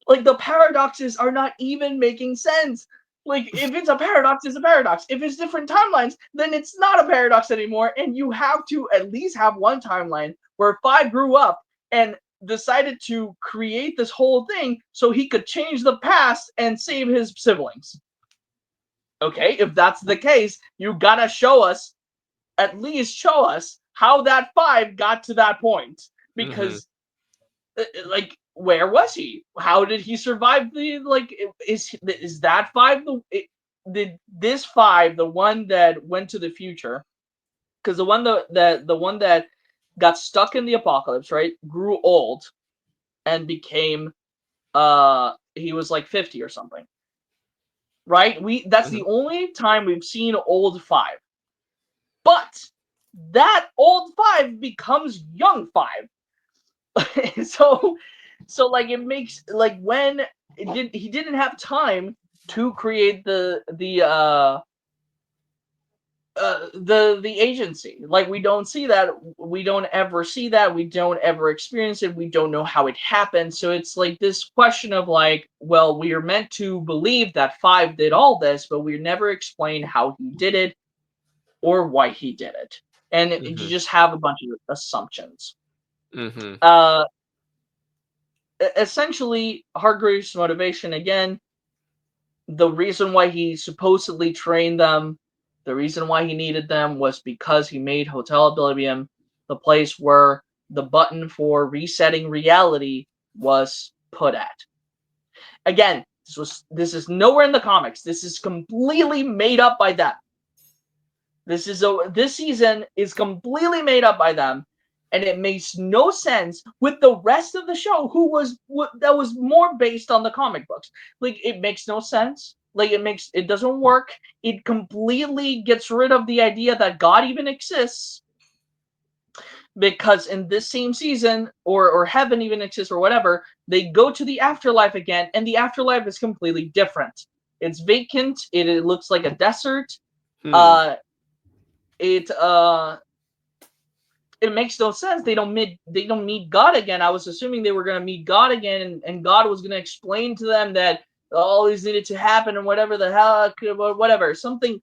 [SPEAKER 3] the paradoxes are not even making sense. Like, if it's a paradox, it's a paradox. If it's different timelines, then it's not a paradox anymore, and you have to at least have one timeline where 5 grew up and decided to create this whole thing so he could change the past and save his siblings. Okay, if that's the case, you gotta at least show us how that 5 got to that point. Because, like, where was he? How did he survive the, like, is that 5 did this 5, the one that went to the future? Because the one that got stuck in the apocalypse, right, grew old and became, he was like 50 or something. Right? That's the only time we've seen old 5. But that old 5 becomes young 5. so like, it makes, like, when he didn't have time to create the agency. Like, we don't see that. We don't ever see that. We don't ever experience it. We don't know how it happened. So it's like this question of, like, well, we are meant to believe that 5 did all this, but we never explain how he did it or why he did it. And you just have a bunch of assumptions. Essentially, Hargreaves' motivation, again, the reason why he supposedly trained them, the reason why he needed them, was because he made Hotel Oblivion the place where the button for resetting reality was put at. Again, this is nowhere in the comics. This is completely made up by them. This season is completely made up by them, and it makes no sense with the rest of the show, that was more based on the comic books. Like, it makes no sense. Like, it doesn't work. It completely gets rid of the idea that God even exists, because in this same season, or heaven even exists, or whatever, they go to the afterlife again, and the afterlife is completely different. It's vacant. It looks like a desert. It makes no sense. They don't meet God again. I was assuming they were going to meet God again, and God was going to explain to them that all this needed to happen, and whatever the hell, whatever, something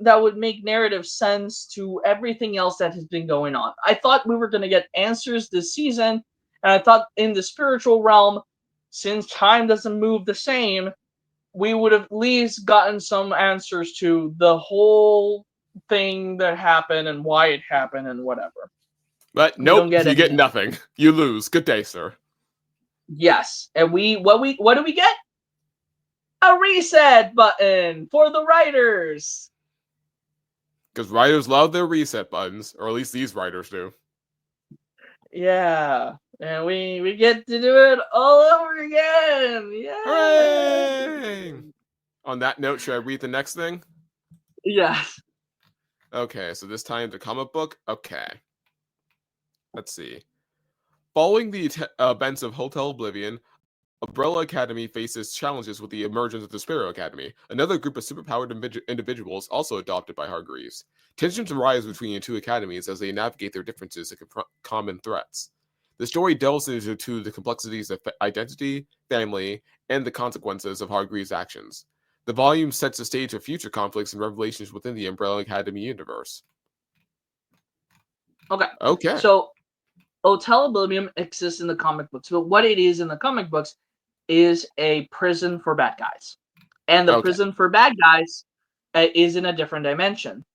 [SPEAKER 3] that would make narrative sense to everything else that has been going on. I thought we were going to get answers this season, and I thought in the spiritual realm, since time doesn't move the same, we would have at least gotten some answers to the whole thing that happened and why it happened and whatever.
[SPEAKER 2] But nope, you get nothing. You lose. Good day, sir.
[SPEAKER 3] Yes, and what do we get? A reset button for the writers.
[SPEAKER 2] Because writers love their reset buttons, or at least these writers do.
[SPEAKER 3] Yeah, and we get to do it all over again. Yeah.
[SPEAKER 2] Hooray! On that note, should I read the next thing?
[SPEAKER 3] Yes.
[SPEAKER 2] Okay, so this time the comic book. Okay. Let's see. Following the events of Hotel Oblivion, Umbrella Academy faces challenges with the emergence of the Sparrow Academy, another group of superpowered individuals also adopted by Hargreaves. Tensions arise between the two academies as they navigate their differences and confront common threats. The story delves into the complexities of identity, family, and the consequences of Hargreaves' actions. The volume sets the stage for future conflicts and revelations within the Umbrella Academy universe.
[SPEAKER 3] Okay. So, Hotel Oblivion exists in the comic books, but what it is in the comic books is a prison for bad guys. And the prison for bad guys is in a different dimension.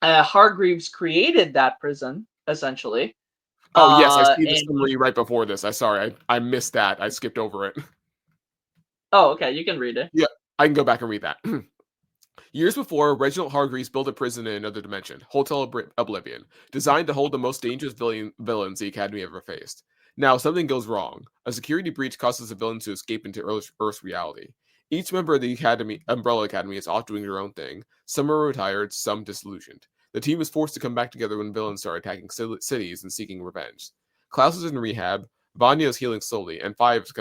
[SPEAKER 3] Hargreaves created that prison, essentially.
[SPEAKER 2] Oh, yes, I see the summary right before this. I missed that. I skipped over it.
[SPEAKER 3] Oh, okay, you can read it.
[SPEAKER 2] Yeah, I can go back and read that. Years before, Reginald Hargreaves built a prison in another dimension, Hotel Oblivion, designed to hold the most dangerous villains the Academy ever faced. Now, something goes wrong. A security breach causes the villains to escape into Earth's reality. Each member of the Umbrella Academy is off doing their own thing. Some are retired, some disillusioned. The team is forced to come back together when villains start attacking cities and seeking revenge. Klaus is in rehab, Vanya is healing slowly, and Five is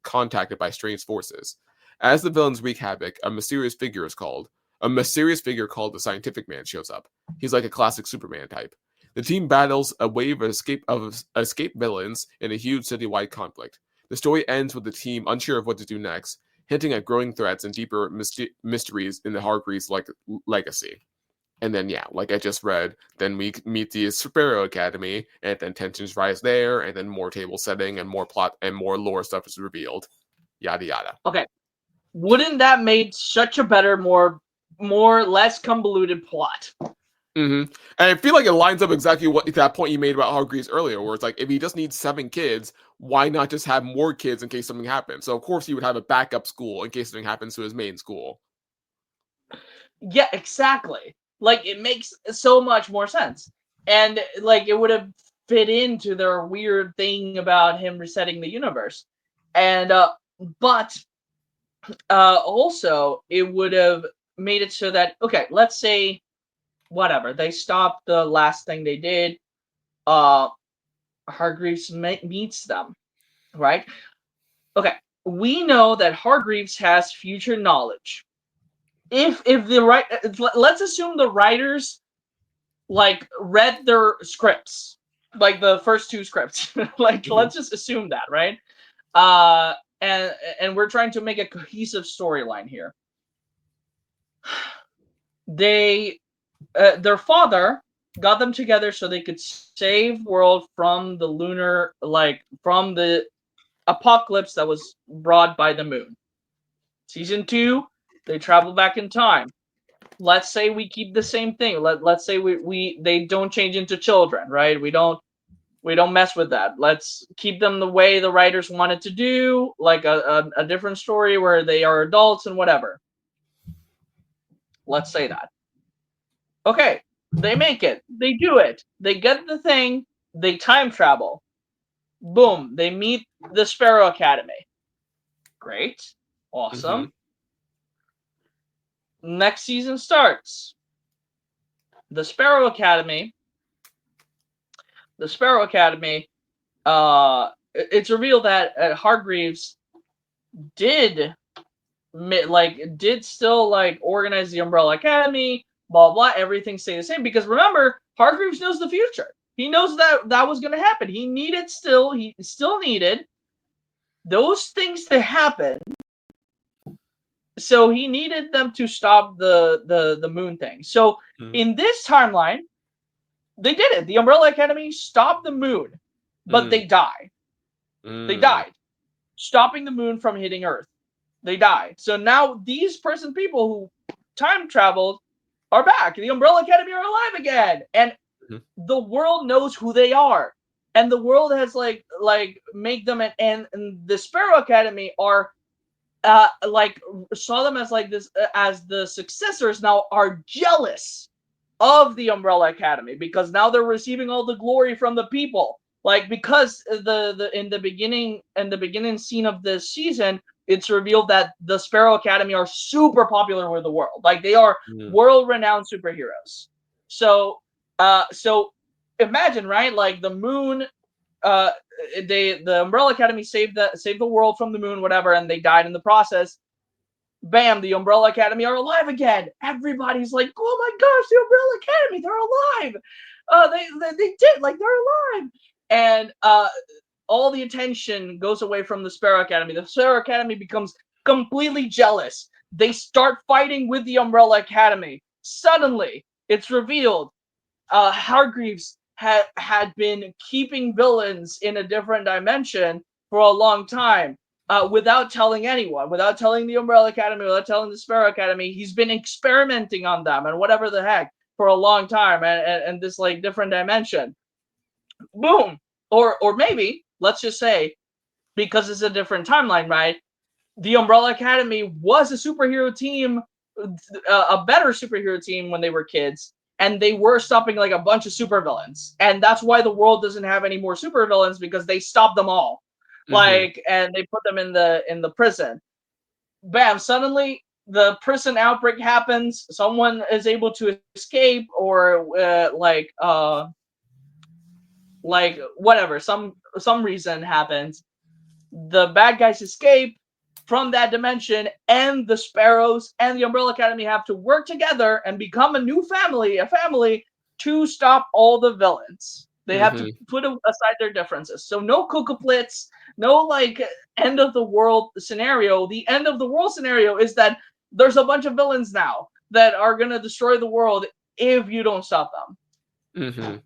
[SPEAKER 2] contacted by strange forces. As the villains wreak havoc, a mysterious figure called the Scientific Man shows up. He's like a classic Superman type. The team battles a wave of escape villains in a huge citywide conflict. The story ends with the team unsure of what to do next, hinting at growing threats and deeper mysteries in the Hargreaves legacy. And then, yeah, like I just read, then we meet the Sparrow Academy, and then tensions rise there, and then more table setting and more plot and more lore stuff is revealed. Yada yada.
[SPEAKER 3] Okay. Wouldn't that make such a better, less convoluted plot?
[SPEAKER 2] Mm-hmm. And I feel like it lines up exactly what that point you made about Hargreaves earlier, where it's like, if he just needs 7 kids, why not just have more kids in case something happens? So of course he would have a backup school in case something happens to his main school.
[SPEAKER 3] Yeah, exactly. Like, it makes so much more sense. And, like, it would have fit into their weird thing about him resetting the universe. And, but also, it would have made it so that, okay, let's say, whatever, they stopped the last thing they did. Hargreaves meets them, right? Okay, we know that Hargreaves has future knowledge. If let's assume the writers like read their scripts, like the first 2 scripts. Like, let's just assume that, right? And we're trying to make a cohesive storyline here. They their father got them together so they could save world from from the apocalypse that was brought by the moon. Season 2, they travel back in time. Let's say we keep the same thing. Let's say they don't change into children, right? We don't mess with that. Let's keep them the way the writers wanted to do, like a different story where they are adults and whatever. Let's say that. Okay, they make it. They do it. They get the thing. They time travel. Boom, they meet the Sparrow Academy. Great. Awesome. Next season starts. The Sparrow Academy, it's revealed that Hargreaves did still organize the Umbrella Academy, blah blah, everything stayed the same, because remember, Hargreaves knows the future. He knows that was going to happen. He still needed those things to happen. So he needed them to stop the moon thing. So in this timeline, they did it. The Umbrella Academy stopped the moon, but they died. They died, stopping the moon from hitting Earth. They died. So now these present people who time traveled are back. The Umbrella Academy are alive again, and the world knows who they are, and the world has make them and the Sparrow Academy are saw them as this as the successors, now are jealous of the Umbrella Academy, because now they're receiving all the glory from the people. Like, because the in the beginning scene of this season, it's revealed that the Sparrow Academy are super popular with the world. Like, they are world-renowned superheroes. So imagine, right? Like, the moon, the Umbrella Academy saved the world from the moon, whatever, and they died in the process. Bam, the Umbrella Academy are alive again. Everybody's like, oh my gosh, the Umbrella Academy, they're alive. They did, like, they're alive. And all the attention goes away from the Sparrow Academy. The Sparrow Academy becomes completely jealous. They start fighting with the Umbrella Academy. Suddenly, it's revealed Hargreaves had been keeping villains in a different dimension for a long time. Without telling anyone, without telling the Umbrella Academy, without telling the Sparrow Academy, he's been experimenting on them and whatever the heck for a long time, and this, like, different dimension. Boom. Or maybe, let's just say, because it's a different timeline, right? The Umbrella Academy was a superhero team, a better superhero team when they were kids, and they were stopping, like, a bunch of supervillains. And that's why the world doesn't have any more supervillains, because they stopped them all. Like, and they put them in the prison. Bam, suddenly the prison outbreak happens, someone is able to escape, or like whatever, some reason happens. The bad guys escape from that dimension, and the Sparrows and the Umbrella Academy have to work together and become a new family, to stop all the villains. They have to put aside their differences. So no Kukuplitz, no, like, end of the world scenario. The end of the world scenario is that there's a bunch of villains now that are going to destroy the world if you don't stop them.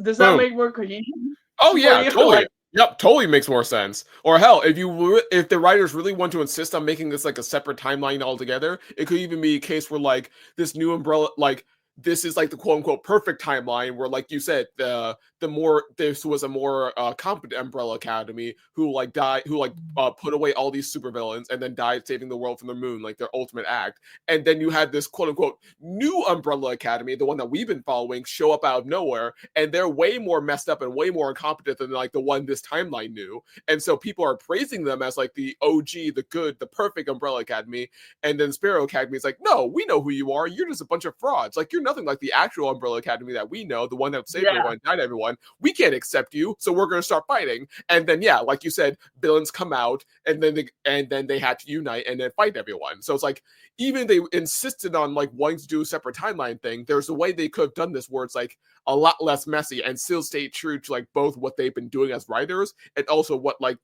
[SPEAKER 3] Does that make more cohesion?
[SPEAKER 2] Oh yeah, totally. Yep, totally makes more sense. Or hell, if the writers really want to insist on making this like a separate timeline altogether, it could even be a case where, like, this new Umbrella, like, this is like the quote unquote perfect timeline where, like you said, this was a more competent Umbrella Academy who put away all these supervillains and then died saving the world from the moon, like their ultimate act. And then you had this quote unquote new Umbrella Academy, the one that we've been following, show up out of nowhere, and they're way more messed up and way more incompetent than, like, the one this timeline knew. And so people are praising them as, like, the OG, the good, the perfect Umbrella Academy. And then Sparrow Academy is like, no, we know who you are. You're just a bunch of frauds. Like, you're nothing like the actual Umbrella Academy that we know, the one that saved everyone and died everyone. We can't accept you, so we're going to start fighting. And then, yeah, like you said, villains come out, and then they had to unite and then fight everyone. So it's like, even they insisted on, like, wanting to do a separate timeline thing, there's a way they could have done this where it's, like, a lot less messy and still stay true to, like, both what they've been doing as writers and also what, like,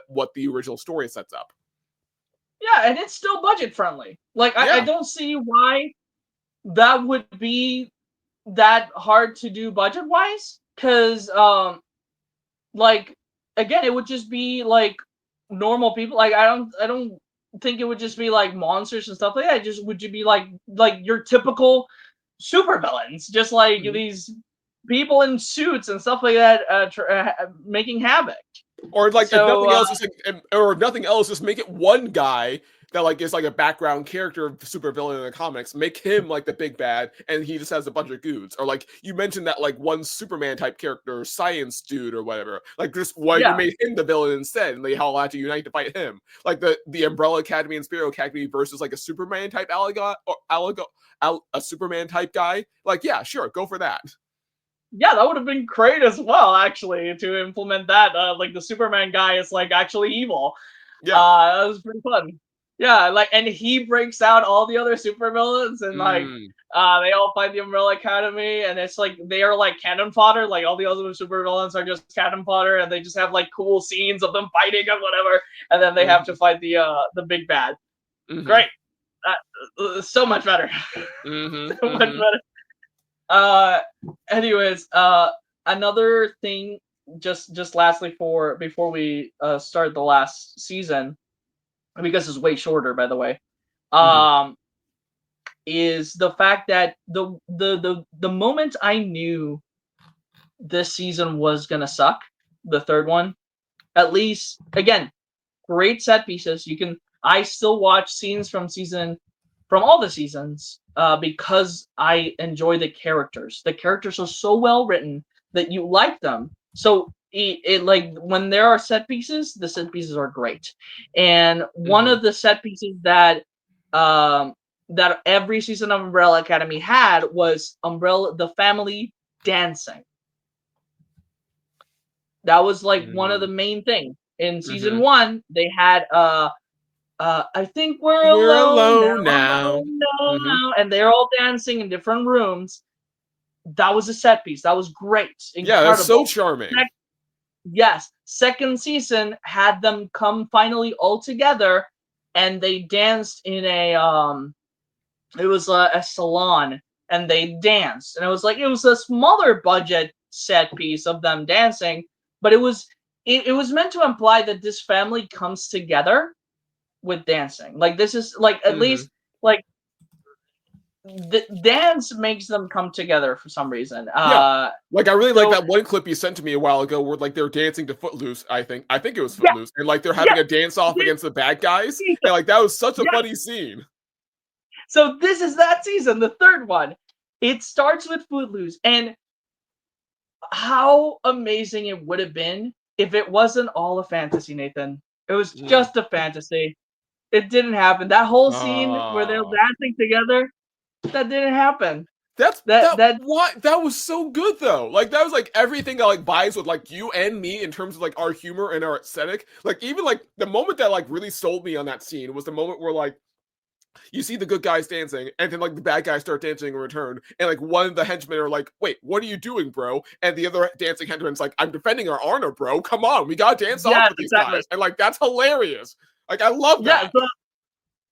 [SPEAKER 2] what the original story sets up.
[SPEAKER 3] Yeah, and it's still budget friendly. Like, I don't see why that would be that hard to do budget wise, because like, again, it would just be like normal people. Like, I don't think it would just be like monsters and stuff like that. It just would be like your typical supervillains, just like these people in suits and stuff like that, making havoc.
[SPEAKER 2] Or, like, if nothing else, just like, or if nothing else, just make it one guy that, like, is like a background character of the supervillain in the comics. Make him, like, the big bad, and he just has a bunch of goons. Or, like, you mentioned that, like, one Superman type character, science dude or whatever. Like, just you made him the villain instead, and they all had to unite to fight him. Like the Umbrella Academy and Sparrow Academy versus, like, a Superman type a Superman type guy. Like, yeah, sure, go for that.
[SPEAKER 3] Yeah, that would have been great as well, actually, to implement that. Like, the Superman guy is, like, actually evil.
[SPEAKER 2] Yeah.
[SPEAKER 3] That was pretty fun. Yeah, like, and he breaks out all the other supervillains, and like, they all fight the Umbrella Academy, and it's like they are like cannon fodder. Like, all the other supervillains are just cannon fodder, and they just have like cool scenes of them fighting and whatever, and then they have to fight the big bad. Great, so much better. So much better. Anyways, another thing, just lastly before we start the last season, because it's way shorter, by the way, is the fact that the moment I knew this season was gonna suck, the third one, at least, again, great set pieces. I still watch scenes from season from all the seasons because I enjoy the characters. The characters are so well written that you like them. So it like when there are set pieces, the set pieces are great. And one of the set pieces that that every season of Umbrella Academy had was the family dancing. That was like one of the main things. In season 1, they had I think we're alone now, and they're all dancing in different rooms. That was a set piece. That was great. Incredible.
[SPEAKER 2] Yeah, that's so charming.
[SPEAKER 3] Yes. Second season had them come finally all together, and they danced in it was a salon, and they danced, and it was a smaller budget set piece of them dancing, but it was meant to imply that this family comes together with dancing. Like this is like at least like the dance makes them come together for some reason.
[SPEAKER 2] Like I really like that one clip you sent to me a while ago where like they're dancing to Footloose. I think it was Footloose, and like they're having a dance off against the bad guys, and like that was such a funny scene.
[SPEAKER 3] So this is that season, the third one. It starts with Footloose, and how amazing it would have been if it wasn't all a fantasy, Nathan. It was just a fantasy. It didn't happen. That whole scene where they're dancing together, that didn't happen.
[SPEAKER 2] That was so good though. Like that was like everything that like vibes with like you and me in terms of like our humor and our aesthetic. Like even like the moment that like really sold me on that scene was the moment where like you see the good guys dancing, and then like the bad guys start dancing in return, and like one of the henchmen are like, "Wait, what are you doing, bro?" And the other dancing henchman's like, "I'm defending our honor, bro. Come on, we gotta dance off with these guys." And like that's hilarious. Like I love that.
[SPEAKER 3] Yeah.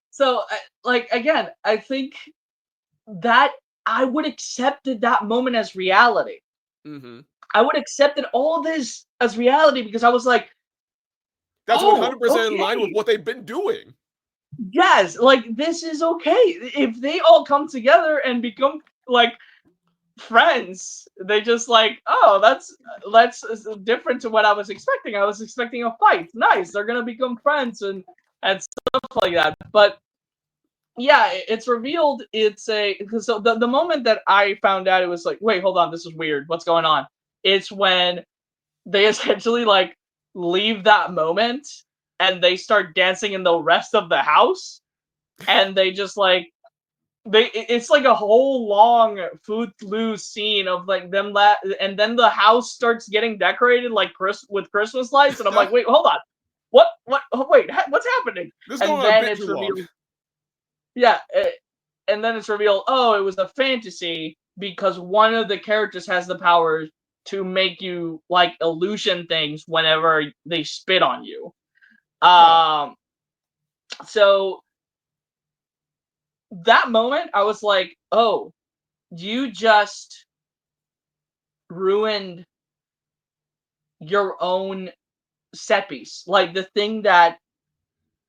[SPEAKER 3] So like again, I think that I would accepted that moment as reality. I would accepted all this as reality because I was like,
[SPEAKER 2] that's 100% in line with what they've been doing.
[SPEAKER 3] Yes, like this is okay. If they all come together and become like friends, they just like, oh, that's different to what I was expecting. I was expecting a fight. Nice, they're gonna become friends and stuff like that. But yeah, it's revealed. So the moment that I found out, it was like, wait, hold on, this is weird. What's going on? It's when they essentially like leave that moment and they start dancing in the rest of the house, and they just like it's like a whole long Footloose scene of like them and then the house starts getting decorated like with Christmas lights, and I'm like, wait, hold on, what wait, what's happening?
[SPEAKER 2] And then it's revealed.
[SPEAKER 3] Yeah, and then it's revealed, oh, it was a fantasy because one of the characters has the power to make you like illusion things whenever they spit on you. So that moment I was like, oh, you just ruined your own set piece. Like the thing that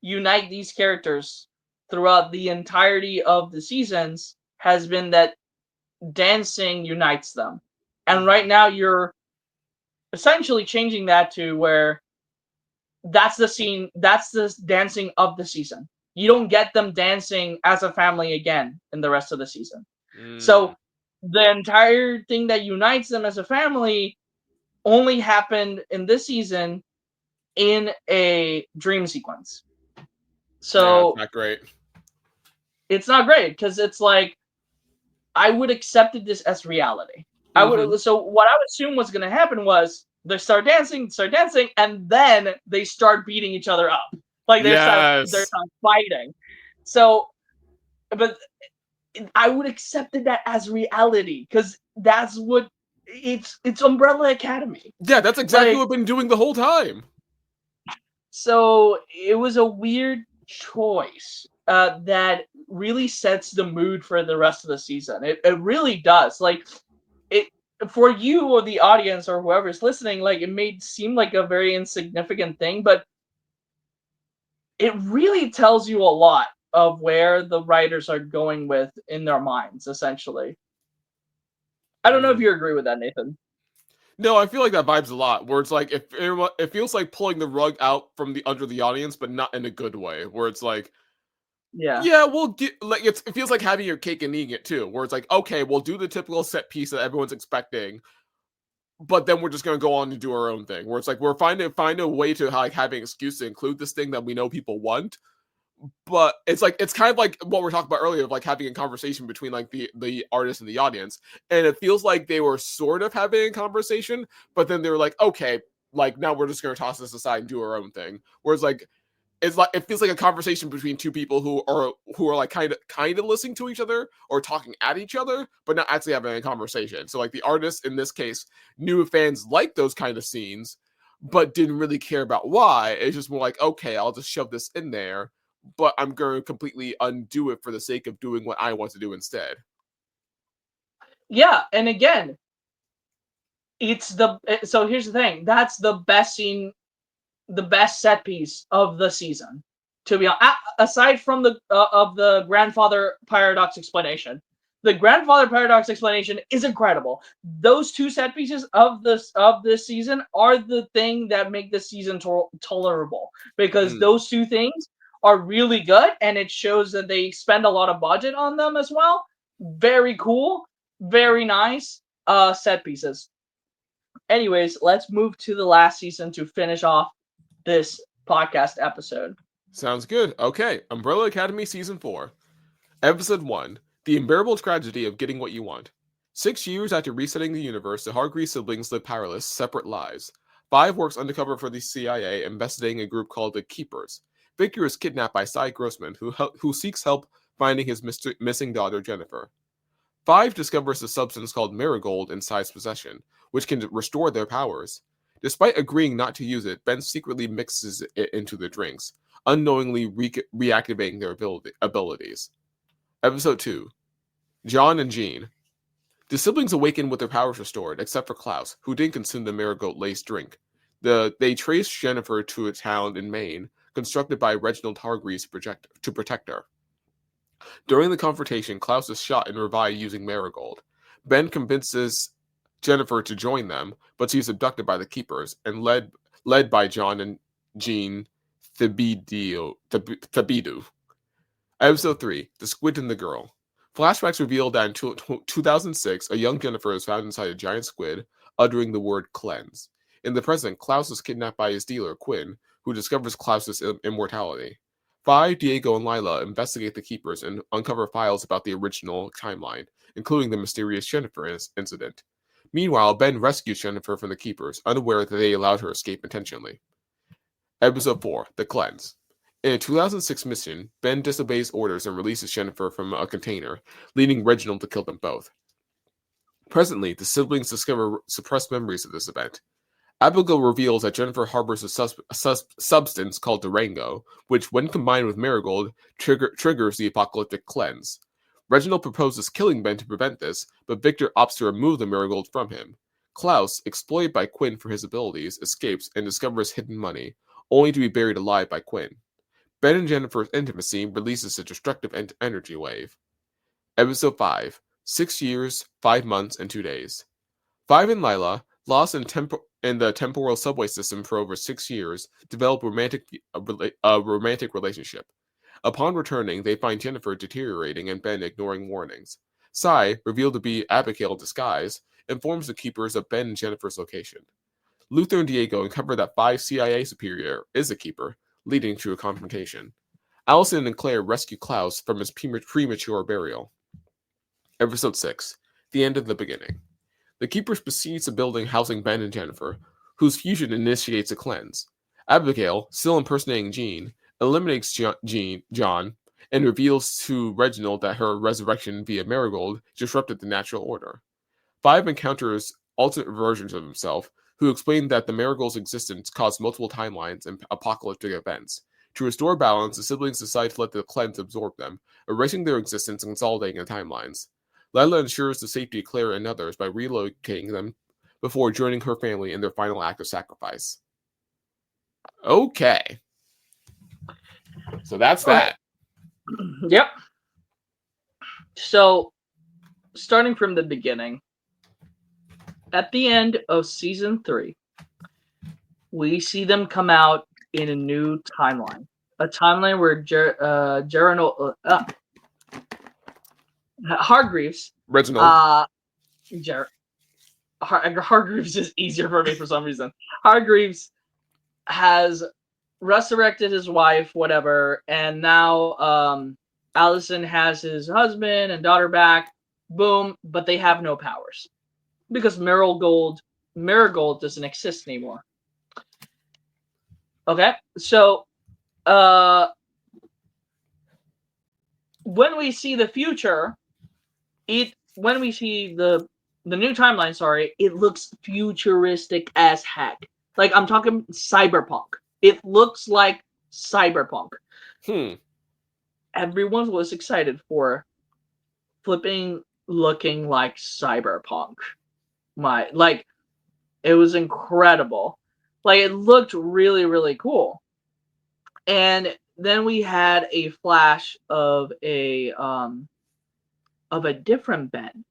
[SPEAKER 3] unite these characters throughout the entirety of the seasons has been that dancing unites them. And right now you're essentially changing that to where that's the scene, that's the dancing of the season. You don't get them dancing as a family again in the rest of the season. So the entire thing that unites them as a family only happened in this season in a dream sequence. So
[SPEAKER 2] it's not great.
[SPEAKER 3] It's not great because it's like I would accepted this as reality. I would. So what I would assume was going to happen was they start dancing, and then they start beating each other up. Like they start fighting. So, but I would accepted that as reality because that's what it's Umbrella Academy.
[SPEAKER 2] Yeah, that's exactly what we've been doing the whole time.
[SPEAKER 3] So it was a weird choice that really sets the mood for the rest of the season. It really does. Like it for you or the audience or whoever's listening, like it may seem like a very insignificant thing, but it really tells you a lot of where the writers are going with in their minds, essentially. I don't know if you agree with that, Nathan.
[SPEAKER 2] No, I feel like that vibes a lot, where it's like it feels like pulling the rug out from under the audience, but not in a good way. Where it's like Yeah, it feels like having your cake and eating it too, where it's like, okay, we'll do the typical set piece that everyone's expecting, but then we're just going to go on and do our own thing. Where it's like we're find a way to like have an excuse to include this thing that we know people want, but it's kind of like what we're talking about earlier of like having a conversation between like the artist and the audience, and it feels like they were sort of having a conversation, but then they were like, okay, like now we're just going to toss this aside and do our own thing. Whereas like it feels like a conversation between two people who are like kind of listening to each other or talking at each other, but not actually having a conversation. So like the artist in this case knew fans like those kind of scenes, but didn't really care about why. It's just more like, okay, I'll just shove this in there, but I'm going to completely undo it for the sake of doing what I want to do instead.
[SPEAKER 3] Yeah, and again, so here's the thing. That's the best scene, the best set piece of the season. To be honest, aside from the grandfather paradox explanation, the grandfather paradox explanation is incredible. Those two set pieces of this season are the thing that make this season tolerable, because those two things are really good, and it shows that they spend a lot of budget on them as well. Very cool, very nice set pieces. Anyways, let's move to the last season to finish off this podcast episode.
[SPEAKER 2] Sounds good. Okay, Umbrella Academy Season 4. Episode 1. The Unbearable Tragedy of Getting What You Want. 6 years after resetting the universe, the Hargreaves siblings live powerless, separate lives. 5 works undercover for the CIA, investigating a group called the Keepers. Victor is kidnapped by Cy Grossman, who seeks help finding his missing daughter, Jennifer. 5 discovers a substance called Marigold in Cy's possession, which can restore their powers. Despite agreeing not to use it, Ben secretly mixes it into the drinks, unknowingly reactivating their abilities. Episode 2. John and Jean. The siblings awaken with their powers restored, except for Klaus, who didn't consume the marigold-laced drink. They trace Jennifer to a town in Maine, constructed by Reginald Hargreaves to protect her. During the confrontation, Klaus is shot and revived using marigold. Ben convinces Jennifer to join them, but she's abducted by the Keepers and led by John and Jean Thibodeau. Episode 3. The Squid and the Girl. Flashbacks reveal that in 2006, a young Jennifer is found inside a giant squid, uttering the word cleanse. In the present, Klaus is kidnapped by his dealer, Quinn, who discovers Klaus's immortality. 5, Diego and Lila investigate the Keepers and uncover files about the original timeline, including the mysterious Jennifer incident. Meanwhile, Ben rescues Jennifer from the Keepers, unaware that they allowed her escape intentionally. Episode 4. The Cleanse. In a 2006 mission, Ben disobeys orders and releases Jennifer from a container, leading Reginald to kill them both. Presently, the siblings discover suppressed memories of this event. Abigail reveals that Jennifer harbors a substance called Durango, which, when combined with Marigold, triggers the apocalyptic cleanse. Reginald proposes killing Ben to prevent this, but Victor opts to remove the Marigold from him. Klaus, exploited by Quinn for his abilities, escapes and discovers hidden money, only to be buried alive by Quinn. Ben and Jennifer's intimacy releases a destructive energy wave. Episode 5. 6 years, 5 months, and 2 days. 5 and Lila, lost in the temporal subway system for over 6 years, develop a romantic relationship. Upon returning, they find Jennifer deteriorating and Ben ignoring warnings. Cy, revealed to be Abigail in disguise, informs the Keepers of Ben and Jennifer's location. Luther and Diego uncover that 5 CIA superior is a Keeper, leading to a confrontation. Allison and Claire rescue Klaus from his premature burial. Episode 6. The End of the Beginning. The Keepers besiege a building housing Ben and Jennifer, whose fusion initiates a cleanse. Abigail, still impersonating Jean, eliminates John, and reveals to Reginald that her resurrection via Marigold disrupted the natural order. 5 encounters alternate versions of himself, who explain that the Marigold's existence caused multiple timelines and apocalyptic events. To restore balance, the siblings decide to let the cleanse absorb them, erasing their existence and consolidating the timelines. Lila ensures the safety of Claire and others by relocating them before joining her family in their final act of sacrifice. Okay. So that's that.
[SPEAKER 3] Yep. So, starting from the beginning, at the end of season 3, we see them come out in a new timeline. a timeline where Hargreaves.
[SPEAKER 2] Reginald.
[SPEAKER 3] Hargreaves is easier for me for some reason. Hargreaves has resurrected his wife, whatever, and now Allison has his husband and daughter back. Boom, but they have no powers because Marigold doesn't exist anymore. Okay, so when we see the future, when we see the new timeline, sorry, it looks futuristic as heck. Like, I'm talking cyberpunk. It looks like cyberpunk. Everyone was excited for flipping looking like cyberpunk. It was incredible. Like, it looked really, really cool. And then we had a flash of a different Ben.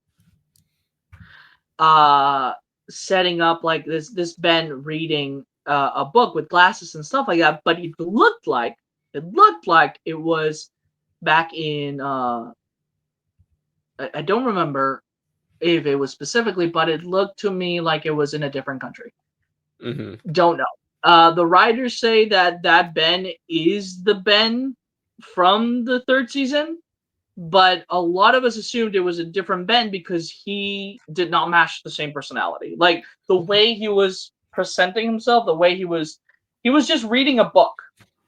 [SPEAKER 3] Setting up like this Ben reading a book with glasses and stuff like that, but it looked like it was back in I don't remember if it was specifically, but it looked to me like it was in a different country. Don't know. The writers say that Ben is the Ben from the third season, but a lot of us assumed it was a different Ben because he did not match the same personality. Like, the way he was presenting himself, the way he was just reading a book.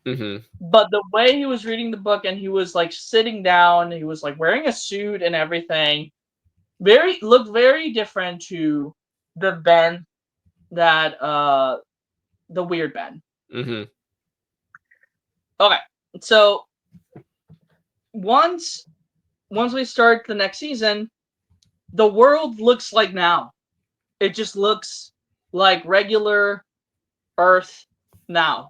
[SPEAKER 3] But the way he was reading the book, and he was like sitting down, he was like wearing a suit and everything, looked very different to the Ben that the weird Ben. Okay, so once we start the next season, the world looks like now. It just looks like regular Earth now.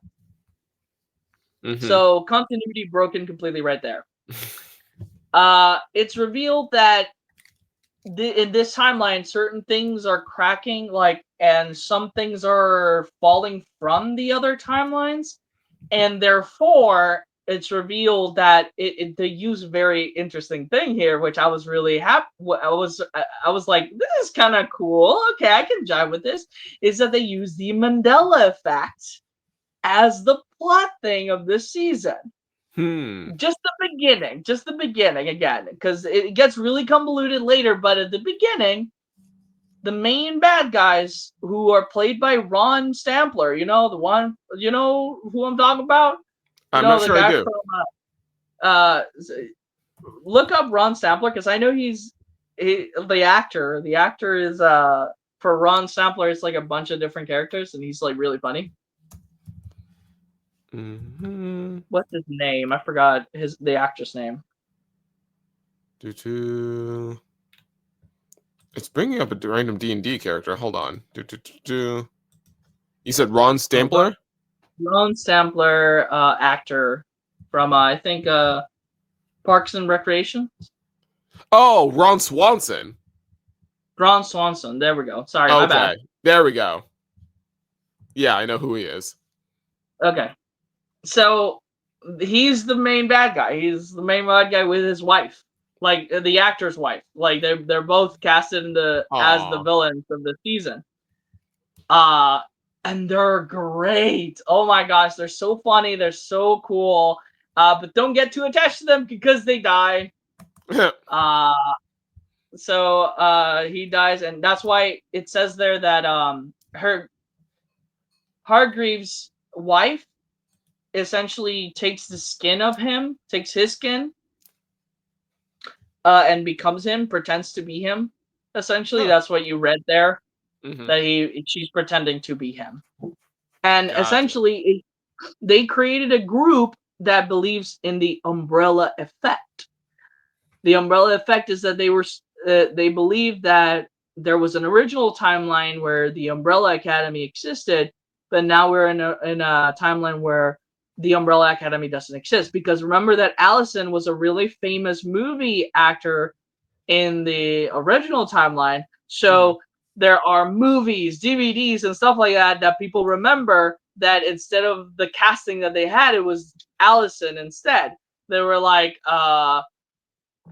[SPEAKER 3] So continuity broken completely right there. It's revealed that in this timeline, certain things are cracking, and some things are falling from the other timelines, and therefore it's revealed that they use a very interesting thing here, which I was really happy. I was like, this is kind of cool. Okay, I can jive with this. Is that they use the Mandela effect as the plot thing of this season. Just the beginning again, because it gets really convoluted later. But at the beginning, the main bad guys, who are played by Ron Stampler, the one, who I'm talking about.
[SPEAKER 2] I'm not sure I do.
[SPEAKER 3] Look up Ron Stampler, because I know he's the actor. The actor is for Ron Stampler. It's like a bunch of different characters, and he's like really funny. What's his name? I forgot the actress name.
[SPEAKER 2] It's bringing up a random D&D character. Hold on. You said Ron Stampler?
[SPEAKER 3] Ron Stampler, actor from I think Parks and Recreation.
[SPEAKER 2] Oh, Ron Swanson.
[SPEAKER 3] Ron Swanson. There we go. Sorry, my bad.
[SPEAKER 2] There we go. Yeah, I know who he is.
[SPEAKER 3] Okay. So he's the main bad guy. He's the main bad guy with his wife, like the actor's wife. Like they're both casted as the villains of the season. And they're great. Oh my gosh, they're so funny. They're so cool. But don't get too attached to them because they die. So he dies, and that's why it says there that Hargreaves' wife essentially takes his skin, and becomes him, pretends to be him. Essentially, that's what you read there. That she's pretending to be him. And essentially, they created a group that believes in the umbrella effect. The umbrella effect is that they believe that there was an original timeline where the Umbrella Academy existed, but now we're in a timeline where the Umbrella Academy doesn't exist. Because remember that Allison was a really famous movie actor in the original timeline. So there are movies, DVDs, and stuff like that people remember that instead of the casting that they had, it was Allison instead. They were like,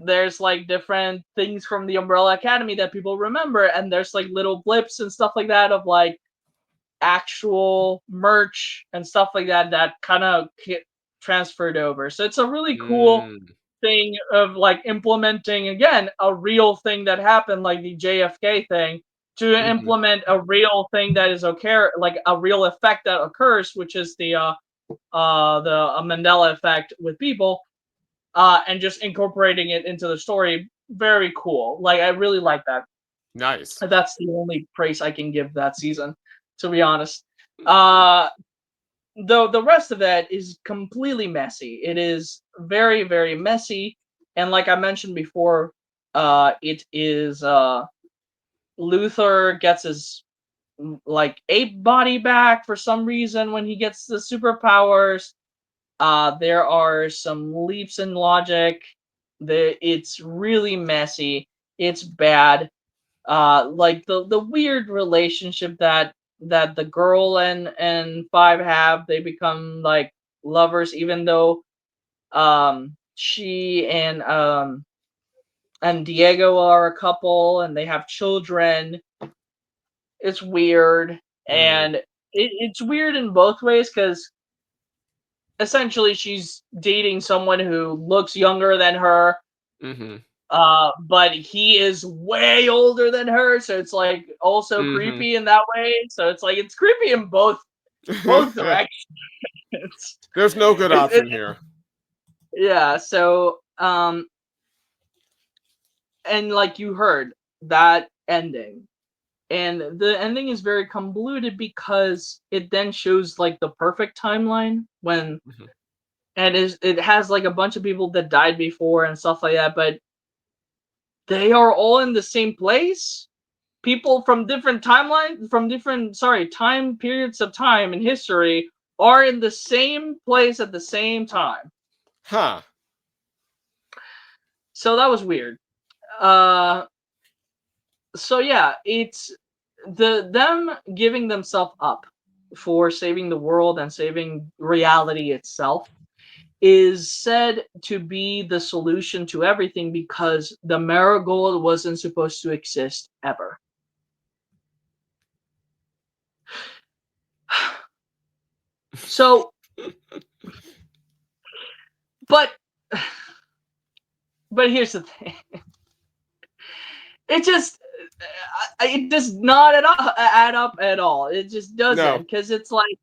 [SPEAKER 3] there's like different things from the Umbrella Academy that people remember, and there's like little blips and stuff like that of like actual merch and stuff like that that kind of transferred over. So it's a really cool thing of like implementing again a real thing that happened, like the JFK thing, to implement a real thing that is okay, like a real effect that occurs, which is the Mandela effect with people, and just incorporating it into the story. Very cool. Like, I really like that.
[SPEAKER 2] Nice.
[SPEAKER 3] That's the only praise I can give that season, to be honest. Though the rest of it is completely messy. It is very, very messy. And like I mentioned before, it is Luther gets his like ape body back for some reason when he gets the superpowers. There are some leaps in logic. It's really messy. It's bad. Like the weird relationship that the girl and Five have. They become like lovers, even though she and Diego are a couple and they have children. It's weird, and it's weird in both ways because essentially she's dating someone who looks younger than her. But he is way older than her, so it's like also creepy in that way. So it's like it's creepy in both directions.
[SPEAKER 2] There's no good option here.
[SPEAKER 3] Yeah, so and like you heard that ending. And the ending is very convoluted because it then shows like the perfect timeline when and it has like a bunch of people that died before and stuff like that, but they are all in the same place. People from different timelines, from different time periods of time in history are in the same place at the same time.
[SPEAKER 2] Huh.
[SPEAKER 3] So that was weird. So yeah, it's them giving themselves up for saving the world and saving reality itself is said to be the solution to everything because the marigold wasn't supposed to exist ever. So, but here's the thing. It does not add up at all. It just doesn't, because it's like,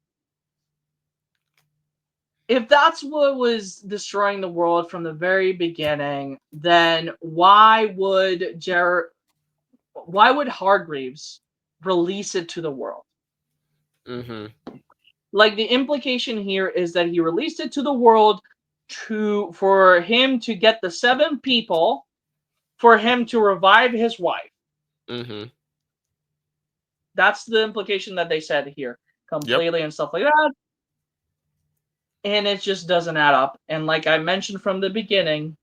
[SPEAKER 3] if that's what was destroying the world from the very beginning, then why would Hargreaves release it to the world? Like, the implication here is that he released it to the world for him to get the 7 people, for him to revive his wife. That's the implication that they said here completely and stuff like that. And it just doesn't add up. And like I mentioned from the beginning,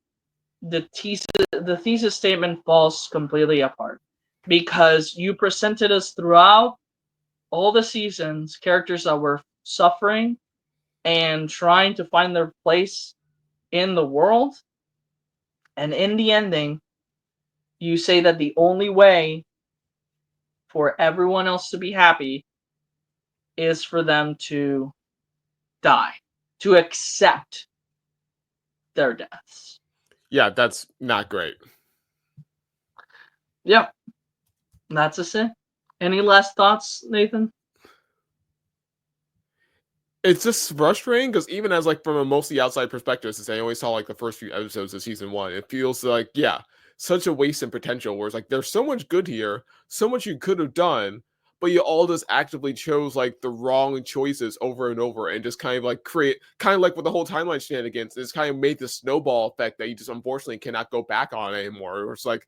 [SPEAKER 3] the thesis statement falls completely apart because you presented us throughout all the seasons characters that were suffering and trying to find their place in the world. And in the ending, you say that the only way for everyone else to be happy is for them to die, to accept their deaths.
[SPEAKER 2] Yeah, that's not great.
[SPEAKER 3] Yep. That's a sin. Any last thoughts, Nathan?
[SPEAKER 2] It's just frustrating because even as like from a mostly outside perspective, since I only saw like the first few episodes of season 1, it feels like, yeah, such a waste in potential where it's like there's so much good here, so much you could have done, but you all just actively chose like the wrong choices over and over and just kind of like create kind of like with the whole timeline shenanigans, it's kind of made this snowball effect that you just unfortunately cannot go back on anymore. Where it's like,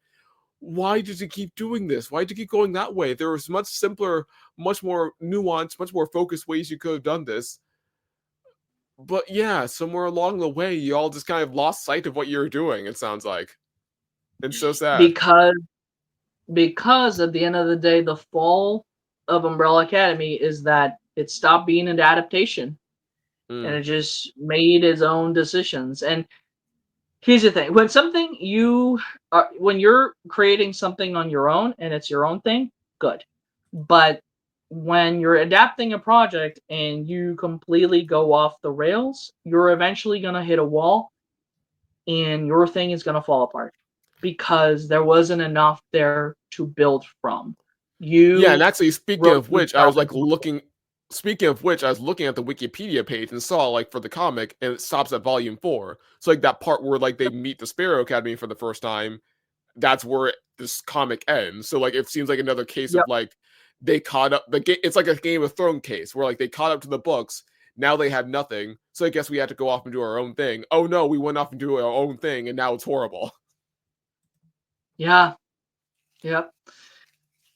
[SPEAKER 2] why did you keep doing this? Why did you keep going that way? There was much simpler, much more nuanced, much more focused ways you could have done this. But yeah, somewhere along the way, you all just kind of lost sight of what you were doing, it sounds like. It's so sad.
[SPEAKER 3] Because at the end of the day, the fall of Umbrella Academy is that It stopped being an adaptation, and it just made its own decisions. And here's the thing: when you're creating something on your own and it's your own thing, good. But when you're adapting a project and you completely go off the rails, you're eventually gonna hit a wall, and your thing is gonna fall apart because there wasn't enough there to build from.
[SPEAKER 2] Yeah, and actually, speaking of which, I was
[SPEAKER 3] looking.
[SPEAKER 2] looking at the Wikipedia page and saw like for the comic, and it stops at volume 4. So like that part where like they meet the Sparrow Academy for the first time, that's where this comic ends. So like it seems like another case of like they caught up. It's like a Game of Thrones case where like they caught up to the books. Now they had nothing, so I guess we had to go off and do our own thing. Oh no, we went off and do our own thing, and now it's horrible.
[SPEAKER 3] Yeah. Yep.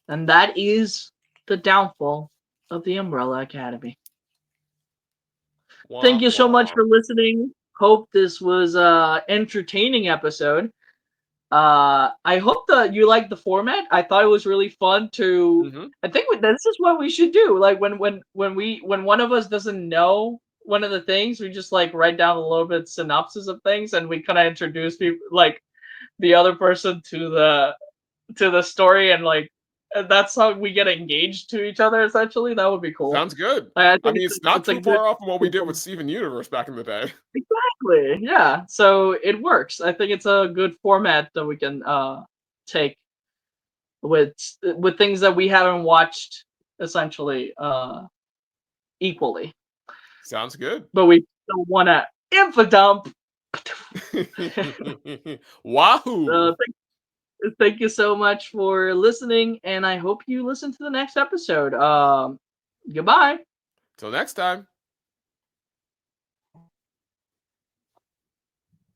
[SPEAKER 3] And that is the downfall of the Umbrella Academy. Thank you so much for listening. Hope this was an entertaining episode. I hope that you liked the format. I thought it was really fun to. I think this is what we should do. Like when one of us doesn't know one of the things, we just like write down a little bit synopsis of things, and we kind of introduce people, like the other person, to the story, and like that's how we get engaged to each other. Essentially, that would be cool.
[SPEAKER 2] Sounds good.
[SPEAKER 3] I
[SPEAKER 2] mean, it's not too far off from what we did with Steven Universe back in the day.
[SPEAKER 3] Exactly. Yeah. So it works. I think it's a good format that we can take with things that we haven't watched essentially equally.
[SPEAKER 2] Sounds good.
[SPEAKER 3] But we still want to infodump.
[SPEAKER 2] Wahoo!
[SPEAKER 3] Thank you so much for listening, and I hope you listen to the next episode. Goodbye.
[SPEAKER 2] Till next time.